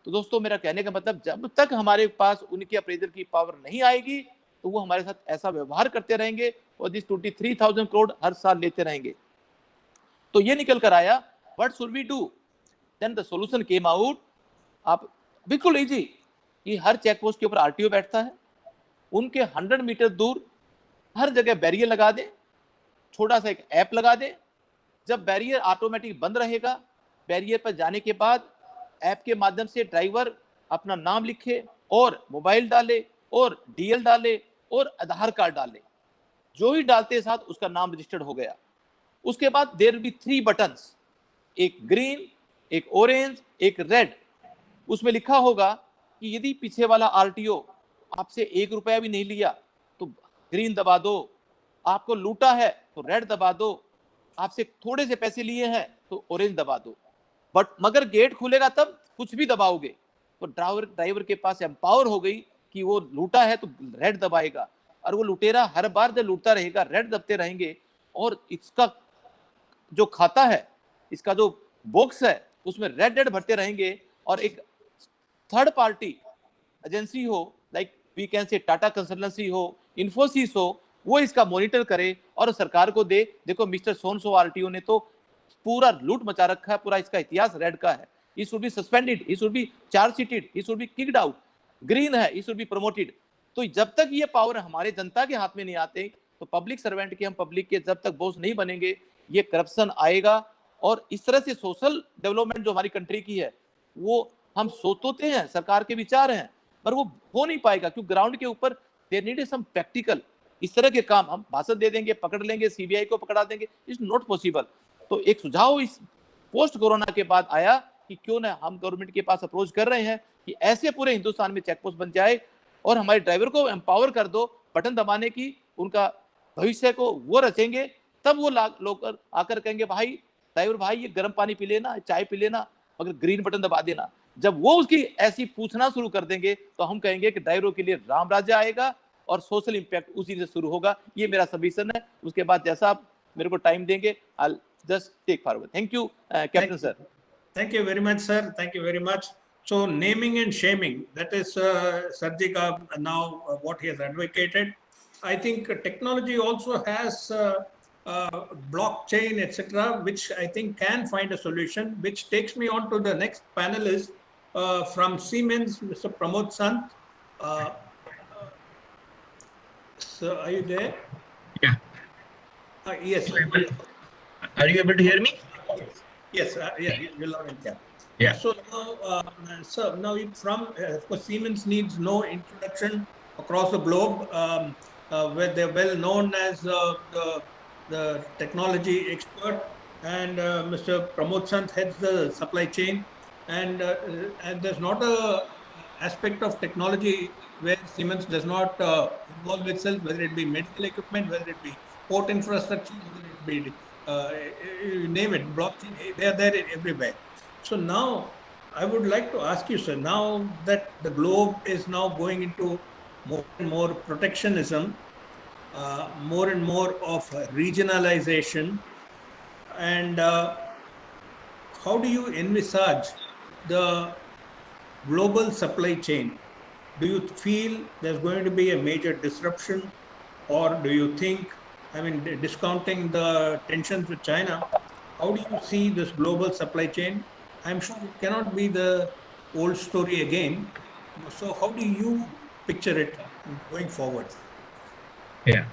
तो दोस्तों मेरा कहने का मतलब, जब तक हमारे पास उनकी अप्रेजल की पावर नहीं आएगी तो वो हमारे साथ ऐसा व्यवहार करते रहेंगे और जिस 23,000 करोड़ हर साल लेते रहेंगे। तो ये निकल कर आया what should we do, then the solution came out. आप बिल्कुल इजी कि हर चेक पोस्ट के ऊपर आरटीओ बैठता है, उनके 100 मीटर दूर हर जगह बैरियर लगा दे, छोटा सा एक ऐप लगा दे। जब बैरियर ऑटोमेटिक बंद रहेगा, बैरियर पर जाने के बाद ऐप के माध्यम से ड्राइवर अपना नाम लिखे और मोबाइल डाले और डीएल डाले और आधार कार्ड डाले, जो ही डालते साथ उसका नाम रजिस्टर्ड हो गया। उसके बाद देयर विल बी 3 बटन्स, एक ग्रीन, एक ऑरेंज, एक रेड। उसमें लिखा होगा कि यदि पीछे वाला आरटीओ आपसे 1 रुपया भी नहीं लिया तो ग्रीन दबा दो, आपको लूटा है तो रेड दबा दो, आपसे थोड़े से पैसे लिए हैं तो ऑरेंज दबा दो। बट मगर गेट खुलेगा तब कुछ भी दबाओगे तो ड्राइवर के पास एम्पावर हो गई कि वो लूटा है तो रेड दबाएगा, और वो लुटेरा हर बार जब लूटता रहेगा रेड दबते रहेंगे, और इसका जो खाता है, इसका जो बॉक्स है, उसमें रेड भरते रहेंगे। और एक थर्ड पार्टी एजेंसी हो, like we can say Tata consultancy हो, इन्फोसिस हो, वो इसका मॉनिटर करे और सरकार को दे, देखो मिस्टर सोनसो आरटीओ ने तो पूरा लूट मचा रखा है, पूरा इसका इतिहास रेड का है, he should be suspended, he should be charge sheeted, he should be kicked out। Green है, he should be promoted। तो जब तक ये पावर हमारे जनता के हाथ में नहीं आते, तो पब्लिक सर्वेंट के, हम पब्लिक के जब तक बॉस नहीं बनेंगे, ये करप्शन आएगा। और इस तरह से सोशल डेवलपमेंट जो हमारी कंट्री की है, वो हम सोचते हैं, सरकार के विचार हैं, पर वो हो नहीं पाएगा, क्योंकि ग्राउंड के ऊपर देयर नीड सम प्रैक्टिकल। इस तरह के काम हम भाषण दे देंगे, पकड़ लेंगे, सीबीआई को पकड़ा देंगे, इट्स नॉट पॉसिबल। तो एक सुझाव इस पोस्ट कोरोना के बाद आया कि क्यों ना हम गवर्नमेंट के पास अप्रोच कर रहे हैं कि ऐसे पूरे हिंदुस्तान में चेक पोस्ट बन जाए और हमारे ड्राइवर को एम्पावर कर दो बटन दबाने की, उनका भविष्य को वो रचेंगे। तब वो लोग आकर कहेंगे भाई ड्राइवर भाई ये गर्म पानी पी लेना, चाय पी लेना, मगर ग्रीन बटन दबा देना। जब वो उसकी ऐसी पूछना शुरू कर देंगे तो हम कहेंगे कि ड्राइवरों के लिए राम राज्य आएगा और सोशल इंपैक्ट उसी से शुरू होगा। ये मेरा सबमिशन है। उसके बाद जैसा आप मेरे को टाइम देंगे, आई just take forward. Thank you, Captain sir. Thank you very much, sir. Thank you very much. So naming and shaming, that is Sarjika now what he has advocated. I think technology also has blockchain, etc., which I think can find a solution, which takes me on to the next panelist from Siemens, Mr. Pramod Sant. So are you there? Yeah. Yes. Are you able to hear me? Yes, yeah, you're loud and clear. Yeah. So now from of course, Siemens needs no introduction across the globe, where they're well known as the technology expert. and Mr. Pramod Sant heads the supply chain, and there's not a aspect of technology where Siemens does not involve itself, whether it be medical equipment, whether it be port infrastructure, whether it be you name it, blockchain, they are there everywhere. So now I would like to ask you, sir, now that the globe is now going into more and more protectionism, more and more of regionalization, and how do you envisage the global supply chain? Do you feel there's going to be a major disruption, or do you think, I mean, discounting the tensions with China, how do you see this global supply chain? I'm sure it cannot be the old story again. So, how do you picture it going forward? Yeah.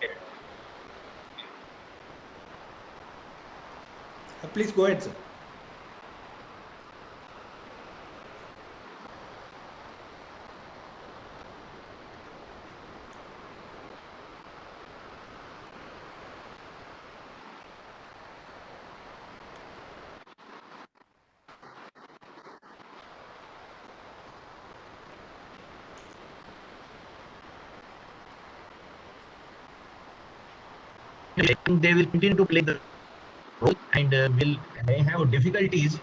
Please go ahead, sir. I think they will continue to play the role and will they have difficulties.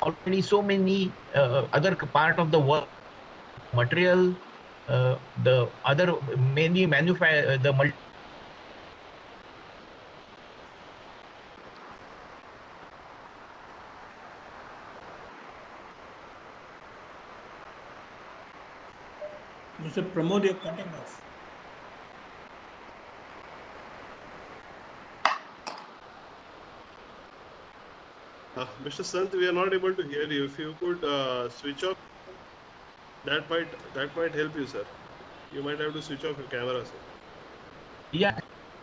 Already so many other part of the world material, the other many manufacture the multi. Mr. Pramod, you're cutting off. Mr. Sant, we are not able to hear you. If you could switch off, that might help you, sir. You might have to switch off your camera, sir. Yeah,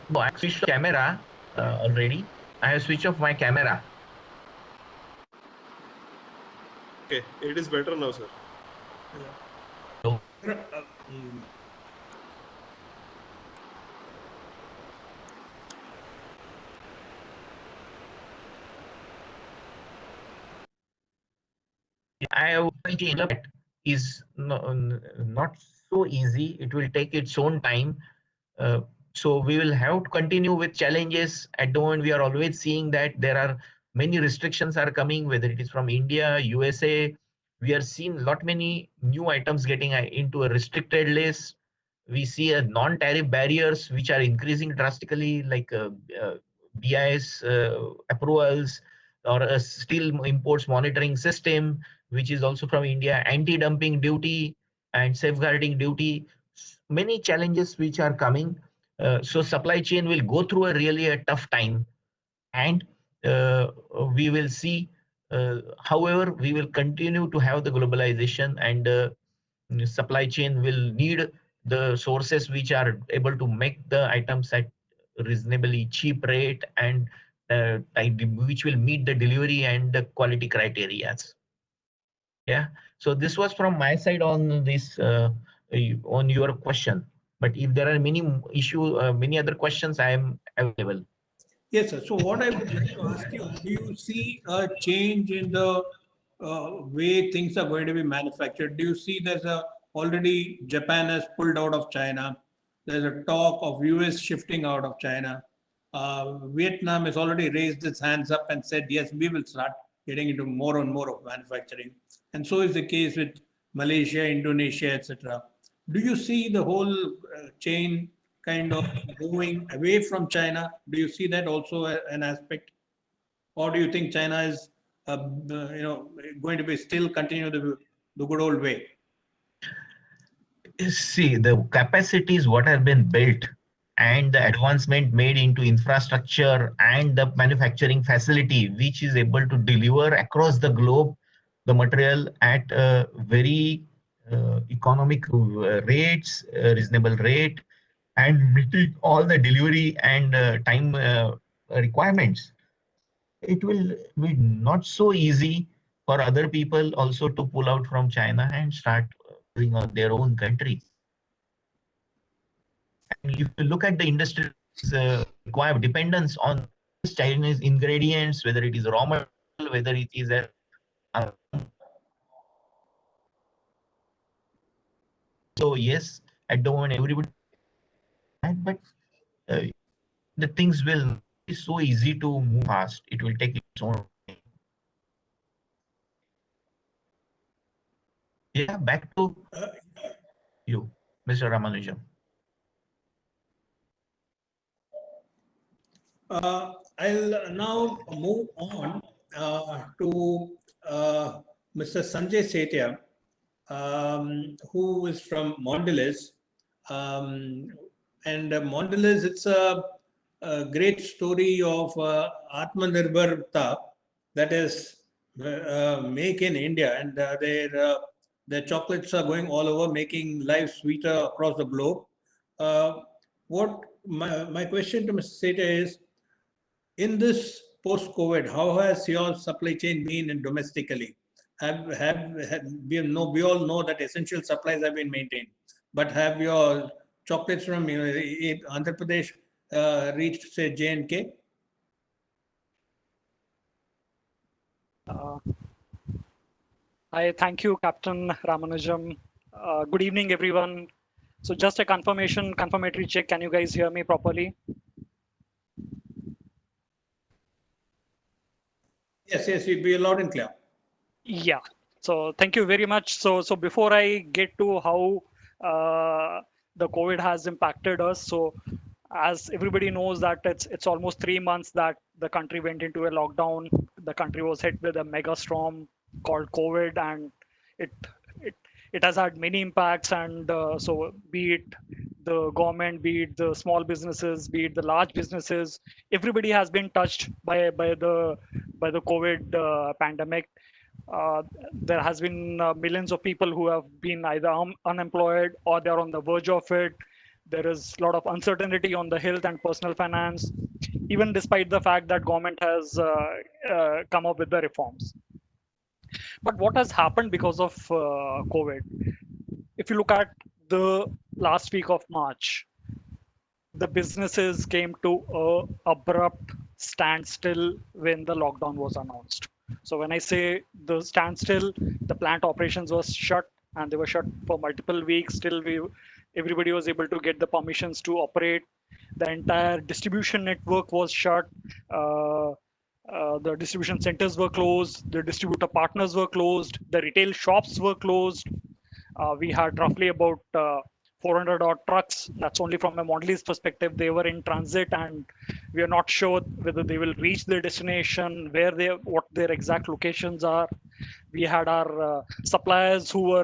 no, I switched the camera already. I have switched off my camera. Okay, it is better now, sir. So, I have is not so easy. It will take its own time. So we will have to continue with challenges. At the moment, we are always seeing that there are many restrictions are coming, whether it is from India, USA. We are seeing many new items getting into a restricted list. We see a non-tariff barriers which are increasing drastically, like BIS approvals or a steel imports monitoring system, which is also from India, anti-dumping duty and safeguarding duty. Many challenges which are coming. So supply chain will go through a tough time, and we will see. However, we will continue to have the globalization, and supply chain will need the sources which are able to make the items at reasonably cheap rate, and which will meet the delivery and the quality criteria. Yeah. So this was from my side on this on your question. But if there are many many other questions, I am available. Yes, sir. So what I would like to ask you, do you see a change in the way things are going to be manufactured? Do you see already Japan has pulled out of China? There's a talk of US shifting out of China. Vietnam has already raised its hands up and said, yes, we will start getting into more and more of manufacturing. And so is the case with Malaysia, Indonesia, etc. Do you see the whole chain kind of moving away from China? Do you see that also an aspect, or do you think China is, going to be still continue the good old way? See, the capacities what have been built and the advancement made into infrastructure and the manufacturing facility, which is able to deliver across the globe the material at a very economic rates, reasonable rate, and meeting all the delivery and time requirements, it will be not so easy for other people also to pull out from China and start doing on their own country. And if you look at the industry's requirement, dependence on Chinese ingredients, whether it is raw material, whether it is a so yes, I don't want everybody, but the things will not be so easy to move fast. It will take its own time. Yeah, back to you, Mr. Ramanujam. I'll now move on to Mr. Sanjay Setia, who is from Mondelez. And Mondelez, it's a great story of Atmanirbharta, that is make in India, and their chocolates are going all over, making life sweeter across the globe. What my question to Mr. Setia is, in this post-COVID, how has your supply chain been in domestically? We all know that essential supplies have been maintained, but have your chocolates from Andhra Pradesh reached, say, J&K? Hi, thank you, Captain Ramanujam. Good evening, everyone. So just a confirmatory check. Can you guys hear me properly? Yes, you'd be loud and clear. Yeah. So thank you very much. So before I get to how the COVID has impacted us, so as everybody knows that it's almost 3 months that the country went into a lockdown. The country was hit with a mega storm called COVID, and it has had many impacts. And so be it the government, be it the small businesses, be it the large businesses, everybody has been touched by the COVID pandemic. There has been millions of people who have been either unemployed or they're on the verge of it. There is a lot of uncertainty on the health and personal finance, even despite the fact that government has come up with the reforms. But what has happened because of COVID? If you look at the last week of March, the businesses came to an abrupt standstill when the lockdown was announced. So when I say the standstill, the plant operations was shut, and they were shut for multiple weeks till everybody was able to get the permissions to operate. The entire distribution network was shut. The distribution centers were closed. The distributor partners were closed. The retail shops were closed. We had roughly about 400 odd trucks. That's only from a Mondelez perspective. They were in transit, and we are not sure whether they will reach their destination, what their exact locations are. We had our suppliers who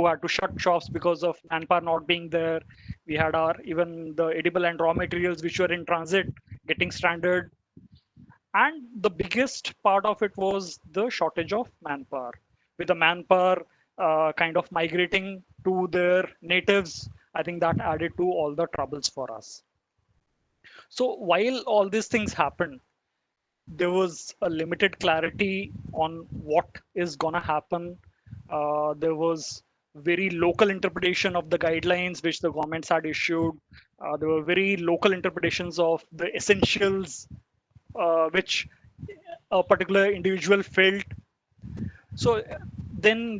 had to shut shops because of manpower not being there. We had even the edible and raw materials which were in transit getting stranded. And the biggest part of it was the shortage of manpower. With the manpower kind of migrating to their natives, I think that added to all the troubles for us. So while all these things happened, there was a limited clarity on what is gonna happen. There was very local interpretation of the guidelines which the governments had issued. There were very local interpretations of the essentials which a particular individual felt. So then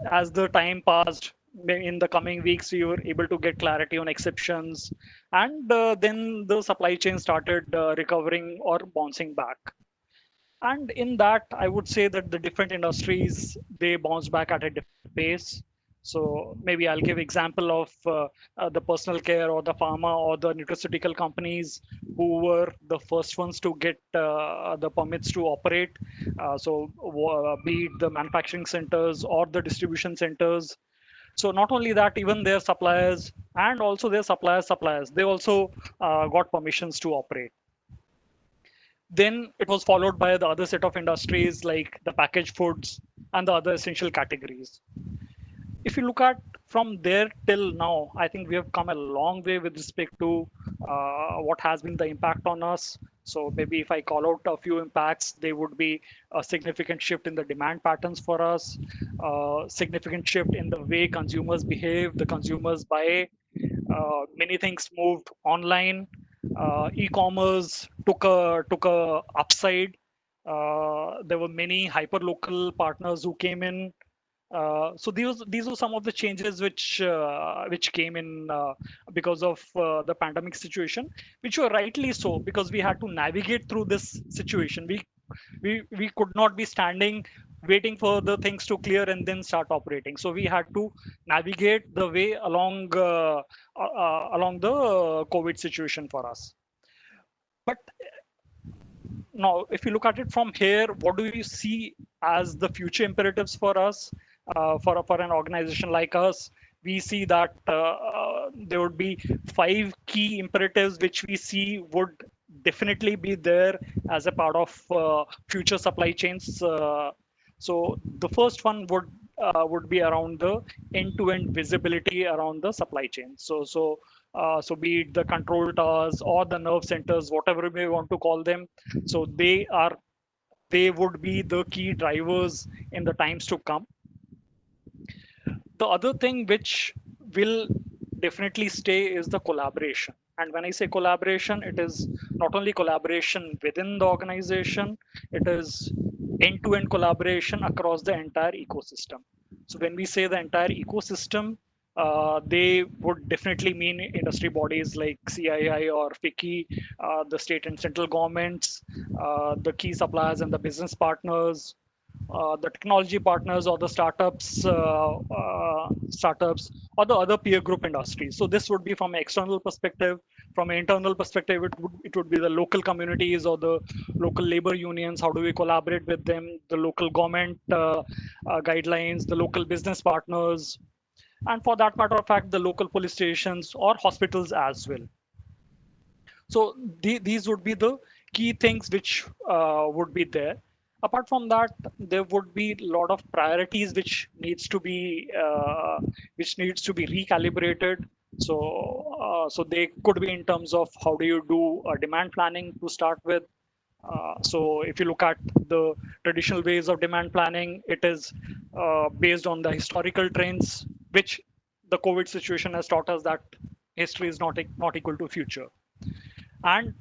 as the time passed, in the coming weeks, we were able to get clarity on exceptions. And then the supply chain started recovering or bouncing back. And in that, I would say that the different industries, they bounce back at a different pace. So maybe I'll give example of the personal care or the pharma or the nutraceutical companies who were the first ones to get the permits to operate. Be it the manufacturing centers or the distribution centers. So not only that, even their suppliers and also their suppliers, they also got permissions to operate. Then it was followed by the other set of industries like the packaged foods and the other essential categories. if you look at from there till now, I think we have come a long way with respect to what has been the impact on us. So maybe if I call out a few impacts, they would be a significant shift in the demand patterns for us, significant shift in the way consumers behave, the consumers buy. Many things moved online. E-commerce took a upside. There were many hyper-local partners who came in. So these were some of the changes which came in because of the pandemic situation, which were rightly so, because we had to navigate through this situation. We could not be standing waiting for the things to clear and then start operating. So we had to navigate the way along the COVID situation for us. But now, if you look at it from here, what do you see as the future imperatives for us, for an organization like us? We see that there would be 5 key imperatives which we see would definitely be there as a part of future supply chains. So the first one would be around the end-to-end visibility around the supply chain. So be it the control towers or the nerve centers, whatever we want to call them. So they would be the key drivers in the times to come. The other thing which will definitely stay is the collaboration. And when I say collaboration, it is not only collaboration within the organization, it is end-to-end collaboration across the entire ecosystem. So when we say the entire ecosystem, they would definitely mean industry bodies like CII or FICCI, the state and central governments, the key suppliers and the business partners, the technology partners or the startups or the other peer group industries. So this would be from an external perspective. From an internal perspective, it would be the local communities or the local labor unions. How do we collaborate with them? The local government guidelines, the local business partners, and for that matter of fact, the local police stations or hospitals as well. So these would be the key things which would be there. Apart from that, there would be a lot of priorities which needs to be recalibrated. So they could be in terms of how do you do demand planning to start with. So if you look at the traditional ways of demand planning, it is based on the historical trends, which the COVID situation has taught us that history is not equal to future. And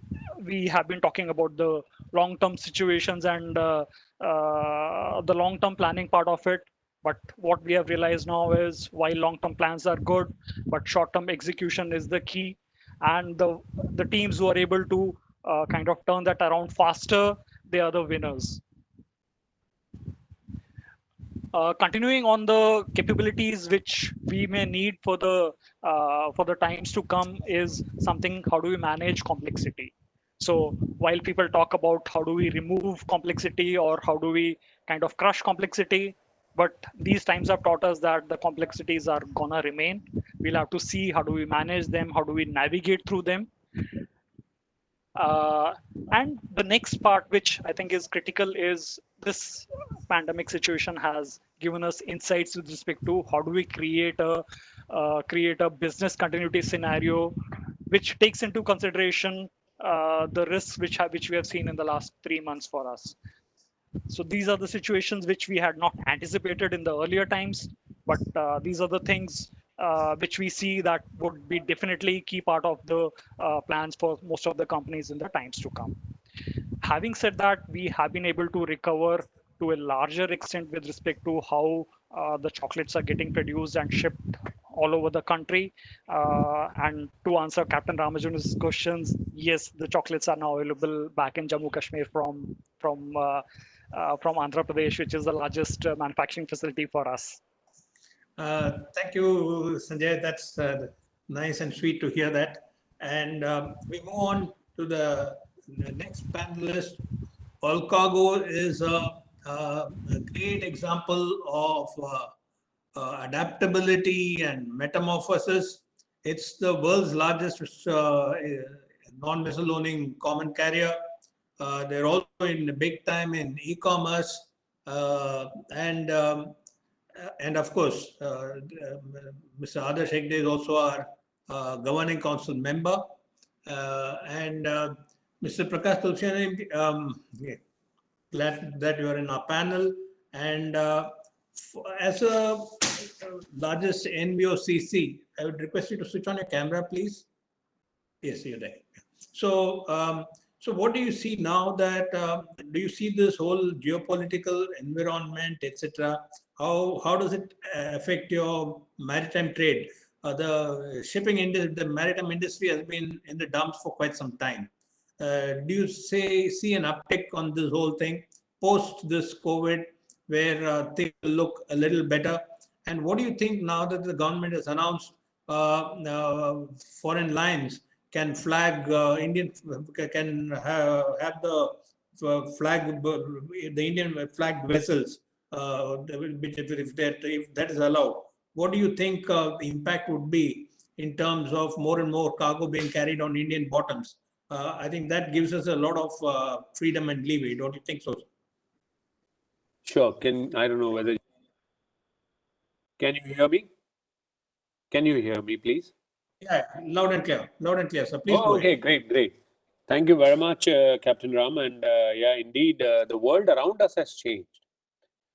we have been talking about the long-term situations and the long-term planning part of it. But what we have realized now is while long-term plans are good, but short-term execution is the key. And the teams who are able to kind of turn that around faster, they are the winners. Continuing on the capabilities which we may need for the times to come is something, how do we manage complexity? So while people talk about how do we remove complexity or how do we kind of crush complexity, but these times have taught us that the complexities are gonna remain. We'll have to see how do we manage them, how do we navigate through them. And the next part, which I think is critical, is this pandemic situation has given us insights with respect to how do we create a business continuity scenario, which takes into consideration the risks which we have seen in the last 3 months for us. So these are the situations which we had not anticipated in the earlier times, but these are the things which we see that would be definitely key part of the plans for most of the companies in the times to come. Having said that, we have been able to recover to a larger extent with respect to how the chocolates are getting produced and shipped all over the country. And to answer Captain Ramajunu's questions, yes, the chocolates are now available back in Jammu Kashmir from Andhra Pradesh, which is the largest manufacturing facility for us. Thank you, Sanjay. That's nice and sweet to hear that. And we move on to the next panelist. All Cargo is a great example of adaptability and metamorphosis. It's the world's largest non-missile owning common carrier. They're also in big time in e-commerce, and and of course, Mr. Adarsh Hegde is also our governing council member, and Mr. Prakash Tulsiani, glad that you are in our panel. And as a largest NBOCC, I would request you to switch on your camera, please. Yes, you're there. So what do you see now that, do you see this whole geopolitical environment, etc.? How does it affect your maritime trade? The shipping industry, the maritime industry has been in the dumps for quite some time. Do you see an uptick on this whole thing post this COVID, where things look a little better? And what do you think now that the government has announced foreign lines can flag Indian, can have the flag, the Indian flagged vessels, if that is allowed? What do you think the impact would be in terms of more and more cargo being carried on Indian bottoms? I think that gives us a lot of freedom and leeway. Don't you think so? Sure. I don't know whether, can you hear me? Can you hear me, please? Yeah, loud and clear. So please Oh, go okay, ahead. great. Thank you very much, Captain Ram. And yeah, indeed, the world around us has changed.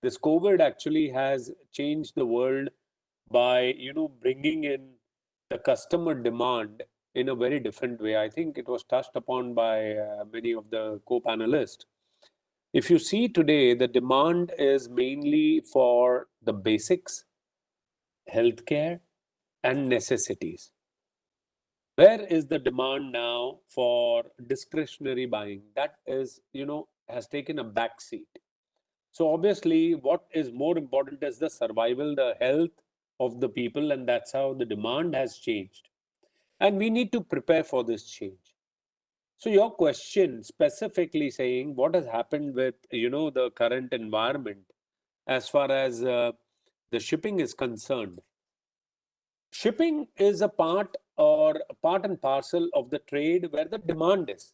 This COVID actually has changed the world by, bringing in the customer demand in a very different way. I think it was touched upon by many of the co-panelists. If you see today, the demand is mainly for the basics, healthcare, and necessities. Where is the demand now for discretionary buying? That is, has taken a back seat. So obviously, what is more important is the survival, the health of the people, and that's how the demand has changed. And we need to prepare for this change. So your question specifically saying what has happened with, the current environment as far as the shipping is concerned. Shipping is a part and parcel of the trade where the demand is.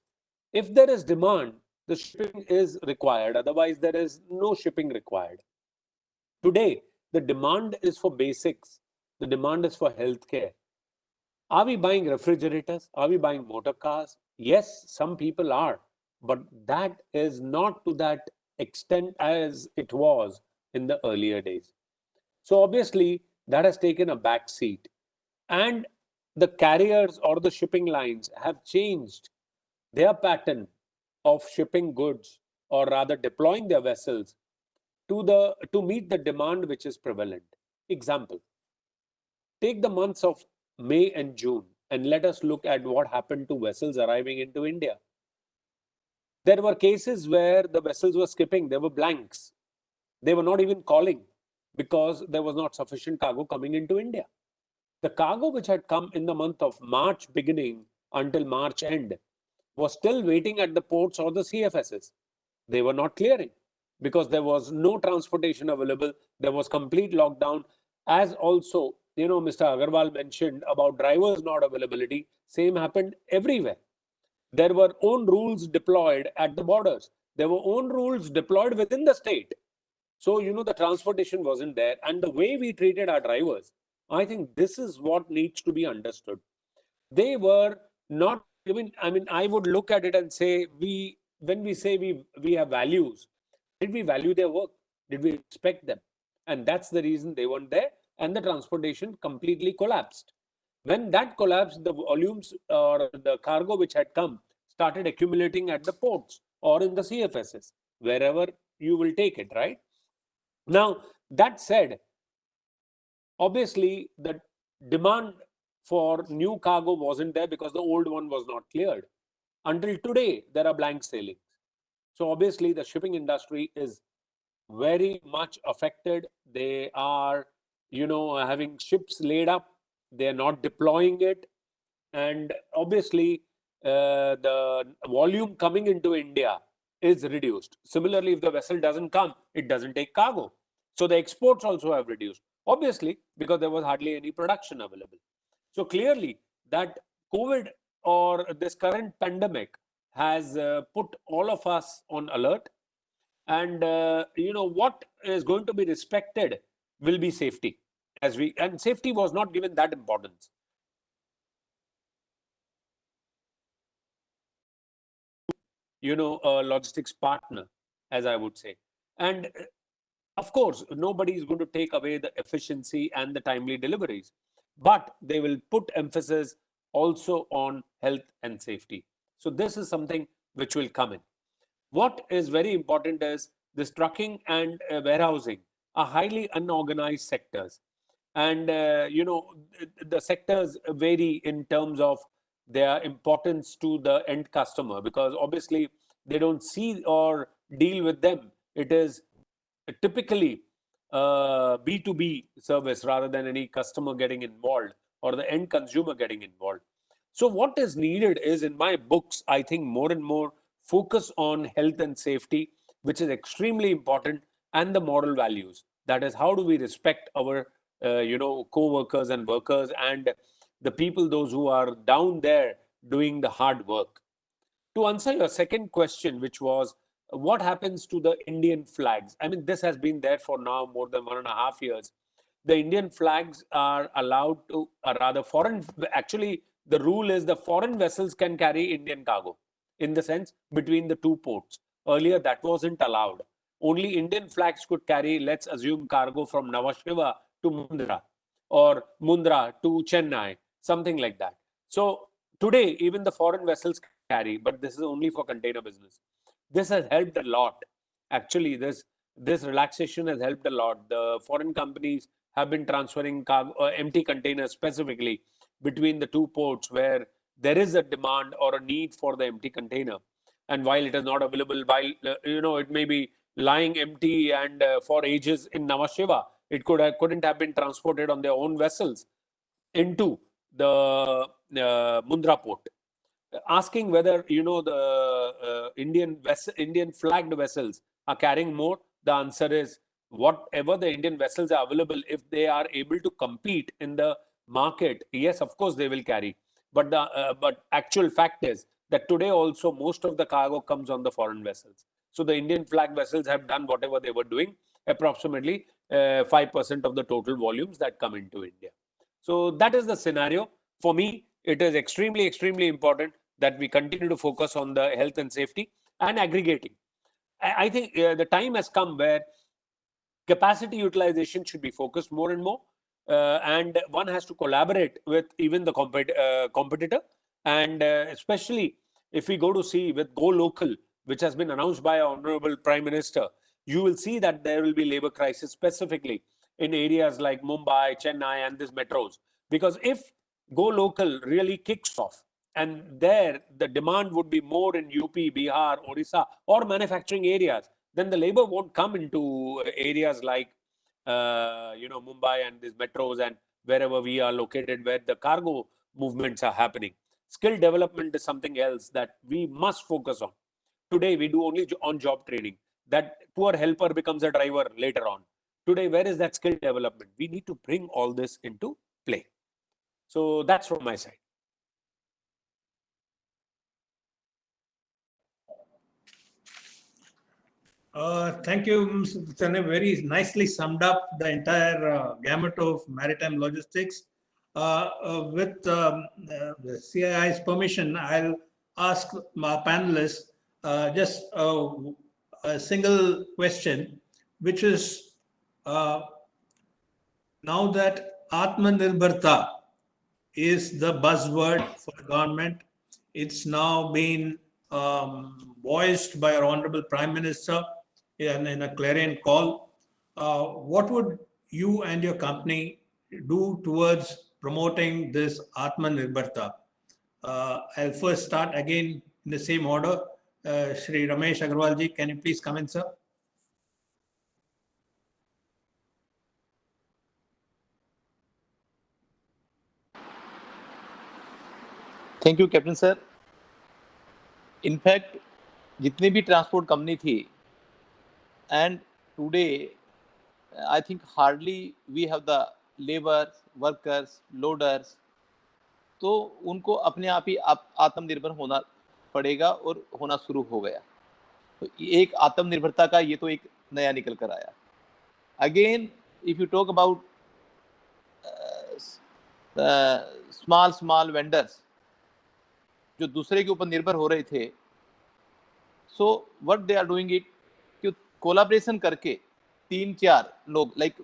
If there is demand, the shipping is required. Otherwise, there is no shipping required. Today, the demand is for basics. The demand is for healthcare. Are we buying refrigerators? Are we buying motor cars? Yes, some people are, but that is not to that extent as it was in the earlier days. So obviously, that has taken a back seat. And the carriers or the shipping lines have changed their pattern of shipping goods, or rather deploying their vessels to meet the demand which is prevalent. Example, take the months of May and June and let us look at what happened to vessels arriving into India. There were cases where the vessels were skipping, there were blanks. They were not even calling because there was not sufficient cargo coming into India. The cargo which had come in the month of March beginning until March end was still waiting at the ports or the CFSs. They were not clearing because there was no transportation available. There was complete lockdown. As also, Mr. Agarwal mentioned about drivers not availability, same happened everywhere. There were own rules deployed at the borders. There were own rules deployed within the state. So, the transportation wasn't there. And the way we treated our drivers, I think this is what needs to be understood. They were not even, I would look at it and say, when we say we have values, did we value their work? Did we respect them? And that's the reason they weren't there, and the transportation completely collapsed. When that collapsed, the volumes or the cargo which had come started accumulating at the ports or in the CFSs, wherever you will take it, right? Now, that said, obviously, the demand for new cargo wasn't there because the old one was not cleared. Until today, there are blank sailings. So obviously, the shipping industry is very much affected. They are, having ships laid up. They are not deploying it. And obviously, the volume coming into India is reduced. Similarly, if the vessel doesn't come, it doesn't take cargo. So the exports also have reduced, obviously, because there was hardly any production available. So clearly that COVID or this current pandemic has put all of us on alert. And, what is going to be respected will be safety. And safety was not given that importance. A logistics partner, as I would say. And of course, nobody is going to take away the efficiency and the timely deliveries, but they will put emphasis also on health and safety. So this is something which will come in. What is very important is this trucking and warehousing are highly unorganized sectors. And, the sectors vary in terms of their importance to the end customer, because obviously they don't see or deal with them. It is typically B2B service rather than any customer getting involved or the end consumer getting involved. So what is needed is, in my books, I think more and more focus on health and safety, which is extremely important, and the moral values. That is, how do we respect our co-workers and workers and the people, those who are down there doing the hard work. To answer your second question, which was what happens to the Indian flags? I mean, this has been there for now more than 1.5 years. The Indian flags are allowed to, actually, the rule is the foreign vessels can carry Indian cargo, in the sense between the two ports. Earlier, that wasn't allowed. Only Indian flags could carry, let's assume, cargo from Nhava Sheva to Mundra, or Mundra to Chennai, something like that. So today, even the foreign vessels carry, but this is only for container business. This has helped a lot. Actually, this relaxation has helped a lot. The foreign companies have been transferring cargo, empty containers specifically between the two ports where there is a demand or a need for the empty container. And while it is not available, while it may be lying empty and for ages in Nhava Sheva, it couldn't have been transported on their own vessels into the Mundra port. Asking whether the Indian flagged vessels are carrying more, the answer is whatever the Indian vessels are available, if they are able to compete in the market, yes, of course they will carry. But the actual fact is that today also most of the cargo comes on the foreign vessels. So the Indian flag vessels have done whatever they were doing, approximately 5% of the total volumes that come into India. So that is the scenario. For me, it is extremely, extremely important that we continue to focus on the health and safety and aggregating. I think the time has come where capacity utilization should be focused more and more, and one has to collaborate with even the competitor. And especially if we go to see with Go Local, which has been announced by our Honorable Prime Minister, you will see that there will be labor crisis specifically in areas like Mumbai, Chennai, and these metros. Because if Go Local really kicks off, and there the demand would be more in UP, Bihar, Orissa, or manufacturing areas, then the labor won't come into areas like Mumbai and these metros and wherever we are located, where the cargo movements are happening. Skill development is something else that we must focus on. Today, we do only on-job training. That poor helper becomes a driver later on. Today, where is that skill development? We need to bring all this into play. So that's from my side. Thank you, Mr. Chane. Very nicely summed up the entire gamut of maritime logistics. With the CII's permission, I'll ask my panelists just a single question, which is now that Atmanirbharta is the buzzword for the government, it's now been voiced by our Honorable Prime Minister in a clarion call. What would you and your company do towards promoting this Atmanirbharta? I'll first start again in the same order. Shri Ramesh Agarwalji, can you please come in, sir? Thank you captain sir. In fact जितनी भी transport company थी, and today I think hardly we have the labour, workers, loaders, तो उनको अपने आप ही आत्मनिर्भर होना पड़ेगा और होना शुरू हो गया. तो एक आत्मनिर्भरता का ये तो एक नया निकल कर आया. Again if you talk about small vendors जो दूसरे के ऊपर निर्भर हो रहे थे, so what they are doing it कि कोलाब्रेशन करके 3-4 लोग लाइक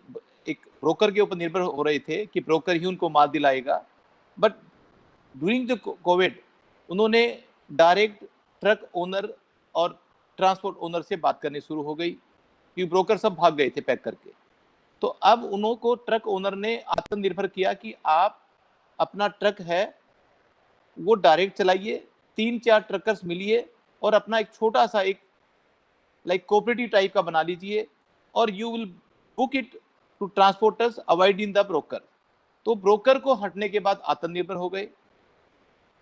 एक ब्रोकर के ऊपर निर्भर हो रहे थे कि ब्रोकर ही उनको माल दिलाएगा, बट ड्यूरिंग द कोविड उन्होंने डायरेक्ट ट्रक ओनर और ट्रांसपोर्ट ओनर से बात करनी शुरू हो गई क्योंकि ब्रोकर सब भाग गए थे पैक करके। तो अब उन्हों को ट्रक ओनर ने आत्मनिर्भर किया कि आप अपना ट्रक है वो डायरेक्ट चलाइए, 3-4 ट्रकर्स मिलिए और अपना एक छोटा सा एक लाइक कोऑपरेटिव टाइप का बना लीजिए और you will book it to transporters avoid in the broker. तो ब्रोकर को हटने के बाद आत्मनिर्भर हो गए।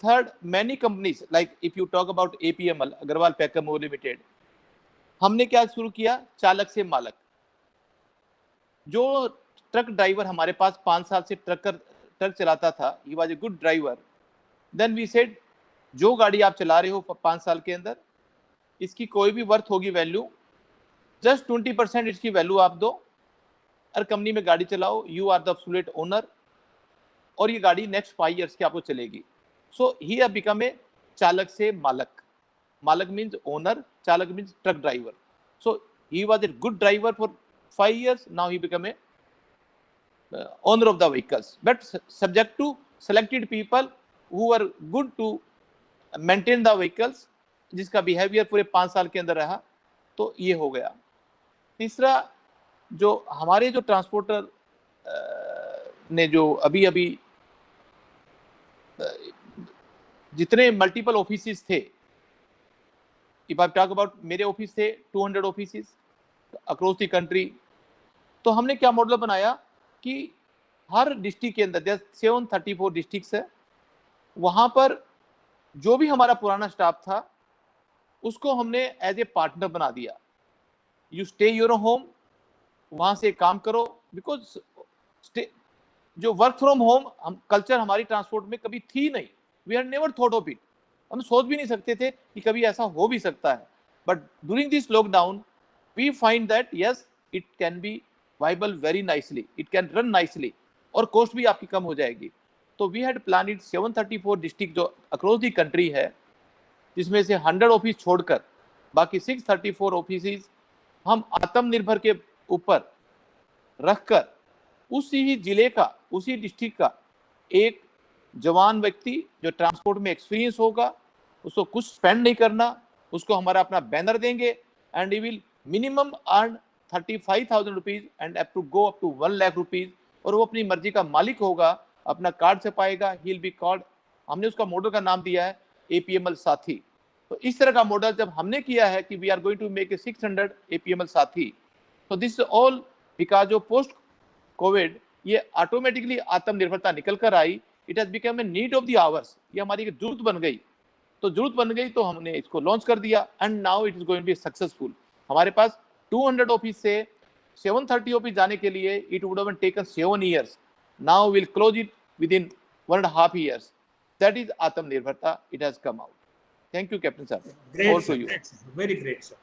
Third, many companies like if you talk about APML Agarwal पैकम लिमिटेड, हमने क्या शुरू किया, चालक से मालक। जो ट्रक ड्राइवर हमारे पास 5 साल से ट्रक चलाता था, he was a good driver, then we said जो गाड़ी आप चला रहे हो 5 साल के अंदर, इसकी कोई भी वर्थ होगी वैल्यू, जस्ट 20% इसकी वैल्यू आप दो और कंपनी में गाड़ी चलाओ, you are the absolute owner और ये गाड़ी नेक्स्ट 5 इयर्स की आपको चलेगी। सो ही हैव बिकम ए चालक से मालक। मालक मीन्स ओनर, चालक means truck driver. So he was a good driver for 5 years, now he became a owner of the vehicles, but subject to selected people who are good to maintain the vehicles, जिसका behaviour पूरे 5 साल के अंदर रहा, तो ये हो गया। तीसरा, जो हमारे जो ट्रांसपोर्टर ने जो अभी जितने मल्टीपल ऑफिसेस थे, इफ आई टॉक अबाउट मेरे ऑफिस थे 200 ऑफिसेस अक्रॉस द कंट्री, तो हमने क्या मॉडल बनाया कि हर डिस्ट्रिक्ट के अंदर 734 डिस्ट्रिक्ट्स है, वहां पर जो भी हमारा पुराना स्टाफ था उसको हमने एज ए पार्टनर बना दिया। यू स्टे योर होम, वहां से काम करो, बिकॉज जो वर्क फ्रॉम होम हम कल्चर हमारी ट्रांसपोर्ट में कभी थी नहीं, we had never thought of it, हम सोच भी नहीं सकते थे कि कभी ऐसा हो भी सकता है। But during this lockdown we find that yes, it can be viable very nicely, it can run nicely और cost भी आपकी कम हो जाएगी। तो we had planned it 734 district जो अक्रॉस दी कंट्री है, जिसमें से 100 ऑफिस छोड़कर बाकी 634 ऑफिस हम आत्मनिर्भर के ऊपर रखकर उसी ही जिले का, उसी डिस्ट्रिक्ट का एक जवान व्यक्ति जो ट्रांसपोर्ट में एक्सपीरियंस होगा, उसको कुछ स्पेंड नहीं करना, उसको हमारा अपना बैनर देंगे and he will minimum earn 35,000 rupees and up to 1 lakh rupees, और वो अपनी मर्जी का मालिक होगा, अपना कार्ड छपाएगा, ही विल बी कॉल्ड, हमने उसका मॉडल का नाम दिया है APML साथी। तो इस तरह का मॉडल जब हमने किया है कि we are going to make a 600 APML साथी, तो this all because of post covid ये ऑटोमेटिकली आत्मनिर्भरता निकल कर आई, it has become a need of the hours, ये हमारी एक जरूरत बन गई। तो जरूरत बन गई तो हमने इसको लॉन्च कर दिया and now it is going to be successful. हमारे पास 200 ऑफिस से 730 ऑफिस जाने के लिए it would have taken 7 years, now will close it within 1.5 years। That is आत्मनिर्भरता, it has come out. Thank you captain साहब। Great, sir. Great, sir. Very great, sir.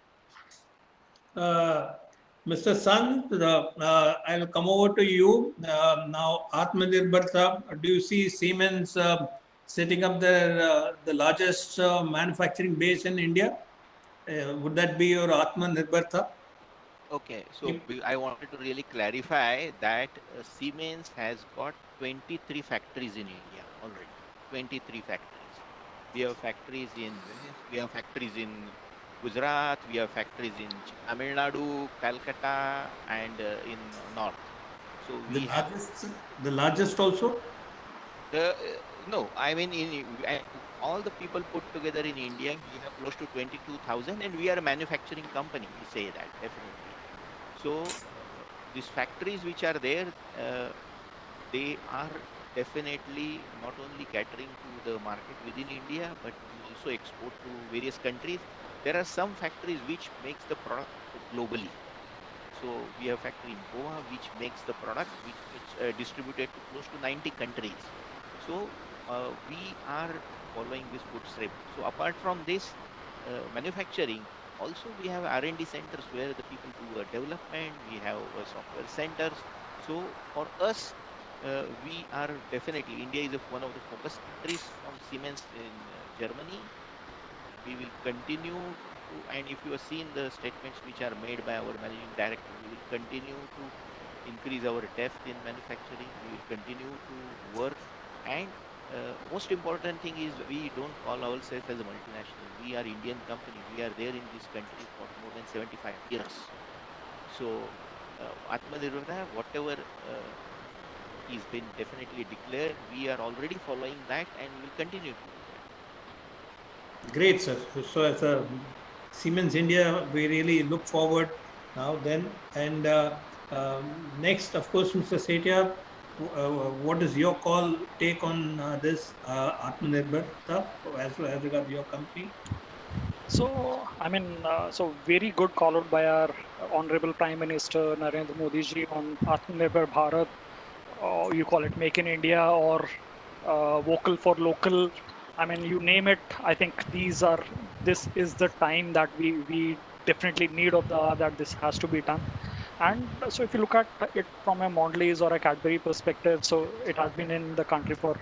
Mr. Sant, I'll come over to you. Now, Atmanirbharta, do you see Siemens setting up the largest manufacturing base in India? Would that be your Atmanirbharta? Okay, so I wanted to really clarify that Siemens has got 23 factories in India already. 23 factories. We have factories in Gujarat, we have factories in Tamil Nadu, Calcutta, and in North. So we the largest also? No, I mean all the people put together in India, we have close to 22,000, and we are a manufacturing company. We say that definitely. So these factories which are there, they are definitely not only catering to the market within India, but we also export to various countries. There are some factories which makes the product globally. So we have factory in Goa which makes the product which distributed to close to 90 countries. So we are following this footstep. So apart from this manufacturing, also we have R&D centers where the people do development. We have software centers So for us, we are definitely, India is one of the focus countries from Siemens in Germany. We will continue to, and if you have seen the statements which are made by our managing director, we will continue to increase our depth in manufacturing. We will continue to work, and most important thing is we don't call ourselves as a multinational. We are Indian company. We are there in this country for more than 75 years. So Atmanirbhar, whatever is been definitely declared, we are already following that, and we will continue to do that. Great, sir. So as a Siemens India, we really look forward now then. And next, of course, Mr. Setia, what is your take on this Atmanirbharta as regards your company? So, I mean, so very good call out by our Honorable Prime Minister Narendra Modi ji on Atmanirbhar Bharat. You call it Make in India or vocal for local. I mean, you name it. I think this is the time that we definitely need of that this has to be done. And so if you look at it from a Mondelez or a Cadbury perspective, so it has been in the country for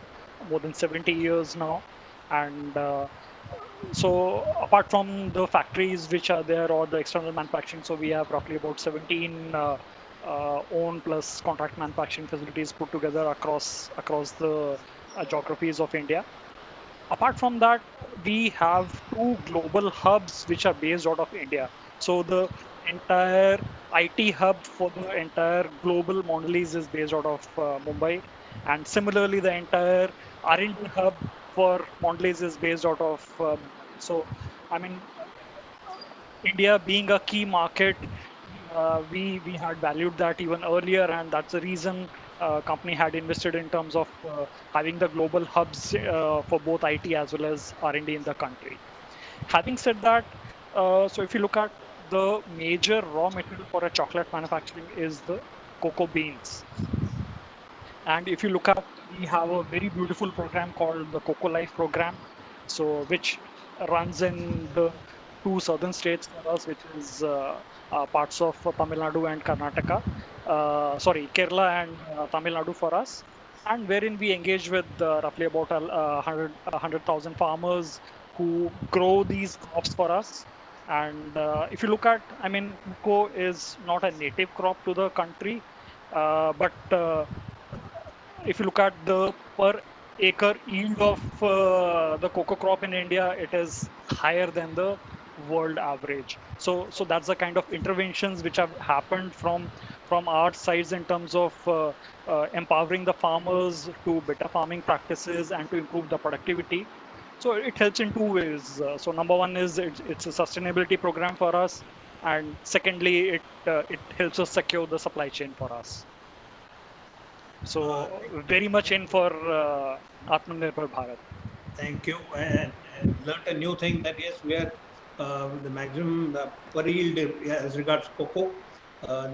more than 70 years now. And so apart from the factories which are there or the external manufacturing, so we have roughly about 17 own plus contract manufacturing facilities put together across the geographies of India. Apart from that, we have 2 global hubs which are based out of India. So the entire IT hub for the entire global Mondelez is based out of Mumbai, and similarly the entire R&D hub for Mondelez is based out of so I mean, India being a key market, we had valued that even earlier, and that's the reason company had invested in terms of having the global hubs for both IT as well as R&D in the country. Having said that, so if you look at the major raw material for a chocolate manufacturing is the cocoa beans. And if you look at, we have a very beautiful program called the Cocoa Life program, so which runs in the 2 southern states for us, which is parts of Tamil Nadu and Karnataka. Sorry, Kerala and Tamil Nadu for us, and wherein we engage with roughly about 100,000 farmers who grow these crops for us. And if you look at, I mean, cocoa is not a native crop to the country, but if you look at the per acre yield of the cocoa crop in India, it is higher than the world average. So that's the kind of interventions which have happened from our sides in terms of empowering the farmers to better farming practices and to improve the productivity. So it helps in 2 ways. So number one is it's a sustainability program for us, and secondly, it helps us secure the supply chain for us. So very much in for Atmanirbhar Bharat. Thank you. And learned a new thing that yes, we are the maximum per yield as regards cocoa.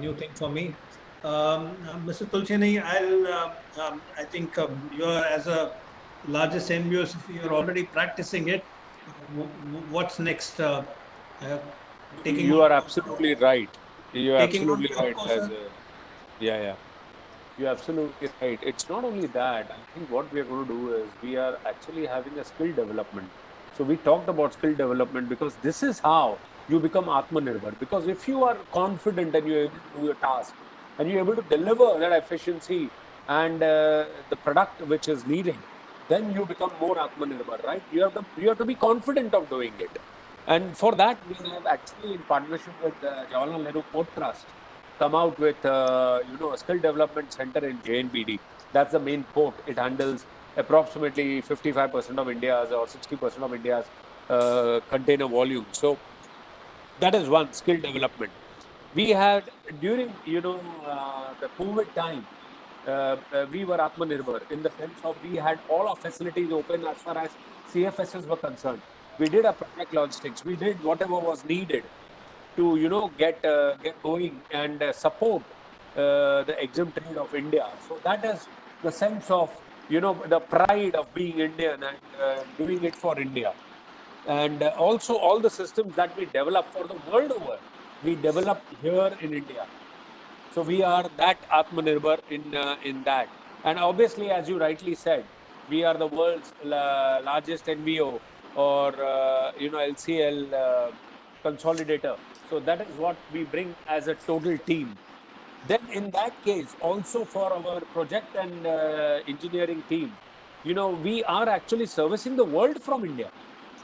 New thing for me. Mr. Tulsiani, I think you are as a largest MBOs, you're already practicing it. What's next? Taking You on are absolutely right. You're taking on absolutely right. Topco, sir? Yeah. You're absolutely right. It's not only that. I think what we are going to do is we are actually having a skill development. So we talked about skill development because this is how you become Atmanirbhar. Because if you are confident and you're able to do your task and you're able to deliver that efficiency and the product which is needed, then you become more Atmanirbhar, right? You have to be confident of doing it. And for that, we have actually, in partnership with Jawaharlal Nehru Port Trust, come out with a skill development center in JNPT. That's the main port. It handles approximately 55% of India's or 60% of India's container volume. So that is one skill development. We had during the COVID time. We were Atmanirbhar in the sense of we had all our facilities open as far as CFSs were concerned. We did a project logistics. We did whatever was needed to get going and support the exempt trade of India. So that is the sense of the pride of being Indian and doing it for India. And also all the systems that we develop for the world over, we develop here in India. So we are that Atmanirbhar in that. And obviously, as you rightly said, we are the world's largest NVO or LCL consolidator. So that is what we bring as a total team. Then in that case, also for our project and engineering team, we are actually servicing the world from India.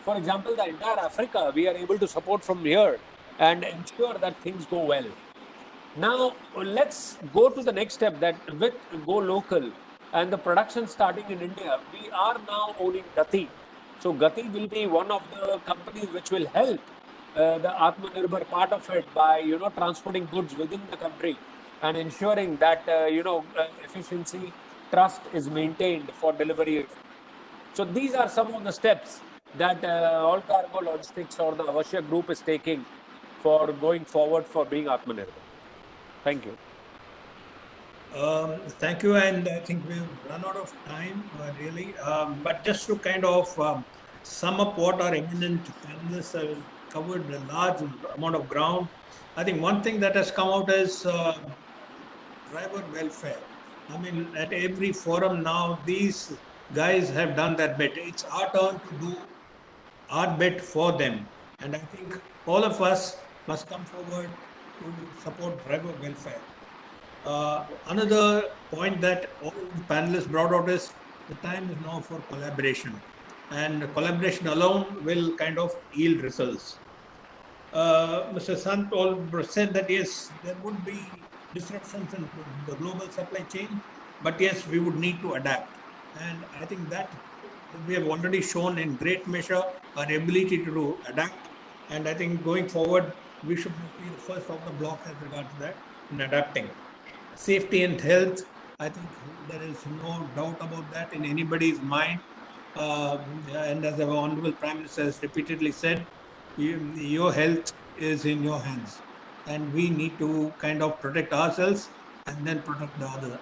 For example, the entire Africa, we are able to support from here and ensure that things go well. Now, let's go to the next step, that with Go Local and the production starting in India, we are now owning Gati. So Gati will be one of the companies which will help the Atmanirbhar part of it by, transporting goods within the country and ensuring that, efficiency, trust is maintained for delivery. So these are some of the steps that All Cargo Logistics or the Avashya Group is taking for going forward for being Atmanirbhar. Thank you. Thank you, and I think we've run out of time, really. But just to kind of sum up what our eminent panelists have covered a large amount of ground, I think one thing that has come out is driver welfare. I mean, at every forum now, these guys have done that bit. It's our turn to do our bit for them. And I think all of us must come forward to support driver welfare. Another point that all the panelists brought out is the time is now for collaboration, and collaboration alone will kind of yield results. Mr. Sant said that yes, there would be disruptions in the global supply chain, but yes, we would need to adapt. And I think that we have already shown in great measure our ability to adapt. And I think going forward, we should be the first of the block as regards that in adapting. Safety and health, I think there is no doubt about that in anybody's mind. And as our Honorable Prime Minister has repeatedly said, your health is in your hands. And we need to kind of protect ourselves and then protect the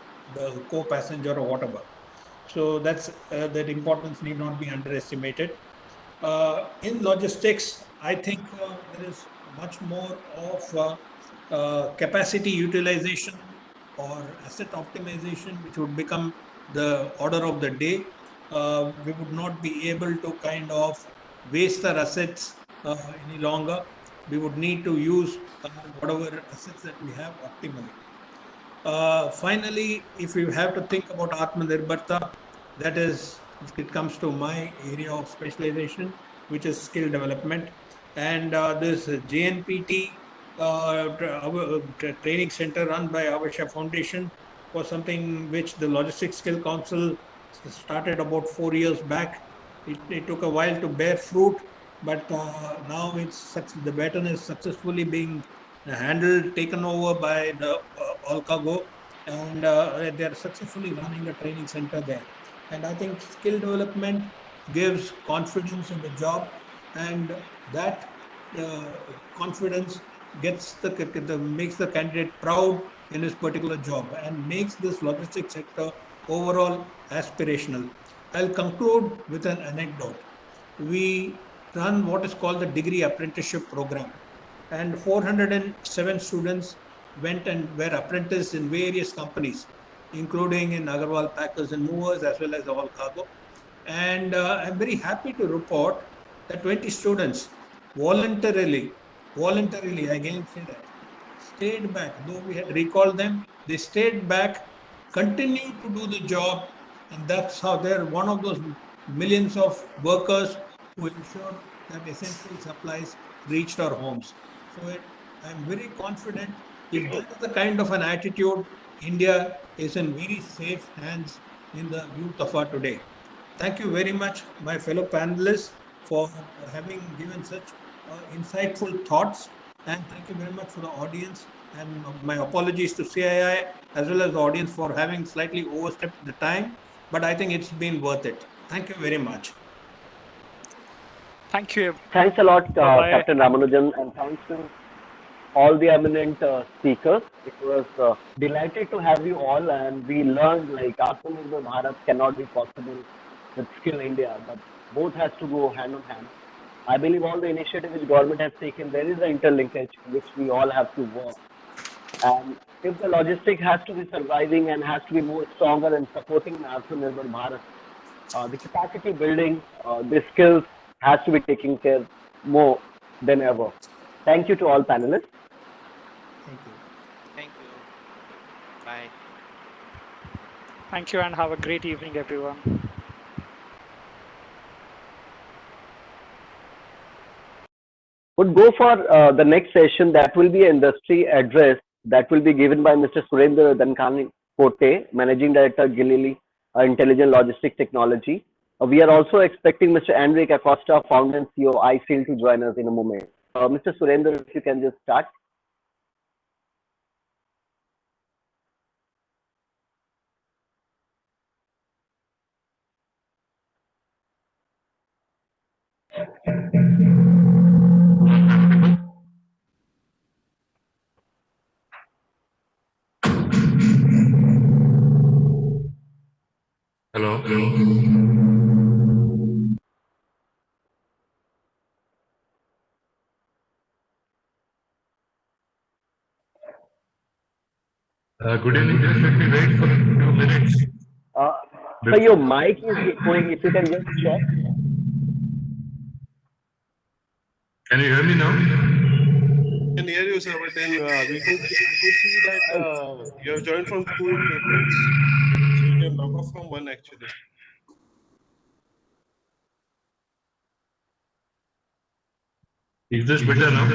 co-passenger or whatever. So that's that importance need not be underestimated. In logistics, I think there is much more of capacity utilization or asset optimization, which would become the order of the day. We would not be able to kind of waste our assets any longer. We would need to use whatever assets that we have optimally. Finally, if you have to think about Atmanirbharta, that is, it comes to my area of specialization, which is skill development. And this JNPT training center run by Avashya Foundation was something which the Logistics Skill Council started about 4 years back. It took a while to bear fruit, but now the baton is successfully being handled, taken over by the All Cargo, and they are successfully running the training center there. And I think skill development gives confidence in the job, and that confidence makes the candidate proud in his particular job and makes this logistics sector overall aspirational. I'll conclude with an anecdote. We run what is called the degree apprenticeship program, and 407 students went and were apprenticed in various companies, including in Agarwal Packers and Movers as well as All Cargo. And I'm very happy to report that 20 students voluntarily, I again say that, stayed back. Though we had recalled them, they stayed back, continued to do the job, and that's how they're one of those millions of workers who ensured that essential supplies reached our homes. So I'm very confident if that is the kind of an attitude, India is in very safe hands in the youth of our today. Thank you very much, my fellow panelists, for having given such insightful thoughts. And thank you very much for the audience. And my apologies to CII as well as the audience for having slightly overstepped the time. But I think it's been worth it. Thank you very much. Thank you. Thanks a lot, Captain Ramanujan, and thanks to all the eminent speakers. It was delighted to have you all, and we learned like Atmanirbhar Bharat cannot be possible with Skill India, but both has to go hand in hand. I believe all the initiatives which government has taken, there is an interlinkage which we all have to work. And if the logistic has to be surviving and has to be more stronger and supporting Atmanirbhar Bharat, the capacity building, the skills has to be taken care more than ever. Thank you to all panelists. Thank you. Thank you. Bye. Thank you and have a great evening, everyone. Would go for the next session. That will be an industry address that will be given by Mr. Surendra Dankani Kote, Managing Director, Gillili Intelligent Logistics Technology. We are also expecting Mr. Enrique Acosta, Founder and CEO, iSail, to join us in a moment. Mr. Surendra, if you can just start. Hello. Good evening. Just let me wait for a few minutes. So your mic is going. If you can just check. Can you hear me now? I can hear you, sir, but then I could see that you have joined from two equipments. So you can log off from one actually. Is this better now?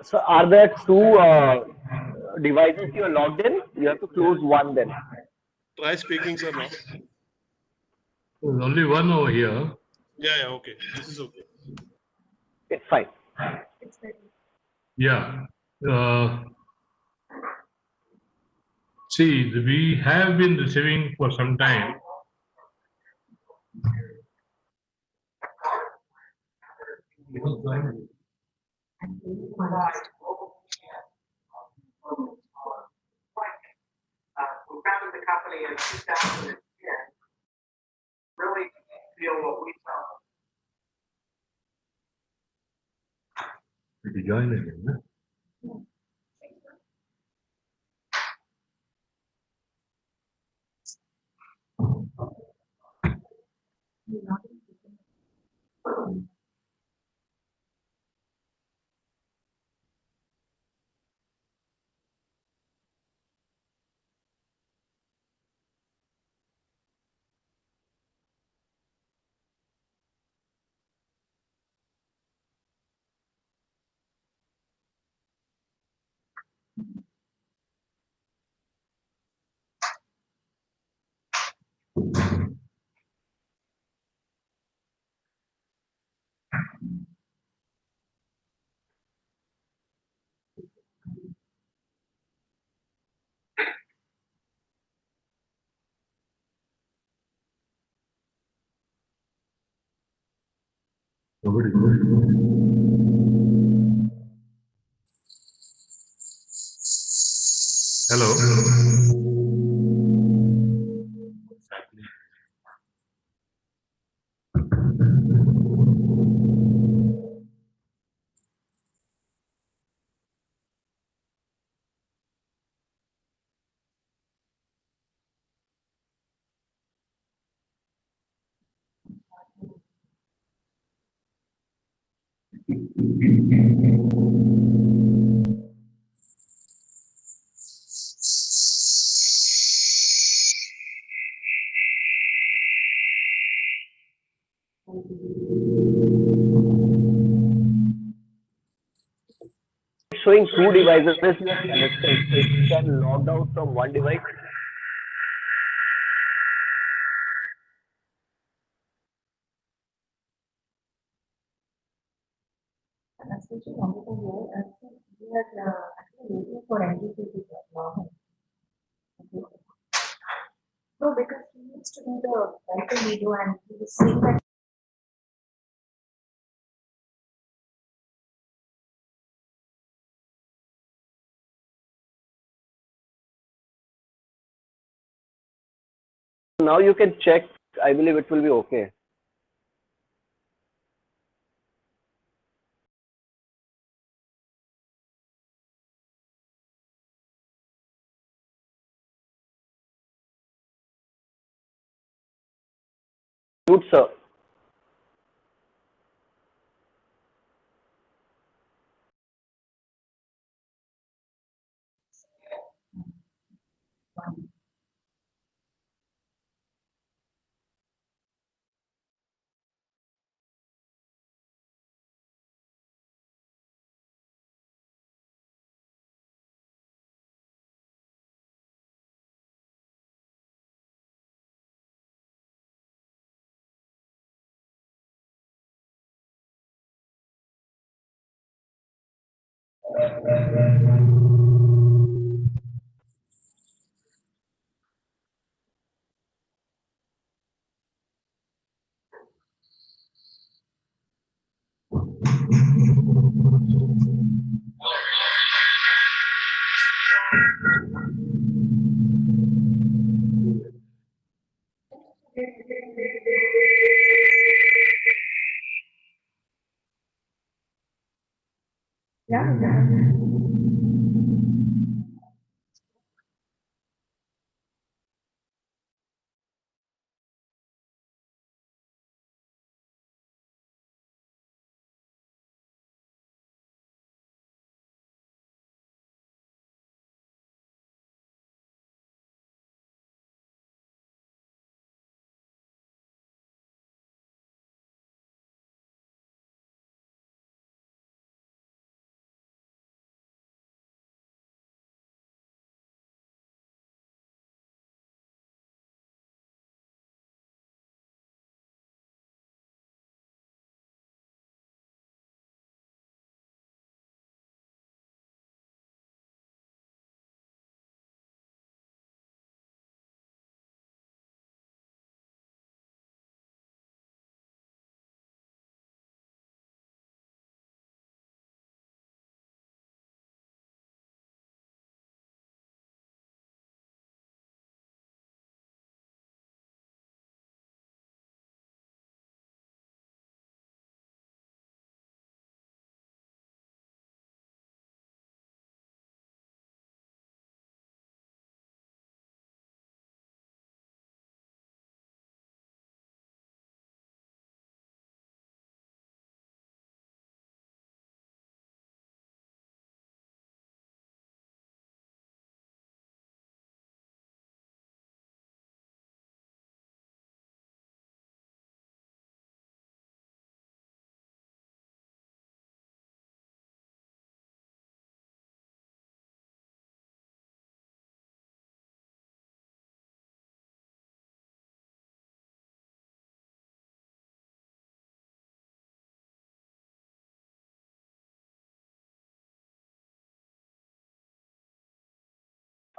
So are there two devices you are logged in? You have to close one then. Try speaking, sir, now. There's only one over here. Yeah, okay. This is okay. It's fine. Yeah. See, we have been receiving for some time. We founded the company in 2010. Really feel what we felt. Did you join again? Huh? Nobody. Hello. Showing two devices you are connected. So if you can log out from one device. No, because he needs to do the writing video and he was saying that. Now you can check. I believe it will be okay. Mute, sir.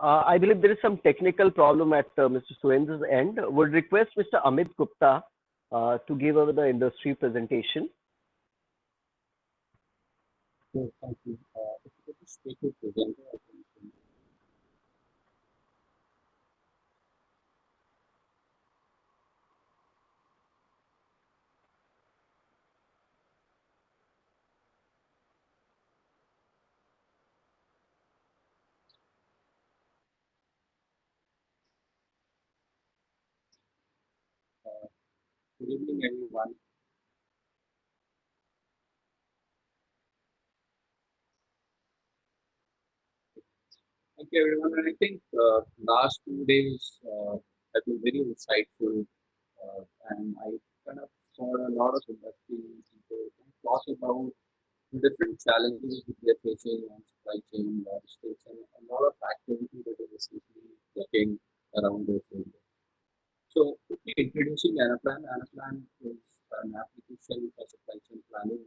I believe there is some technical problem at Mr. Surendra's end. Would request Mr. Amit Gupta to give over the industry presentation. Thank you. If you could just take your presenter, I think. Good evening, everyone. Thank you, everyone. And I think last 2 days have been very insightful, and I kind of saw a lot of industry people talk about the different challenges that they're facing on supply chain, logistics, and a lot of activity that is essentially working around those areas. So, quickly introducing Anaplan. Anaplan is an application for supply chain planning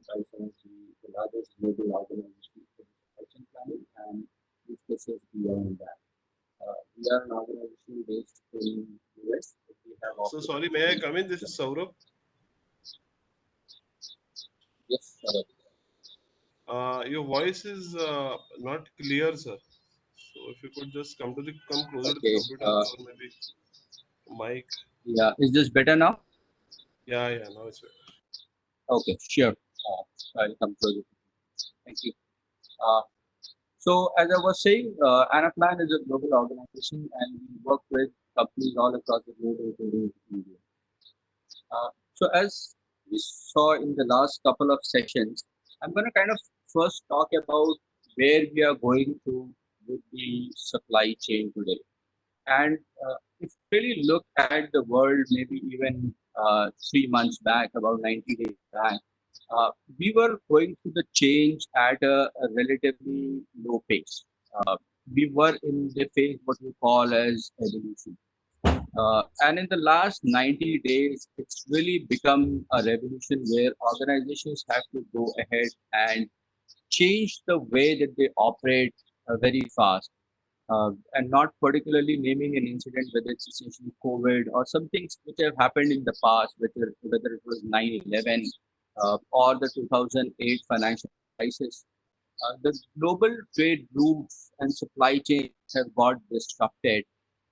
by some of the largest global organizations for supply chain planning and use cases beyond that. We are an organization based in US. We have So sorry, may I come in? This is Saurabh. Yes, sir. Your voice is not clear, sir. So if you could just come closer to the computer or maybe mic. Yeah, is this better now? Yeah, now it's better. Okay, sure. I'll come closer. Thank you. So as I was saying, Anaplan is a global organization and we work with companies all across the globe, including India. So as we saw in the last couple of sessions, I'm going to kind of first talk about where we are going to with the supply chain today. And if you really look at the world, maybe even 3 months back, about 90 days back, we were going through the change at a relatively low pace. We were in the phase what we call as evolution. And in the last 90 days, it's really become a revolution where organizations have to go ahead and change the way that they operate very fast. And not particularly naming an incident, whether it's essentially COVID or some things which have happened in the past, whether it was 9/11 or the 2008 financial crisis. The global trade routes and supply chains have got disrupted,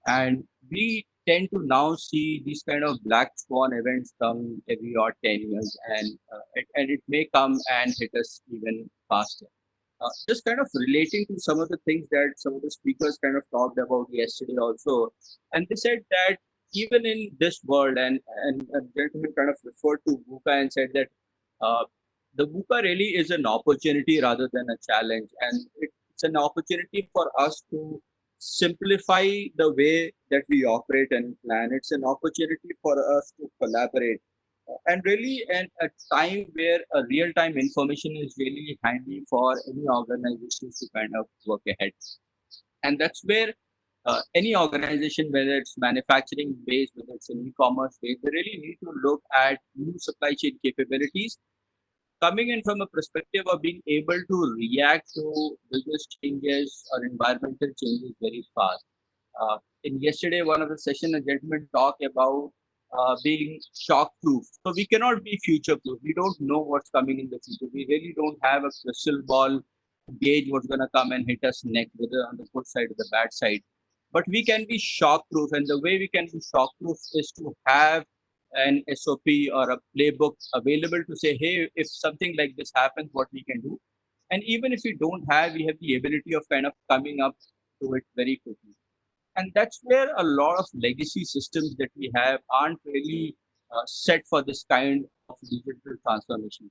and we tend to now see these kind of black swan events come every odd 10 years, and it may come and hit us even faster. Just kind of relating to some of the things that some of the speakers kind of talked about yesterday also, and they said that even in this world, and a gentleman kind of referred to VUCA and said that uh, the VUCA really is an opportunity rather than a challenge, and it's an opportunity for us to simplify the way that we operate and plan. It's an opportunity for us to collaborate, and really a time where a real-time information is really handy for any organizations to kind of work ahead. And that's where any organization, whether it's manufacturing based, whether it's an e-commerce based, they really need to look at new supply chain capabilities coming in from a perspective of being able to react to business changes or environmental changes very fast. In yesterday, one of the session, a gentleman talked about being shock proof. So we cannot be future proof. We don't know what's coming in the future. We really don't have a crystal ball to gauge what's going to come and hit us next, whether on the good side or the bad side. But we can be shock proof. And the way we can be shock proof is to have an SOP or a playbook available to say, hey, if something like this happens, what we can do. And even if we don't have, we have the ability of kind of coming up to it very quickly. And that's where a lot of legacy systems that we have aren't really set for this kind of digital transformation.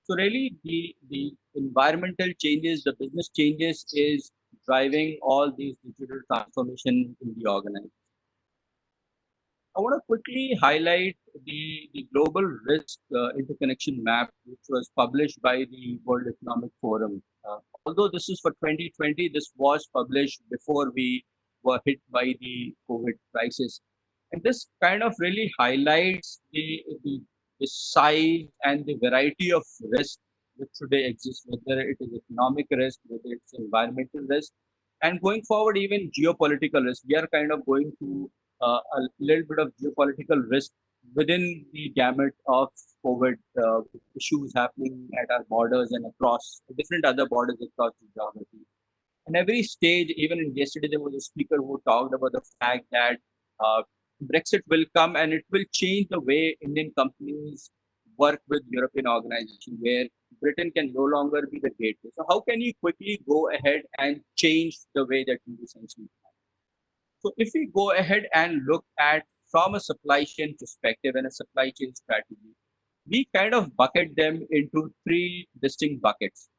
So really the environmental changes, the business changes is driving all these digital transformation in the organization. I want to quickly highlight the global risk interconnection map, which was published by the World Economic Forum. Although this is for 2020, this was published before we were hit by the COVID crisis. And this kind of really highlights the size and the variety of risk which today exists, whether it is economic risk, whether it's environmental risk, and going forward, even geopolitical risk. We are kind of going to a little bit of geopolitical risk within the gamut of COVID issues happening at our borders and across different other borders across the geography. And every stage, even in yesterday, there was a speaker who talked about the fact that Brexit will come and it will change the way Indian companies work with European organizations, where Britain can no longer be the gateway. So how can you quickly go ahead and change the way that you essentially plan? So if we go ahead and look at from a supply chain perspective and a supply chain strategy, we kind of bucket them into three distinct buckets.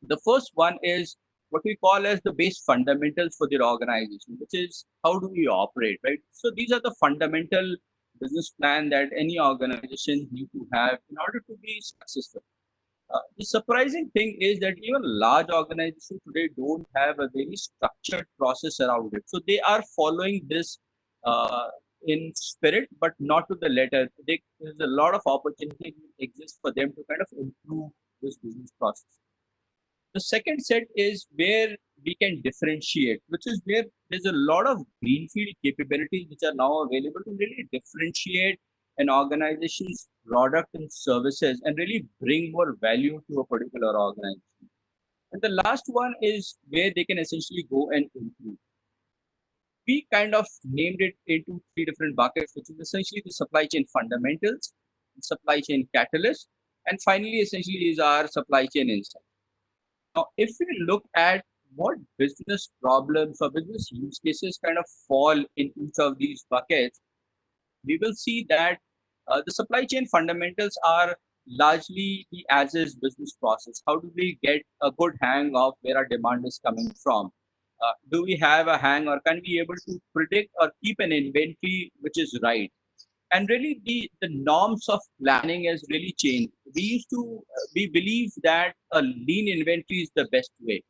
The first one is what we call as the base fundamentals for their organization, which is how do we operate, right? So these are the fundamental business plan that any organization need to have in order to be successful. The surprising thing is that even large organizations today don't have a very structured process around it. So they are following this in spirit, but not to the letter. There's a lot of opportunity exists for them to kind of improve this business process. The second set is where we can differentiate, which is where there's a lot of greenfield capabilities which are now available to really differentiate an organization's product and services and really bring more value to a particular organization. And the last one is where they can essentially go and improve. We kind of named it into three different buckets, which is essentially the supply chain fundamentals, supply chain catalyst, and finally, essentially, is our supply chain insight. Now, if we look at what business problems or business use cases kind of fall in each of these buckets, we will see that The supply chain fundamentals are largely the as-is business process. How do we get a good hang of where our demand is coming from? Do we have a hang, or can we able to predict or keep an inventory which is right? And really, the norms of planning has really changed. We believe that a lean inventory is the best way.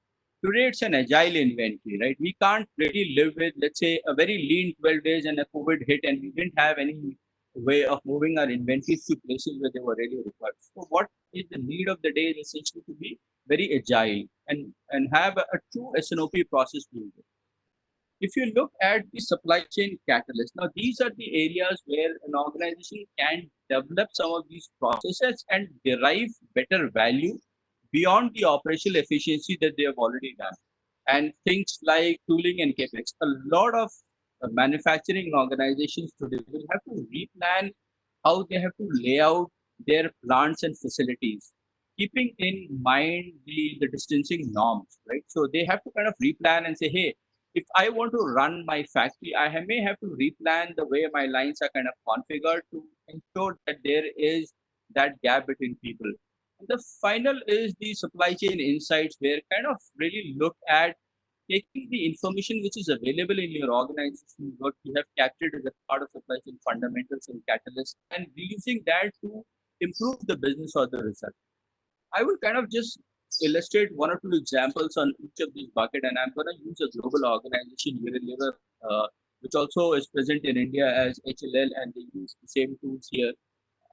Today it's an agile inventory, right? We can't really live with, let's say, a very lean 12 days and a COVID hit, and we didn't have any way of moving our inventories to places where they were really required. So what is the need of the day is essentially to be very agile and have a true SNOP process being there. If you look at the supply chain catalyst, now these are the areas where an organization can develop some of these processes and derive better value beyond the operational efficiency that they have already done. And things like tooling and capex, a lot of manufacturing organizations today will have to replan how they have to lay out their plants and facilities, keeping in mind the distancing norms, right? So they have to kind of replan and say, hey, if I want to run my factory, may have to replan the way my lines are kind of configured to ensure that there is that gap between people. And the final is the supply chain insights, where kind of really look at taking the information which is available in your organization, what you have captured as a part of supply chain fundamentals and catalysts, and using that to improve the business or the result. I will kind of just illustrate one or two examples on each of these buckets, and I'm going to use a global organization, Unilever, which also is present in India as HLL, and they use the same tools here,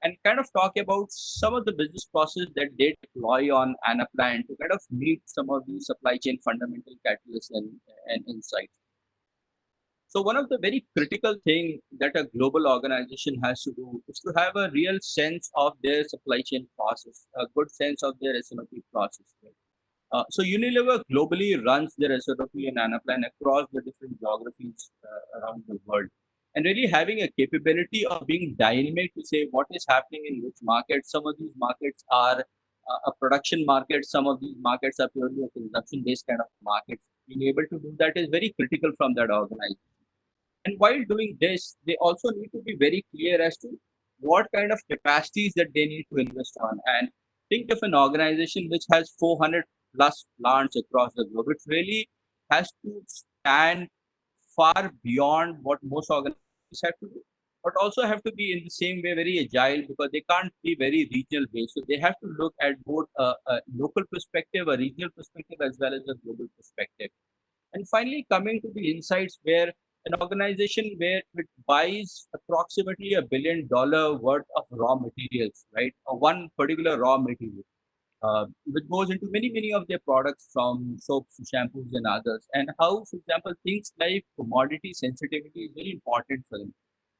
and kind of talk about some of the business processes that they deploy on Anaplan to kind of meet some of the supply chain fundamental catalysts and insights. So one of the very critical thing that a global organization has to do is to have a real sense of their supply chain process, a good sense of their SNOP process. So Unilever globally runs their SNOP and Anaplan across the different geographies around the world. And really having a capability of being dynamic to say what is happening in which markets. Some of these markets are a production market, some of these markets are purely a consumption-based kind of markets. Being able to do that is very critical from that organization. And while doing this, they also need to be very clear as to what kind of capacities that they need to invest on. And think of an organization which has 400 plus plants across the globe. It really has to stand far beyond what most organizations have to do, but also have to be in the same way very agile, because they can't be very regional based. So they have to look at both a local perspective, a regional perspective, as well as a global perspective. And finally, coming to the insights, where an organization where it buys approximately $1 billion worth of raw materials, right? One particular raw material, which goes into many of their products, from soaps to shampoos and others. And how, for example, things like commodity sensitivity is very important for them.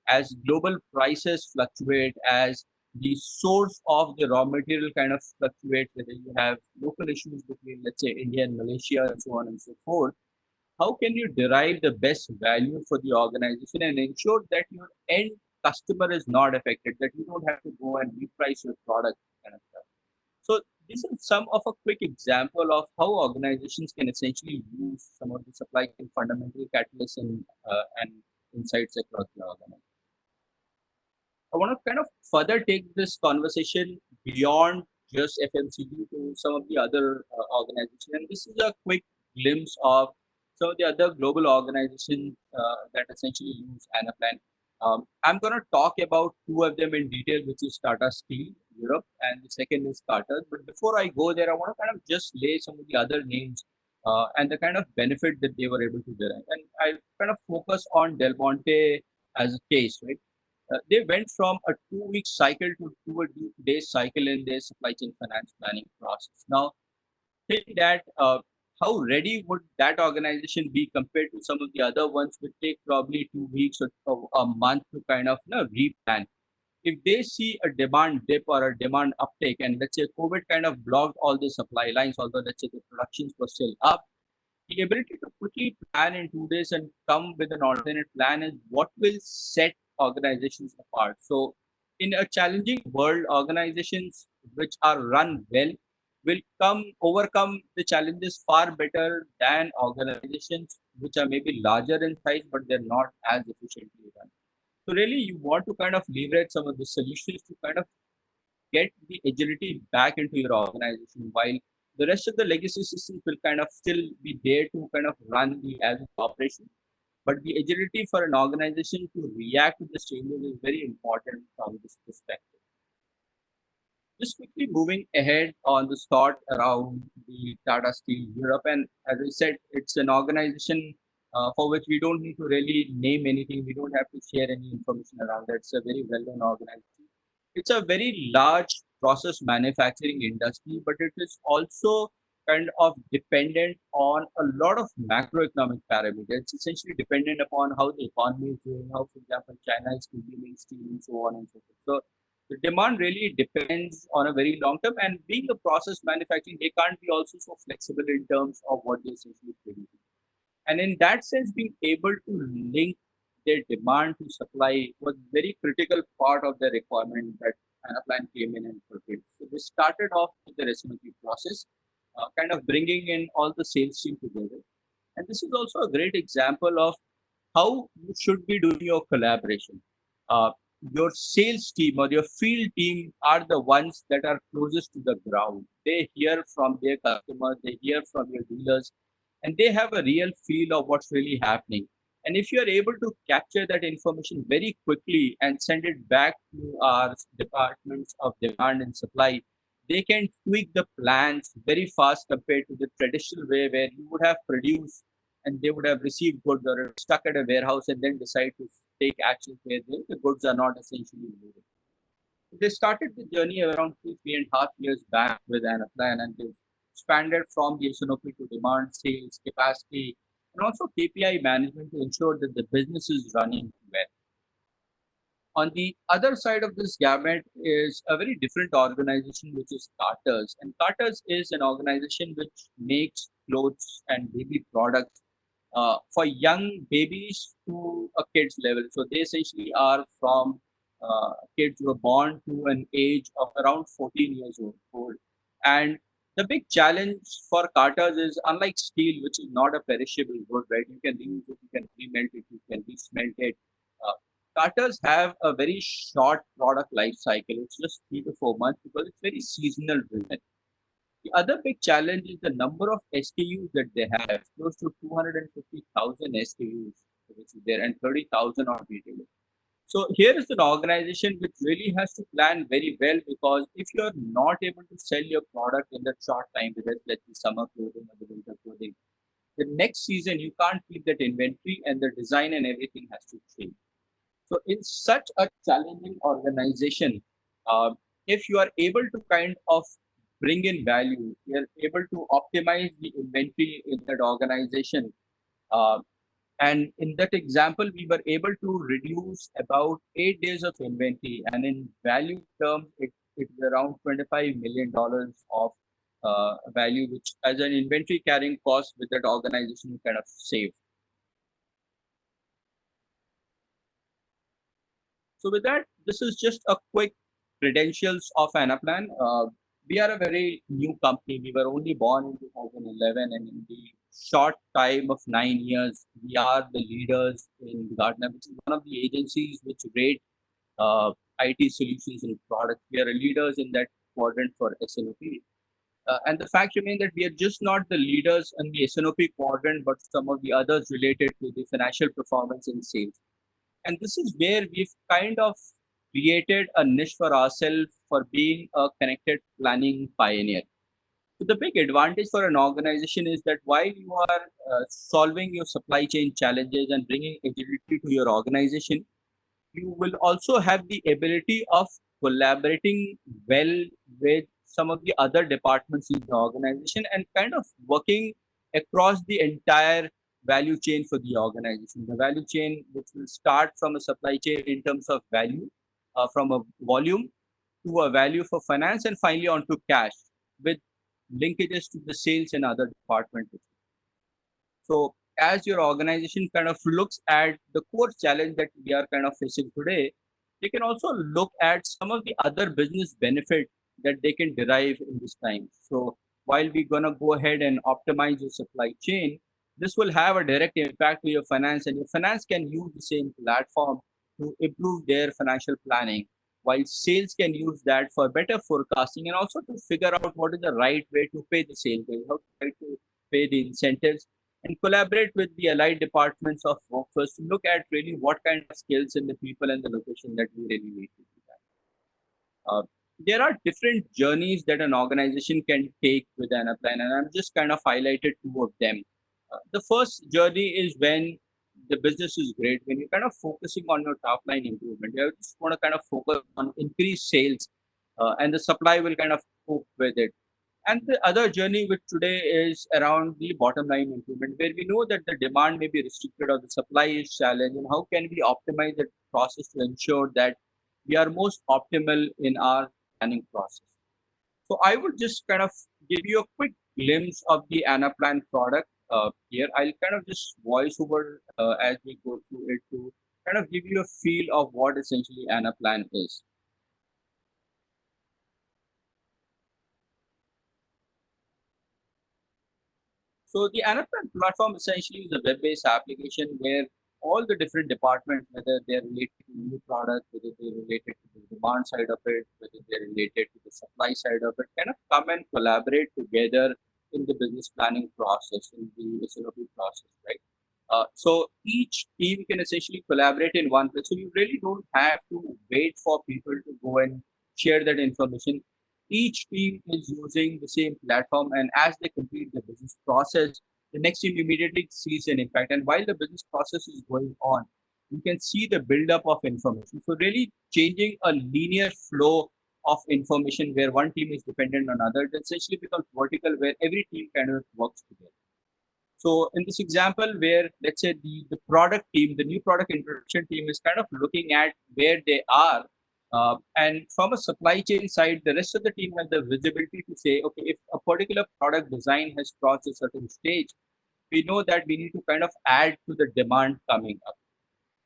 As global prices fluctuate, as the source of the raw material kind of fluctuates, whether you have local issues between, let's say, India and Malaysia and so on and so forth, how can you derive the best value for the organization and ensure that your end customer is not affected, that you don't have to go and reprice your product kind of stuff. So this is some of a quick example of how organizations can essentially use some of the supply chain fundamental catalysts and insights across the organization. I want to kind of further take this conversation beyond just FMCG to some of the other organizations. And this is a quick glimpse of some of the other global organizations that essentially use Anaplan. I'm going to talk about two of them in detail, which is Tata Steel, Europe, and the second is Carter. But before I go there, I want to kind of just lay some of the other names and the kind of benefit that they were able to derive. And I kind of focus on Del Monte as a case, right? They went from a 2-week cycle to 2-day cycle in their supply chain finance planning process. Now, think that how ready would that organization be compared to some of the other ones, which take probably 2 weeks or a month to kind of replan. If they see a demand dip or a demand uptake, and let's say COVID kind of blocked all the supply lines, although let's say the productions were still up, the ability to quickly plan in 2 days and come with an alternate plan is what will set organizations apart. So in a challenging world, organizations which are run well will overcome the challenges far better than organizations which are maybe larger in size, but they're not as efficiently run. So really, you want to kind of leverage some of the solutions to kind of get the agility back into your organization, while the rest of the legacy systems will kind of still be there to kind of run the as operation. But the agility for an organization to react to the changes is very important from this perspective. Just quickly moving ahead on the thought around the Tata Steel Europe, and as I said, it's an organization for which we don't need to really name anything. We don't have to share any information around that. It's a very well-known organization. It's a very large process manufacturing industry, but it is also kind of dependent on a lot of macroeconomic parameters. It's essentially dependent upon how the economy is doing, how, for example, China is consuming steel and so on and so forth. So the demand really depends on a very long term, and being a process manufacturing, they can't be also so flexible in terms of what they essentially produce. And in that sense, being able to link their demand to supply was very critical part of the requirement that Anaplan came in and fulfilled. So they started off with the recipe process, kind of bringing in all the sales team together. And this is also a great example of how you should be doing your collaboration. Your sales team or your field team are the ones that are closest to the ground. They hear from their customers, they hear from your dealers, and they have a real feel of what's really happening. And if you are able to capture that information very quickly and send it back to our departments of demand and supply, they can tweak the plans very fast compared to the traditional way where you would have produced and they would have received goods or stuck at a warehouse and then decide to take action where the goods are not essentially moving. They started the journey around 3.5 years back with Anaplan, and they've expanded from the SNOP to demand, sales, capacity, and also KPI management to ensure that the business is running well. On the other side of this gamut is a very different organization, which is Carter's. And Carter's is an organization which makes clothes and baby products for young babies to a kid's level. So they essentially are from kids who are born to an age of around 14 years old. And the big challenge for Carter's is, unlike steel, which is not a perishable good, right? You can reuse it, you can remelt it, you can re-smelt it. Carters have a very short product life cycle. It's just 3 to 4 months because it's very seasonal driven. The other big challenge is the number of SKUs that they have, close to 250,000 SKUs, which is there, and 30,000 on retail. So here is an organization which really has to plan very well, because if you're not able to sell your product in that short time, whether it's like the summer clothing or the winter clothing, the next season you can't keep that inventory and the design and everything has to change. So in such a challenging organization, if you are able to kind of bring in value, you are able to optimize the inventory in that organization. And in that example, we were able to reduce about 8 days of inventory. And in value terms, it is around $25 million of value, which as an inventory carrying cost with that organization kind of saved. So with that, this is just a quick credentials of Anaplan. We are a very new company. We were only born in 2011, and in the short time of 9 years, we are the leaders in Gartner, which is one of the agencies which rate IT solutions and products. We are leaders in that quadrant for SNOP. And the fact remains that we are just not the leaders in the SNOP quadrant, but some of the others related to the financial performance and sales. And this is where we've kind of created a niche for ourselves for being a connected planning pioneer. So the big advantage for an organization is that while you are solving your supply chain challenges and bringing agility to your organization, you will also have the ability of collaborating well with some of the other departments in the organization and kind of working across the entire value chain for the organization. The value chain, which will start from a supply chain in terms of value, from a volume to a value for finance, and finally onto cash with linkages to the sales and other departments. So as your organization kind of looks at the core challenge that we are kind of facing today, they can also look at some of the other business benefits that they can derive in this time. So while we're going to go ahead and optimize your supply chain, this will have a direct impact to your finance, and your finance can use the same platform to improve their financial planning, while sales can use that for better forecasting and also to figure out what is the right way to pay the sales guys, how to pay the incentives, and collaborate with the allied departments of workforce to look at really what kind of skills in the people and the location that we really need to do that. There are different journeys that an organization can take with an plan, and I'm just kind of highlighted two of them. The first journey is when the business is great, when you're kind of focusing on your top line improvement. You just want to kind of focus on increased sales, and the supply will kind of cope with it. And the other journey which today is around the bottom line improvement, where we know that the demand may be restricted or the supply is challenged, and how can we optimize the process to ensure that we are most optimal in our planning process. So I would just kind of give you a quick glimpse of the Anaplan product here. I'll kind of just voice over as we go through it to kind of give you a feel of what essentially Anaplan is. So the Anaplan platform essentially is a web-based application where all the different departments, whether they're related to new products, whether they're related to the demand side of it, whether they're related to the supply side of it, kind of come and collaborate together in the business planning process, in the SNOP process, right? So each team can essentially collaborate in one place. So you really don't have to wait for people to go and share that information. Each team is using the same platform, and as they complete the business process, the next team immediately sees an impact. And while the business process is going on, you can see the buildup of information. So really changing a linear flow of information where one team is dependent on another, it essentially becomes vertical where every team kind of works together. So in this example where, let's say the product team, the new product introduction team is kind of looking at where they are. And from a supply chain side, the rest of the team has the visibility to say, okay, if a particular product design has crossed a certain stage, we know that we need to kind of add to the demand coming up.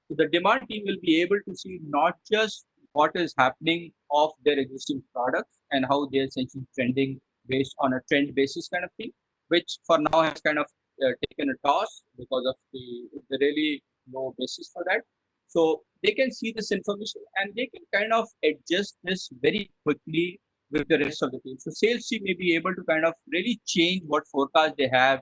So the demand team will be able to see not just what is happening of their existing products and how they're essentially trending based on a trend basis kind of thing, which for now has kind of taken a toss because of the really low basis for that. So they can see this information and they can kind of adjust this very quickly with the rest of the team. So sales team may be able to kind of really change what forecast they have,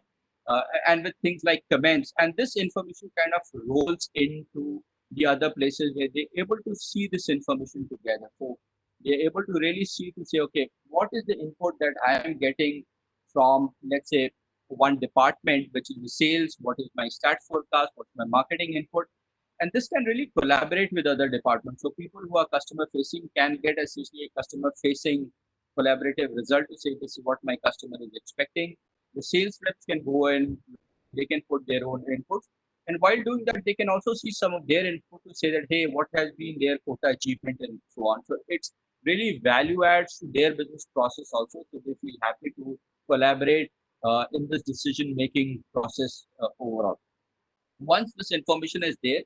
and with things like comments, and this information kind of rolls into the other places where they're able to see this information together. So they're able to really see to say, okay, what is the input that I am getting from, let's say, one department, which is the sales, what is my stat forecast, what's my marketing input, and this can really collaborate with other departments. So people who are customer facing can get essentially a customer facing collaborative result to say this is what my customer is expecting. The sales reps can go and they can put their own inputs. And while doing that, they can also see some of their input to say that, hey, what has been their quota achievement and so on. So it's really value adds to their business process also. So they feel happy to collaborate in this decision-making process overall. Once this information is there,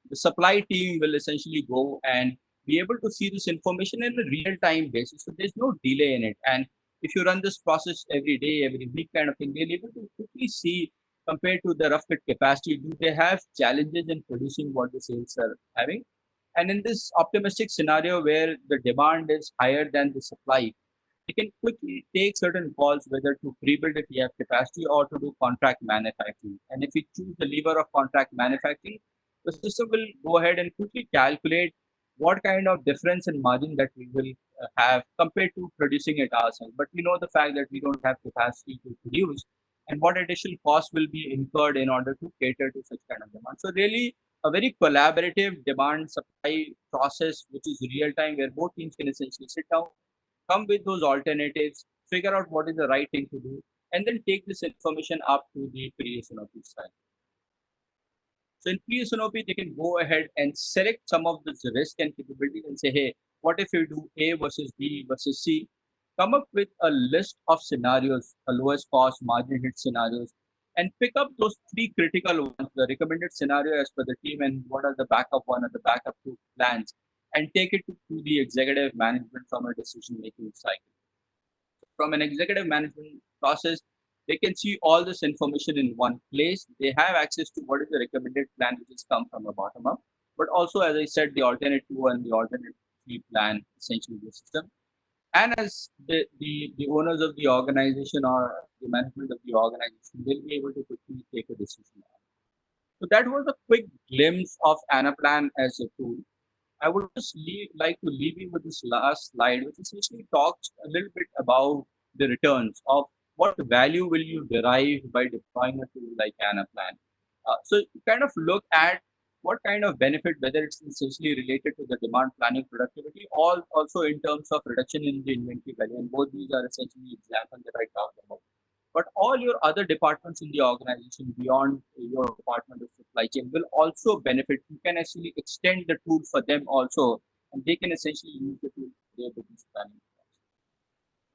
the supply team will essentially go and be able to see this information in a real-time basis. So there's no delay in it. And if you run this process every day, every week kind of thing, they'll be able to quickly see compared to the rough fit capacity, do they have challenges in producing what the sales are having? And in this optimistic scenario where the demand is higher than the supply, they can quickly take certain calls whether to pre-build a TF capacity or to do contract manufacturing. And if we choose the lever of contract manufacturing, the system will go ahead and quickly calculate what kind of difference in margin that we will have compared to producing it ourselves. But we know the fact that we don't have capacity to produce and what additional cost will be incurred in order to cater to such kind of demand. So really a very collaborative demand supply process, which is real time, where both teams can essentially sit down, come with those alternatives, figure out what is the right thing to do, and then take this information up to the pre-SNOP side. So in pre-SNOP, they can go ahead and select some of this risk and capabilities and say, hey, what if you do A versus B versus C? Come up with a list of scenarios, a lowest cost margin hit scenarios, and pick up those three critical ones, the recommended scenario as per the team and what are the backup one and the backup two plans, and take it to the executive management from a decision-making cycle. From an executive management process, they can see all this information in one place. They have access to what is the recommended plan which has come from the bottom up. but also, as I said, the alternate 2 and the alternate 3 plan, essentially the system. And as the owners of the organization or the management of the organization will be able to quickly take a decision. So that was a quick glimpse of Anaplan as a tool. I would just like to leave you with this last slide, which essentially talks a little bit about the returns of what value will you derive by deploying a tool like Anaplan. So you kind of look at what kind of benefit, whether it's essentially related to the demand planning productivity, or also in terms of reduction in the inventory value. And both these are essentially examples that I talked about. But all your other departments in the organization beyond your department of supply chain will also benefit. You can actually extend the tool for them also, and they can essentially use the tool for their business planning.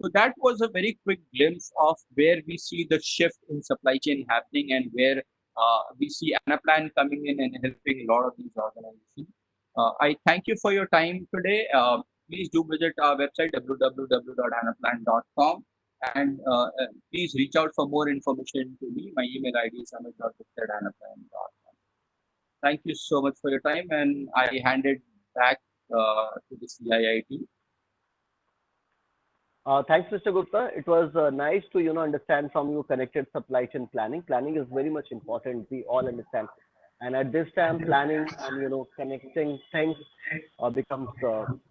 So that was a very quick glimpse of where we see the shift in supply chain happening and where we see Anaplan coming in and helping a lot of these organizations. I thank you for your time today. Please do visit our website www.anaplan.com. And please reach out for more information to me. My email ID is amit.gupta@anaplan.com. Thank you so much for your time, and I hand it back to the CII team. Thanks, Mr. Gupta. It was nice to understand from you connected supply chain planning. Planning is very much important. We all understand, and at this time, planning and connecting things becomes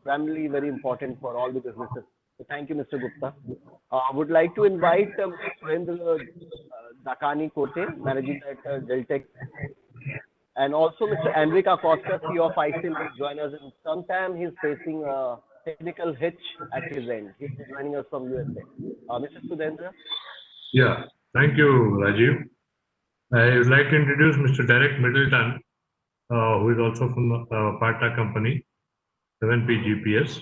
primarily very important for all the businesses. So thank you, Mr. Gupta. I would like to invite Surendra Dakani Kote, Managing Director, Deltec, and also Mr. Enrique Acosta, CEO of ICIL, will join us. And sometime he's facing a technical hitch at his end. He's joining us from USA. Mr. Surendra? Yeah, thank you, Rajiv. I would like to introduce Mr. Derek Middleton, who is also from Pata company, 7P GPS.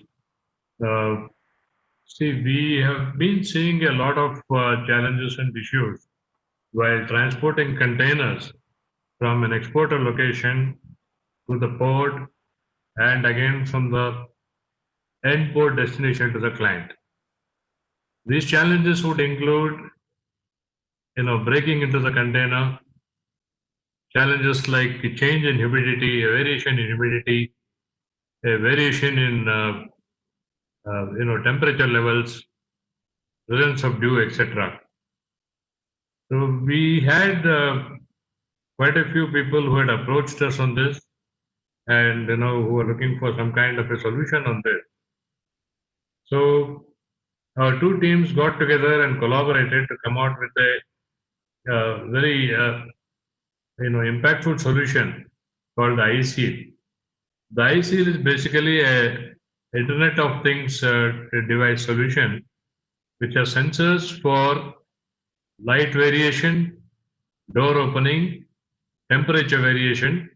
See, we have been seeing a lot of challenges and issues while transporting containers from an exporter location to the port and again from the end port destination to the client. These challenges would include, breaking into the container, challenges like a change in humidity, a variation in humidity, a variation in temperature levels, presence of dew, etc. So we had quite a few people who had approached us on this, and who were looking for some kind of a solution on this. So our two teams got together and collaborated to come out with a very impactful solution called the iSeal. The iSeal is basically a Internet of Things device solution, which has sensors for light variation, door opening, temperature variation,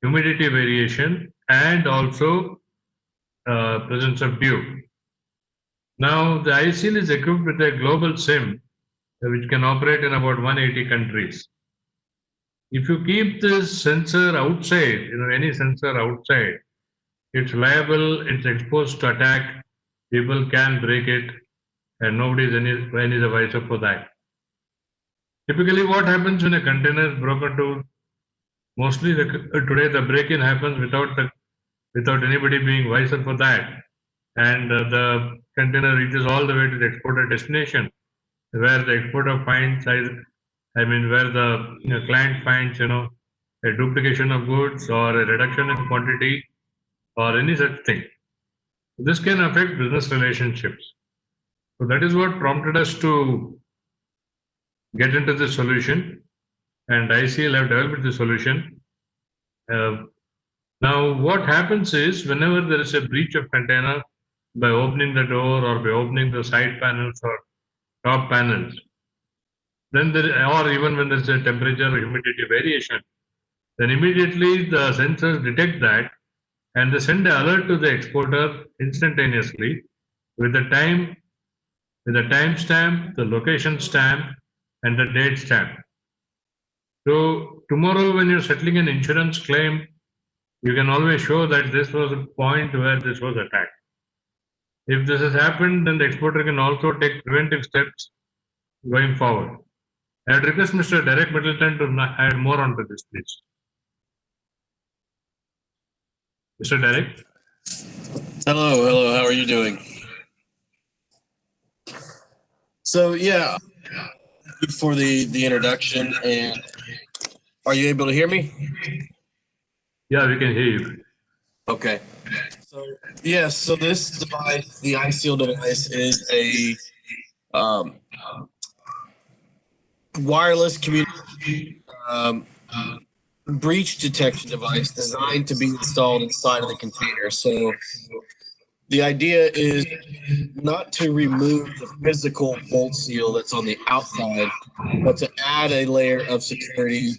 humidity variation, and also presence of dew. Now, the iSeal is equipped with a global SIM, which can operate in about 180 countries. If you keep this sensor outside, any sensor outside, it's liable, it's exposed to attack, people can break it, and nobody is any the wiser for that. Typically, what happens when a container is broken to? Mostly today the break-in happens without anybody being wiser for that, and the container reaches all the way to the exporter destination, where the exporter finds, where the client finds, a duplication of goods or a reduction in quantity or any such thing. This can affect business relationships. So that is what prompted us to get into this solution, and ICL have developed the solution. Now, what happens is, whenever there is a breach of container, by opening the door or by opening the side panels or top panels, then or even when there is a temperature or humidity variation, then immediately the sensors detect that and they send an alert to the exporter instantaneously with the time stamp, the location stamp, and the date stamp. So tomorrow when you're settling an insurance claim, you can always show that this was a point where this was attacked. If this has happened, then the exporter can also take preventive steps going forward. I would request Mr. Derek Middleton to add more onto this, please. Mr. Derek? Hello. How are you doing? So yeah, for the introduction, and are you able to hear me? Yeah, we can hear you. Okay. So yes, so this device, the iSeal device, is a wireless communication breach detection device designed to be installed inside of the container. So the idea is not to remove the physical bolt seal that's on the outside, but to add a layer of security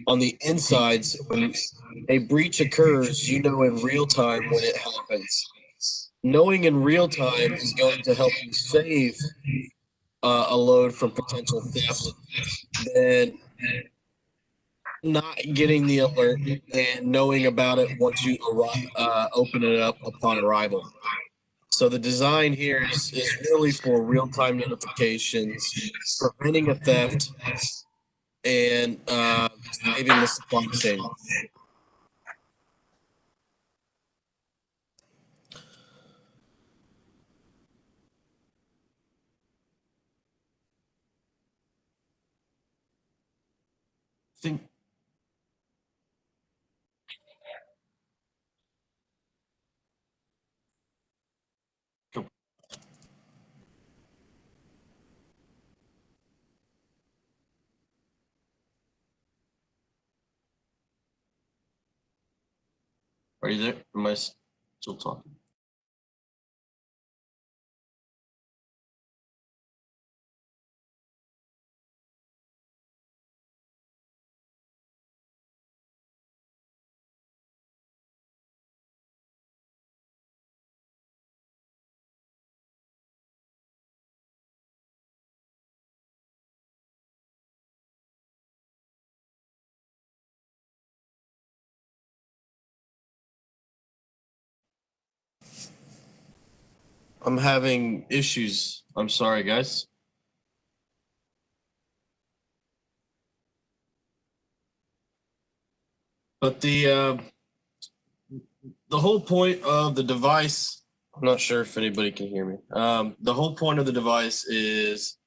on the inside. So when a breach occurs, you know in real time when it happens. Knowing in real time is going to help you save a load from potential theft than not getting the alert and knowing about it once you open it up upon arrival. So the design here is really for real-time notifications, preventing a theft, and saving the supply chain. Think. Are you there? Am I still talking? I'm having issues. I'm sorry, guys. But the whole point of the device, I'm not sure if anybody can hear me. The whole point of the device is,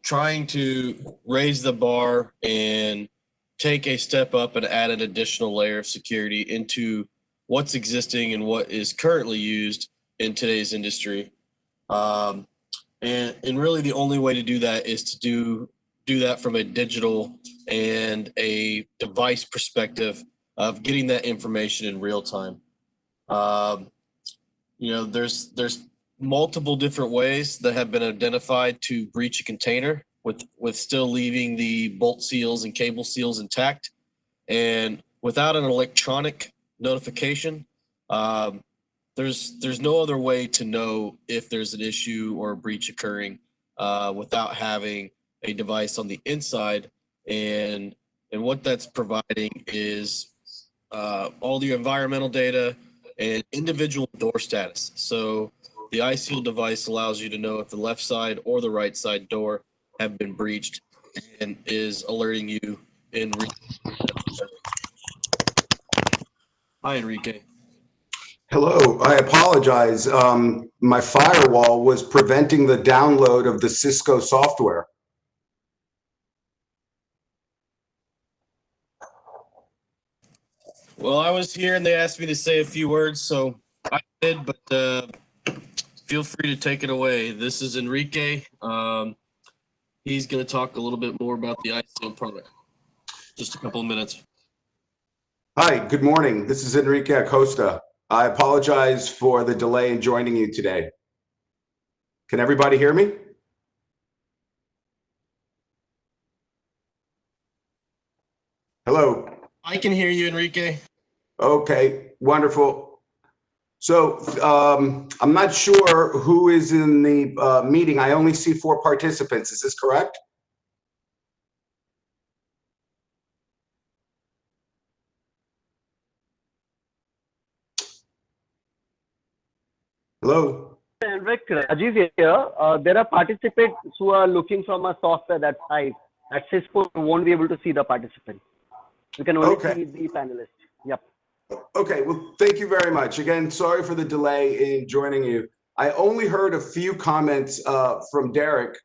trying to raise the bar and take a step up and add an additional layer of security into what's existing and what is currently used in today's industry. And really the only way to do that is to do that from a digital and a device perspective of getting that information in real time. There's multiple different ways that have been identified to breach a container with still leaving the bolt seals and cable seals intact. And without an electronic notification, there's no other way to know if there's an issue or a breach occurring without having a device on the inside. And what that's providing is all the environmental data and individual door status. So the iSeal device allows you to know if the left side or the right side door have been breached and is alerting you in Hi, Enrique. Hello, I apologize. My firewall was preventing the download of the Cisco software. Well, I was here and they asked me to say a few words, so I did, but feel free to take it away. This is Enrique. He's going to talk a little bit more about the iSeal product. Just a couple of minutes. Hi, good morning. This is Enrique Acosta. I apologize for the delay in joining you today. Can everybody hear me? Hello. I can hear you, Enrique. Okay, wonderful. So I'm not sure who is in the meeting. I only see 4 participants. Is this correct? Hello. Enric, Rajiv here. There are participants who are looking from a software that's Hive. At Cisco, you won't be able to see the participant. You can only see the panelist. Yep. Okay, well, thank you very much. Again, sorry for the delay in joining you. I only heard a few comments from Derek.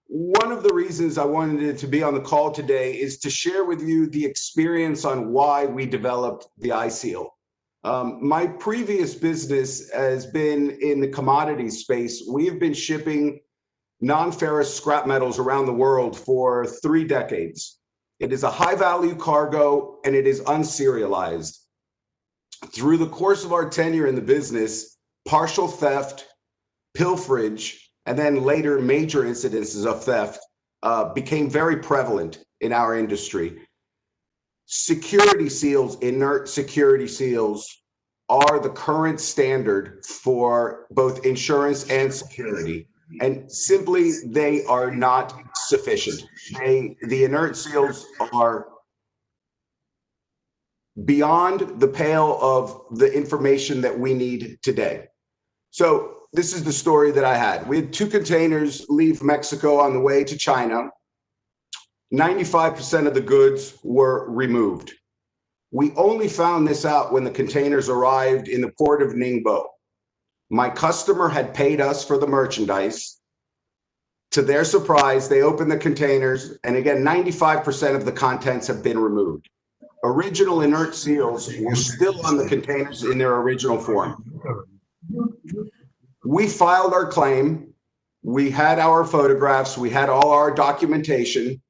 One of the reasons I wanted to be on the call today is to share with you the experience on why we developed the iSeal. My previous business has been in the commodities space. We have been shipping non-ferrous scrap metals around the world for 3 decades. It is a high-value cargo, and it is unserialized. Through the course of our tenure in the business, partial theft, pilferage, and then later major incidences of theft became very prevalent in our industry. Security seals, inert security seals, are the current standard for both insurance and security. And simply, they are not sufficient. The inert seals are beyond the pale of the information that we need today. So this is the story that I had. We had 2 containers leave Mexico on the way to China. 95% of the goods were removed. We only found this out when the containers arrived in the port of Ningbo. My customer had paid us for the merchandise. To their surprise, they opened the containers, and again, 95% of the contents have been removed. Original inert seals were still on the containers in their original form. We filed our claim. We had our photographs. We had all our documentation.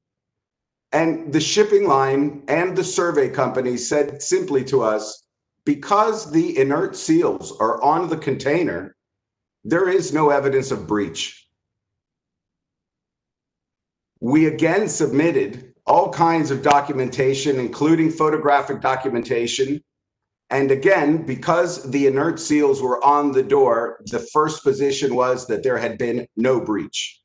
And the shipping line and the survey company said simply to us, because the inert seals are on the container, there is no evidence of breach. We again submitted all kinds of documentation, including photographic documentation. And again, because the inert seals were on the door, the first position was that there had been no breach.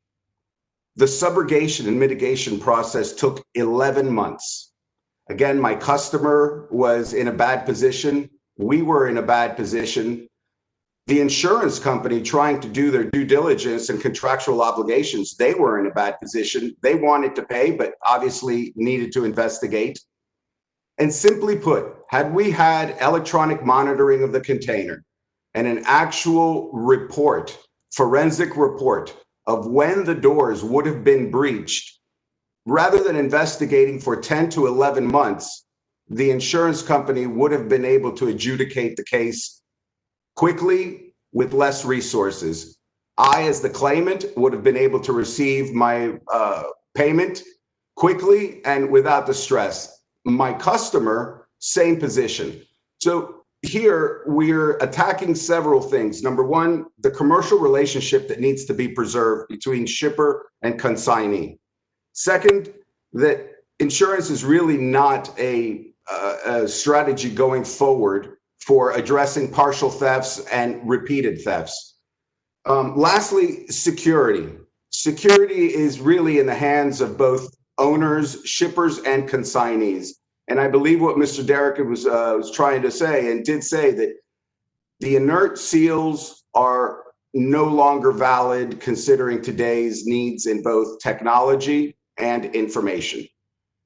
The subrogation and mitigation process took 11 months. Again, my customer was in a bad position. We were in a bad position. The insurance company, trying to do their due diligence and contractual obligations, they were in a bad position. They wanted to pay, but obviously needed to investigate. And simply put, had we had electronic monitoring of the container and an actual report, forensic report of when the doors would have been breached, rather than investigating for 10 to 11 months, the insurance company would have been able to adjudicate the case quickly with less resources. I, as the claimant, would have been able to receive my payment quickly and without the stress. My customer, same position. So here we're attacking several things. Number one, the commercial relationship that needs to be preserved between shipper and consignee. Second, that insurance is really not a strategy going forward for addressing partial thefts and repeated thefts. Lastly, security. Security is really in the hands of both owners, shippers, and consignees. And I believe what Mr. Derek was trying to say, and did say, that the inert seals are no longer valid considering today's needs in both technology and information.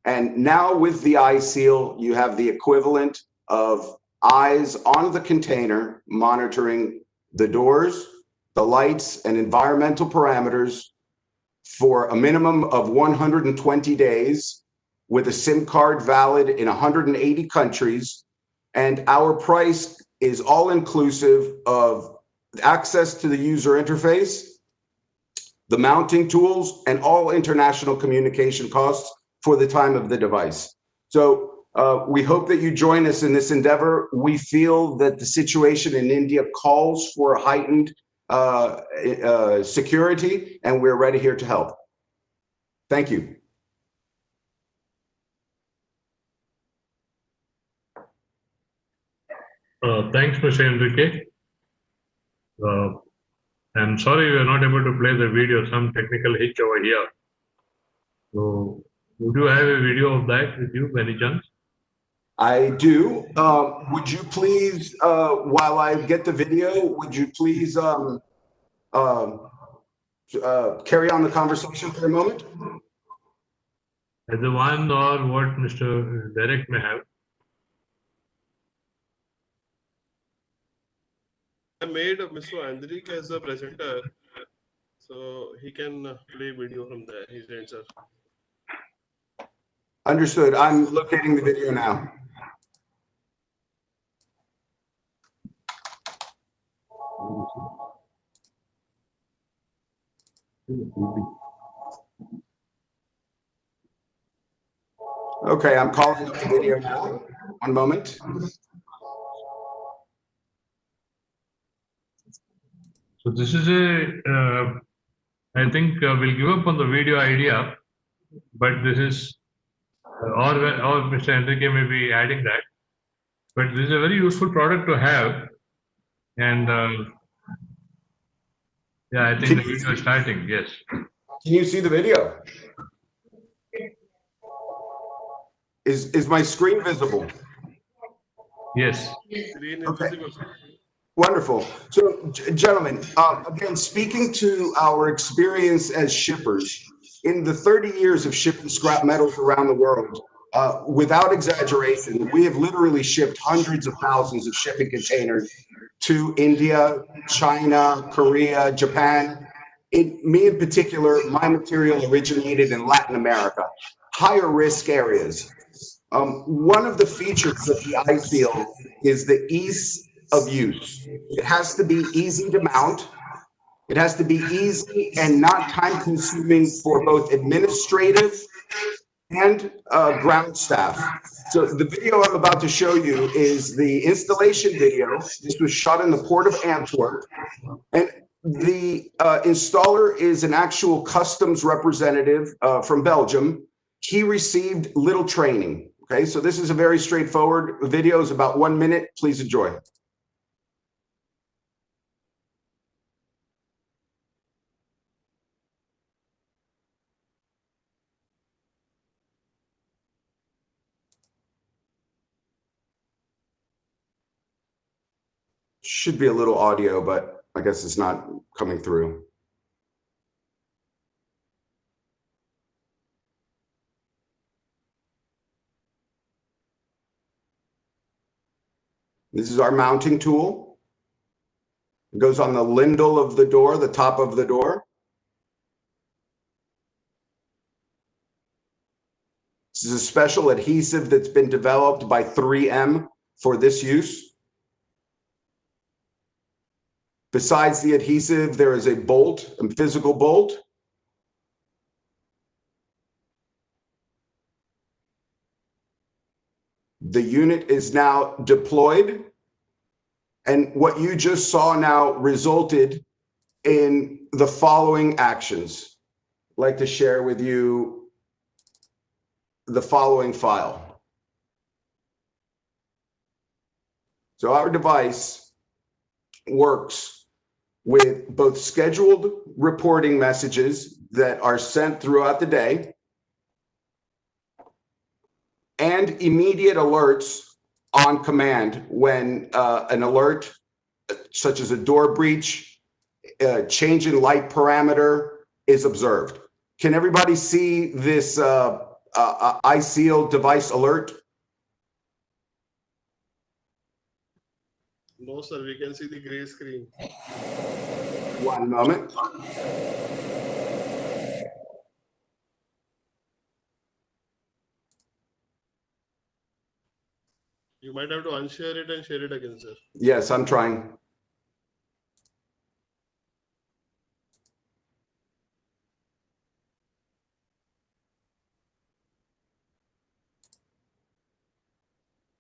And now with the iSeal, you have the equivalent of eyes on the container monitoring the doors, the lights, and environmental parameters for a minimum of 120 days, with a SIM card valid in 180 countries. And our price is all inclusive of access to the user interface, the mounting tools, and all international communication costs for the time of the device. So we hope that you join us in this endeavor. We feel that the situation in India calls for heightened security, and we're ready here to help. Thank you. Thanks, Mr. Enrique. I'm sorry we are not able to play the video, some technical hitch over here. So, would you have a video of that with you, by any chance? I do. Would you please, while I get the video, would you please carry on the conversation for a moment? As the one or what Mr. Derek may have. I made Mr. Andrik as a presenter, so he can play video from there. His answer. Understood. I'm locating the video now. Okay, I'm calling up the video now. One moment. So this is I think we'll give up on the video idea, but this is, or Mr. Enrique may be adding that, but this is a very useful product to have. And yeah, I think the video is starting, yes. Can you see the video? Is my screen visible? Yes. Okay. Wonderful. So, gentlemen, again, speaking to our experience as shippers, in the 30 years of shipping scrap metals around the world, without exaggeration, we have literally shipped hundreds of thousands of shipping containers to India, China, Korea, Japan. Me in particular, my material originated in Latin America, higher risk areas. One of the features of the iSeal is the ease of use. It has to be easy to mount. It has to be easy and not time consuming for both administrative and ground staff. So the video I'm about to show you is the installation video. This was shot in the port of Antwerp. And the installer is an actual customs representative from Belgium. He received little training. Okay, so this is a very straightforward video. It's about 1 minute. Please enjoy. Should be a little audio, but I guess it's not coming through. This is our mounting tool. It goes on the lintel of the door, the top of the door. This is a special adhesive that's been developed by 3M for this use. Besides the adhesive, there is a bolt, a physical bolt. The unit is now deployed. And what you just saw now resulted in the following actions. I'd like to share with you the following file. So our device works with both scheduled reporting messages that are sent throughout the day and immediate alerts on command when an alert, such as a door breach, change in light parameter is observed. Can everybody see this iSeal device alert? No, sir, we can see the gray screen. One moment. You might have to unshare it and share it again, sir. Yes, I'm trying.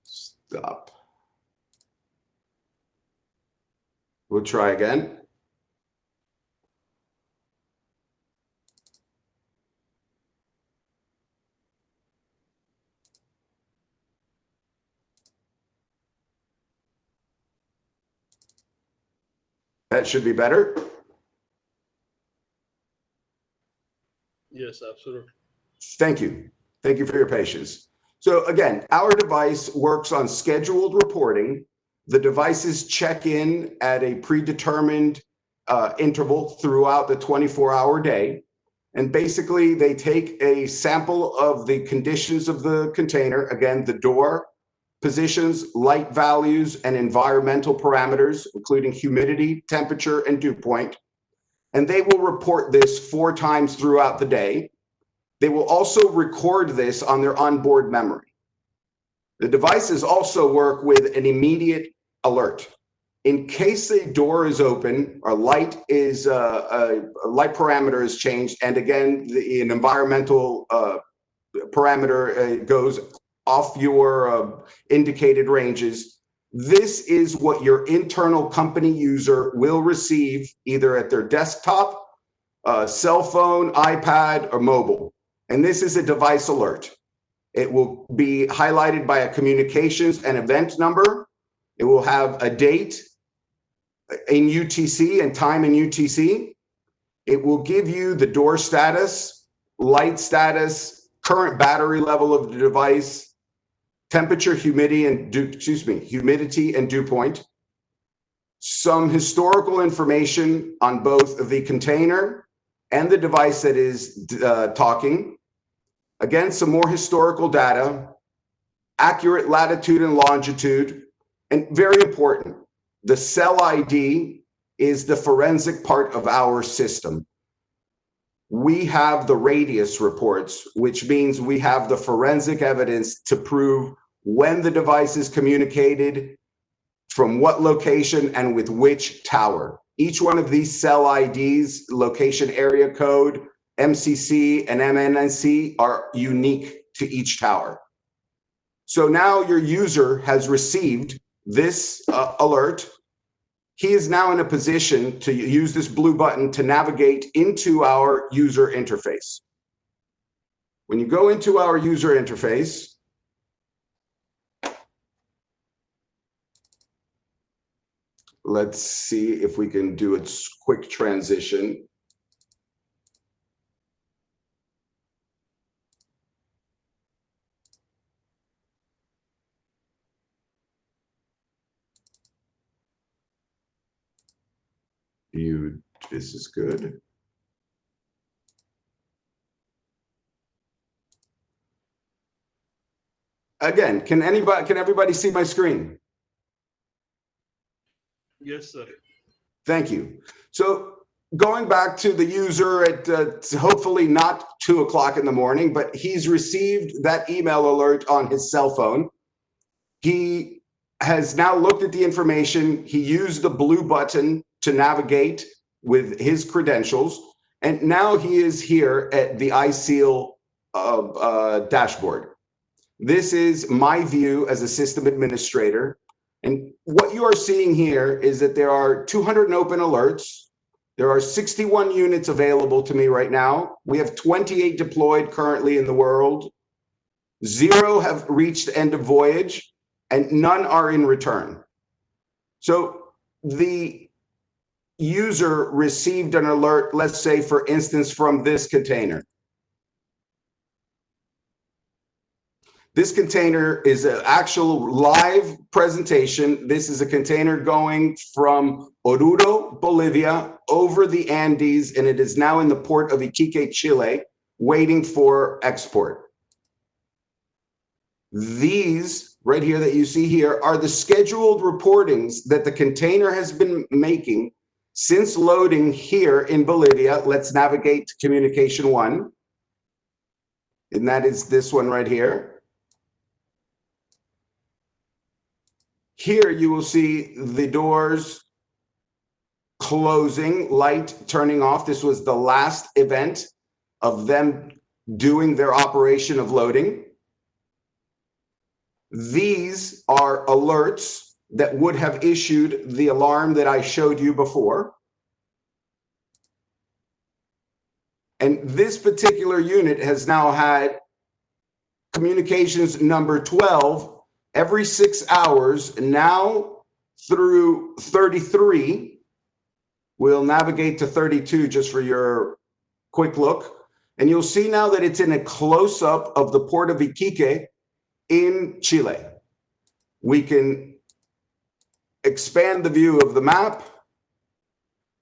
Stop. We'll try again. That should be better. Yes, absolutely. Thank you. Thank you for your patience. So again, our device works on scheduled reporting. The devices check in at a predetermined interval throughout the 24-hour day. And basically, they take a sample of the conditions of the container, again, the door, positions, light values, and environmental parameters, including humidity, temperature, and dew point. And they will report this 4 times throughout the day. They will also record this on their onboard memory. The devices also work with an immediate alert. In case a door is open, or light is a light parameter is changed, and again, an environmental parameter goes off your indicated ranges, this is what your internal company user will receive either at their desktop, cell phone, iPad, or mobile. And this is a device alert. It will be highlighted by a communications and event number. It will have a date in UTC and time in UTC. It will give you the door status, light status, current battery level of the device, temperature, humidity, and dew point. Some historical information on both the container and the device that is talking. Again, some more historical data, accurate latitude and longitude, and very important, the cell ID is the forensic part of our system. We have the radius reports, which means we have the forensic evidence to prove when the device is communicated, from what location, and with which tower. Each one of these cell IDs, location area code, MCC, and MNC are unique to each tower. So now your user has received this alert. He is now in a position to use this blue button to navigate into our user interface. When you go into our user interface, let's see if we can do a quick transition. This is good. Again, can everybody see my screen? Yes, sir. Thank you. So going back to the user at hopefully not 2 o'clock in the morning, but he's received that email alert on his cell phone. He has now looked at the information. He used the blue button to navigate with his credentials. And now he is here at the iSeal dashboard. This is my view as a system administrator. And what you are seeing here is that there are 200 open alerts. There are 61 units available to me right now. We have 28 deployed currently in the world. 0 have reached end of voyage, and none are in return. So the user received an alert, let's say, for instance, from this container. This container is an actual live presentation. This is a container going from Oruro, Bolivia, over the Andes, and it is now in the port of Iquique, Chile, waiting for export. These right here that you see here are the scheduled reportings that the container has been making since loading here in Bolivia. Let's navigate to communication 1. And that is this one right here. Here you will see the doors closing, light turning off. This was the last event of them doing their operation of loading. These are alerts that would have issued the alarm that I showed you before. And this particular unit has now had communications number 12 every 6 hours, now through 33. We'll navigate to 32 just for your quick look. And you'll see now that it's in a close-up of the port of Iquique in Chile. We can expand the view of the map,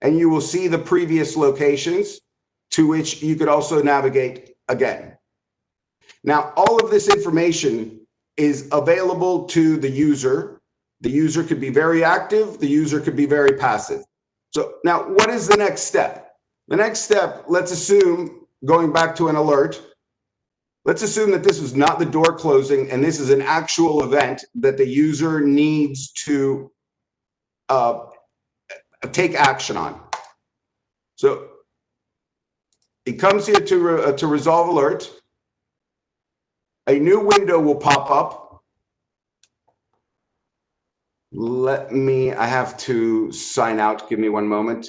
and you will see the previous locations to which you could also navigate again. Now, all of this information is available to the user. The user could be very active, the user could be very passive. So now what is the next step? The next step, let's assume, going back to an alert, let's assume that this was not the door closing and this is an actual event that the user needs to take action on. So it comes here to resolve alert. A new window will pop up. I have to sign out. Give me one moment.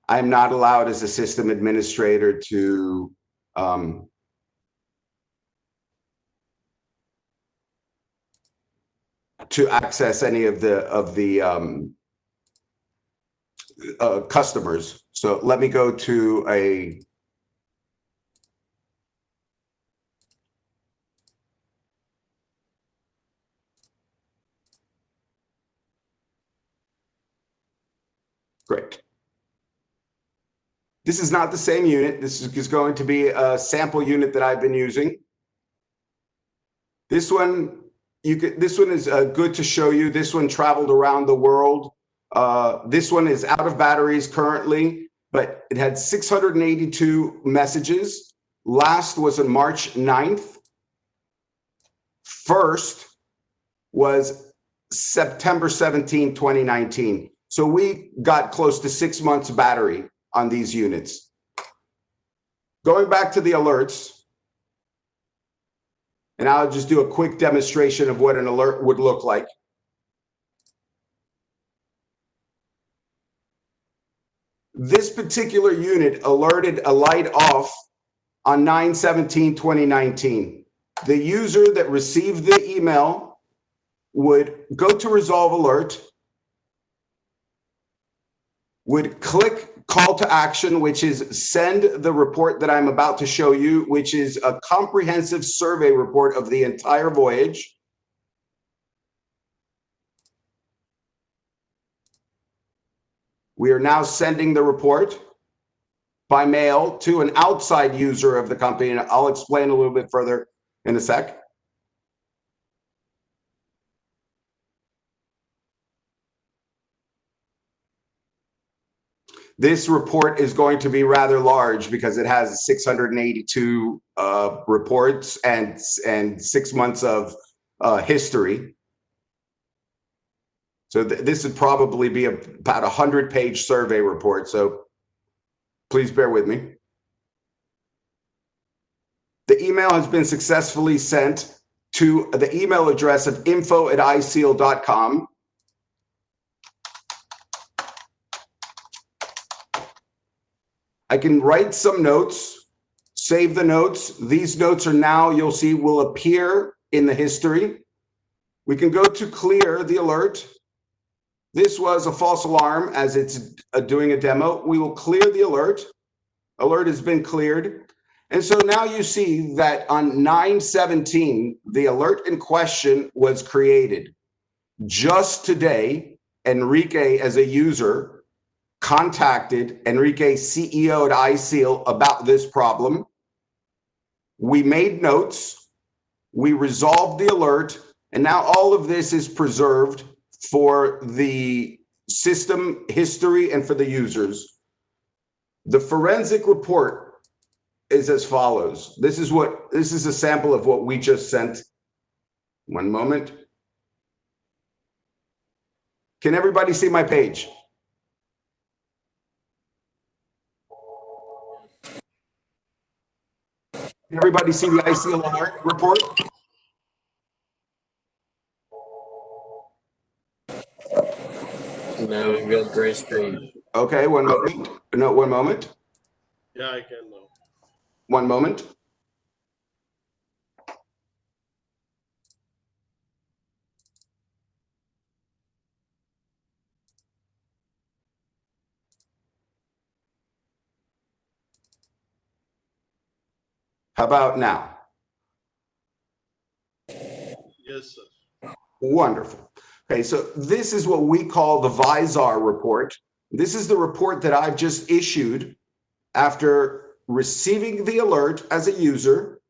I'm not allowed as a system administrator to access any of the customers. So let me go to a great. This is not the same unit. This is going to be a sample unit that I've been using. This one, this one is good to show you. This one traveled around the world. This one is out of batteries currently, but it had 682 messages. Last was on March 9th. First was September 17, 2019. So we got close to 6 months battery on these units. Going back to the alerts, and I'll just do a quick demonstration of what an alert would look like. This particular unit alerted a light off on 9/17/2019. The user that received the email would go to resolve alert, would click call to action, which is send the report that I'm about to show you, which is a comprehensive survey report of the entire voyage. We are now sending the report by mail to an outside user of the company, and I'll explain a little bit further in a sec. This report is going to be rather large because it has 682 reports and 6 months of history. So this would probably be about a 100-page survey report. So please bear with me. The email has been successfully sent to the email address of info@iseal.com. I can write some notes, save the notes. These notes are now, you'll see, will appear in the history. We can go to clear the alert. This was a false alarm as it's doing a demo. We will clear the alert. Alert has been cleared. And so now you see that on 9/17, the alert in question was created. Just today, Enrique, as a user, contacted Enrique, CEO at iSeal, about this problem. We made notes, we resolved the alert, and now all of this is preserved for the system history and for the users. The forensic report is as follows. This is a sample of what we just sent. One moment. Can everybody see my page? Can everybody see the iSeal alert report? No, we've got gray screen. Okay, one moment. No, one moment. Yeah, I can now. One moment. How about now? Yes, sir. Wonderful. Okay, so this is what we call the VISAR report. This is the report that I've just issued after receiving the alert as a user.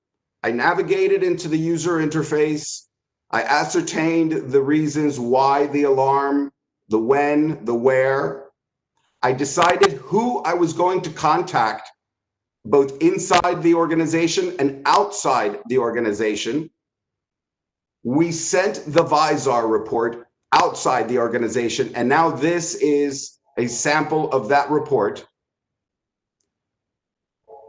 I navigated into the user interface. I ascertained the reasons why the alarm, the when, the where. I decided who I was going to contact both inside the organization and outside the organization. We sent the Visar report outside the organization, and now this is a sample of that report.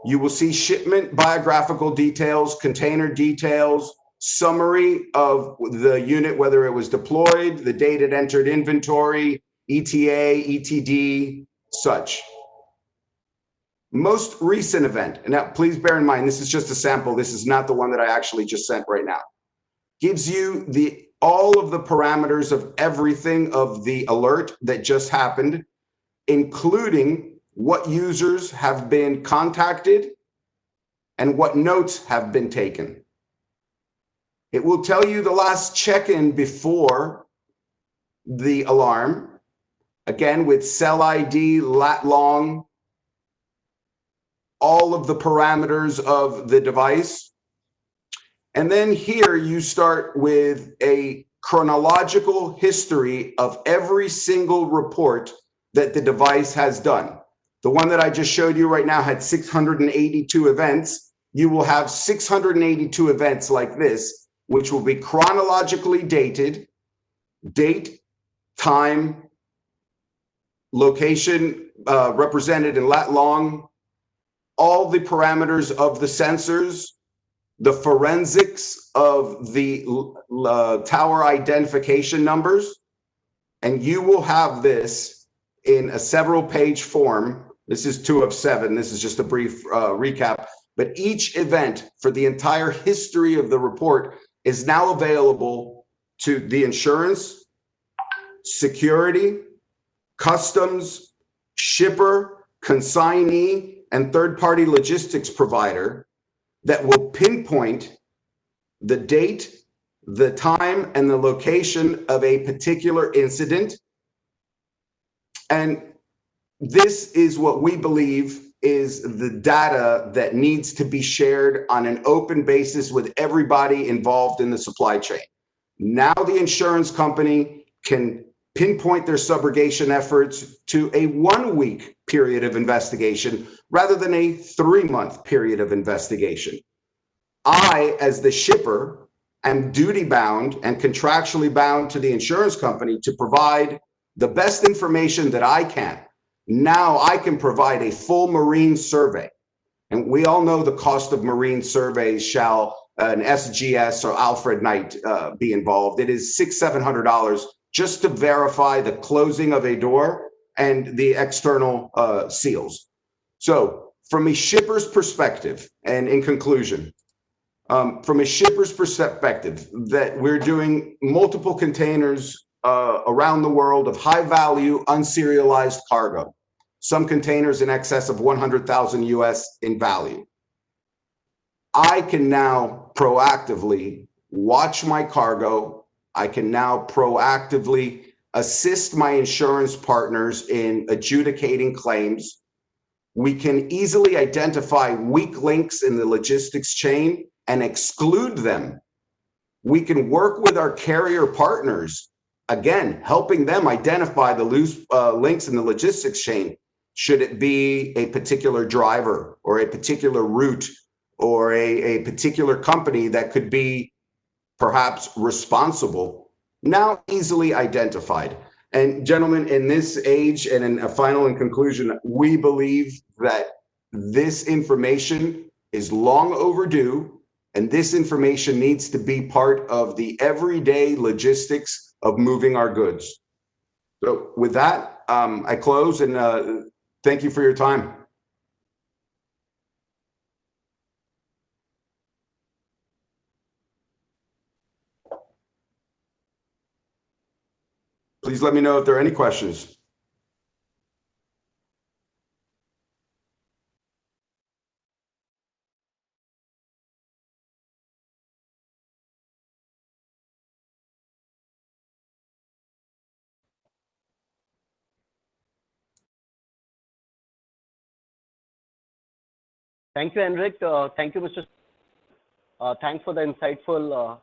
You will see shipment biographical details, container details, summary of the unit, whether it was deployed, the date it entered inventory, ETA, ETD, such. Most recent event, and now please bear in mind, this is just a sample. This is not the one that I actually just sent right now. Gives you all of the parameters of everything of the alert that just happened, including what users have been contacted and what notes have been taken. It will tell you the last check-in before the alarm, again with cell ID, lat long, all of the parameters of the device. And then here you start with a chronological history of every single report that the device has done. The one that I just showed you right now had 682 events. You will have 682 events like this, which will be chronologically dated, date, time, location represented in lat long, all the parameters of the sensors, the forensics of the tower identification numbers, and you will have this in a several page form. This is 2 of 7. This is just a brief recap, but each event for the entire history of the report is now available to the insurance, security, customs, shipper, consignee, and third-party logistics provider that will pinpoint the date, the time, and the location of a particular incident. And this is what we believe is the data that needs to be shared on an open basis with everybody involved in the supply chain. Now the insurance company can pinpoint their subrogation efforts to a 1-week period of investigation rather than a 3-month period of investigation. I, as the shipper, am duty bound and contractually bound to the insurance company to provide the best information that I can. Now I can provide a full marine survey. And we all know the cost of marine surveys. Shall an SGS or Alfred Knight be involved? It is $600–700 just to verify the closing of a door and the external seals. So from a shipper's perspective, and in conclusion, from a shipper's perspective, that we're doing multiple containers around the world of high value, unserialized cargo. Some containers in excess of 100,000 US in value. I can now proactively watch my cargo. I can now proactively assist my insurance partners in adjudicating claims. We can easily identify weak links in the logistics chain and exclude them. We can work with our carrier partners, again, helping them identify the loose links in the logistics chain. Should it be a particular driver or a particular route or a particular company that could be perhaps responsible, now easily identified. And gentlemen, in this age and in a final and conclusion, we believe that this information is long overdue, and this information needs to be part of the everyday logistics of moving our goods. So with that, I close and thank you for your time. Please let me know if there are any questions. Thank you, Henrik. Thank you, Mr. Thanks for the insightful,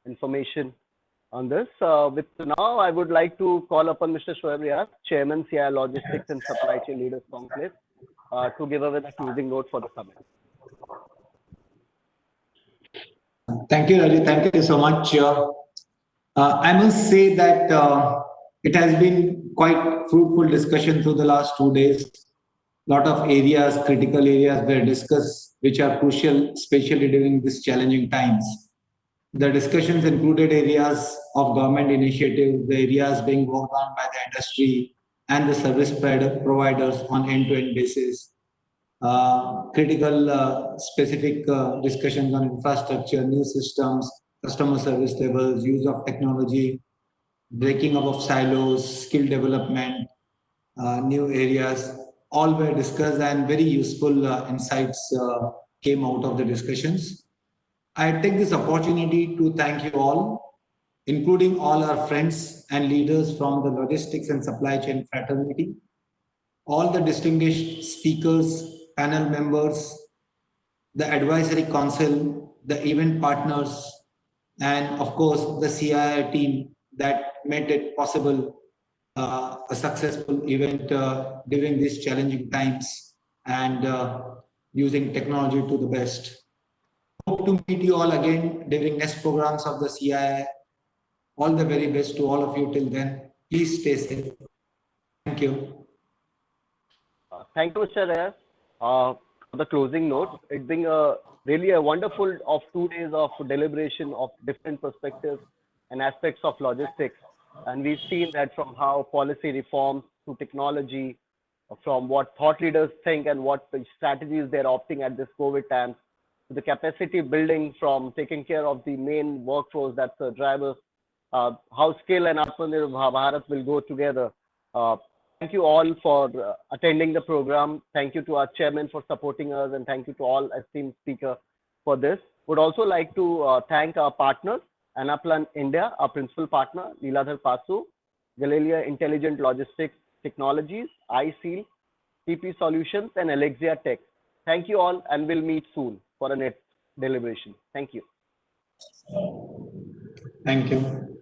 information on this. With now, I would like to call upon Mr. Shoaib Riaz, Chairman, CII Logistics and Supply Chain Leaders Conclave, to give away the closing note for the summit. Thank you, Raji. Thank you so much. I must say that it has been quite fruitful discussion through the last 2 days. Lot of areas, critical areas were discussed, which are crucial, especially during these challenging times. The discussions included areas of government initiatives, the areas being worked on by the industry and the service providers on end-to-end basis. Critical specific discussions on infrastructure, new systems, customer service levels, use of technology, breaking up of silos, skill development, new areas, all were discussed and very useful insights came out of the discussions. I take this opportunity to thank you all, including all our friends and leaders from the logistics and supply chain fraternity, all the distinguished speakers, panel members, the advisory council, the event partners, and of course the CII team that made it possible a successful event during these challenging times and using technology to the best. Hope to meet you all again during next programs of the CII. All the very best to all of you till then. Please stay safe. Thank you. Thank you, Mr. Reyes, for the closing note. It's been really a wonderful of 2 days of deliberation of different perspectives and aspects of logistics. And we've seen that from how policy reforms to technology, from what thought leaders think and what strategies they're opting at this COVID time, to the capacity building from taking care of the main workforce, that's the drivers, how skill and Atmanirbhar Bharat will go together. Thank you all for attending the program. Thank you to our chairman for supporting us, and thank you to all esteemed speakers for this. Would also like to thank our partners, Anaplan India, our principal partner, Leeladhar Pasu, Galileo Intelligent Logistics Technologies, iSeal, TP Solutions, and Alexia Tech. Thank you all, and we'll meet soon for a next deliberation. Thank you. Thank you.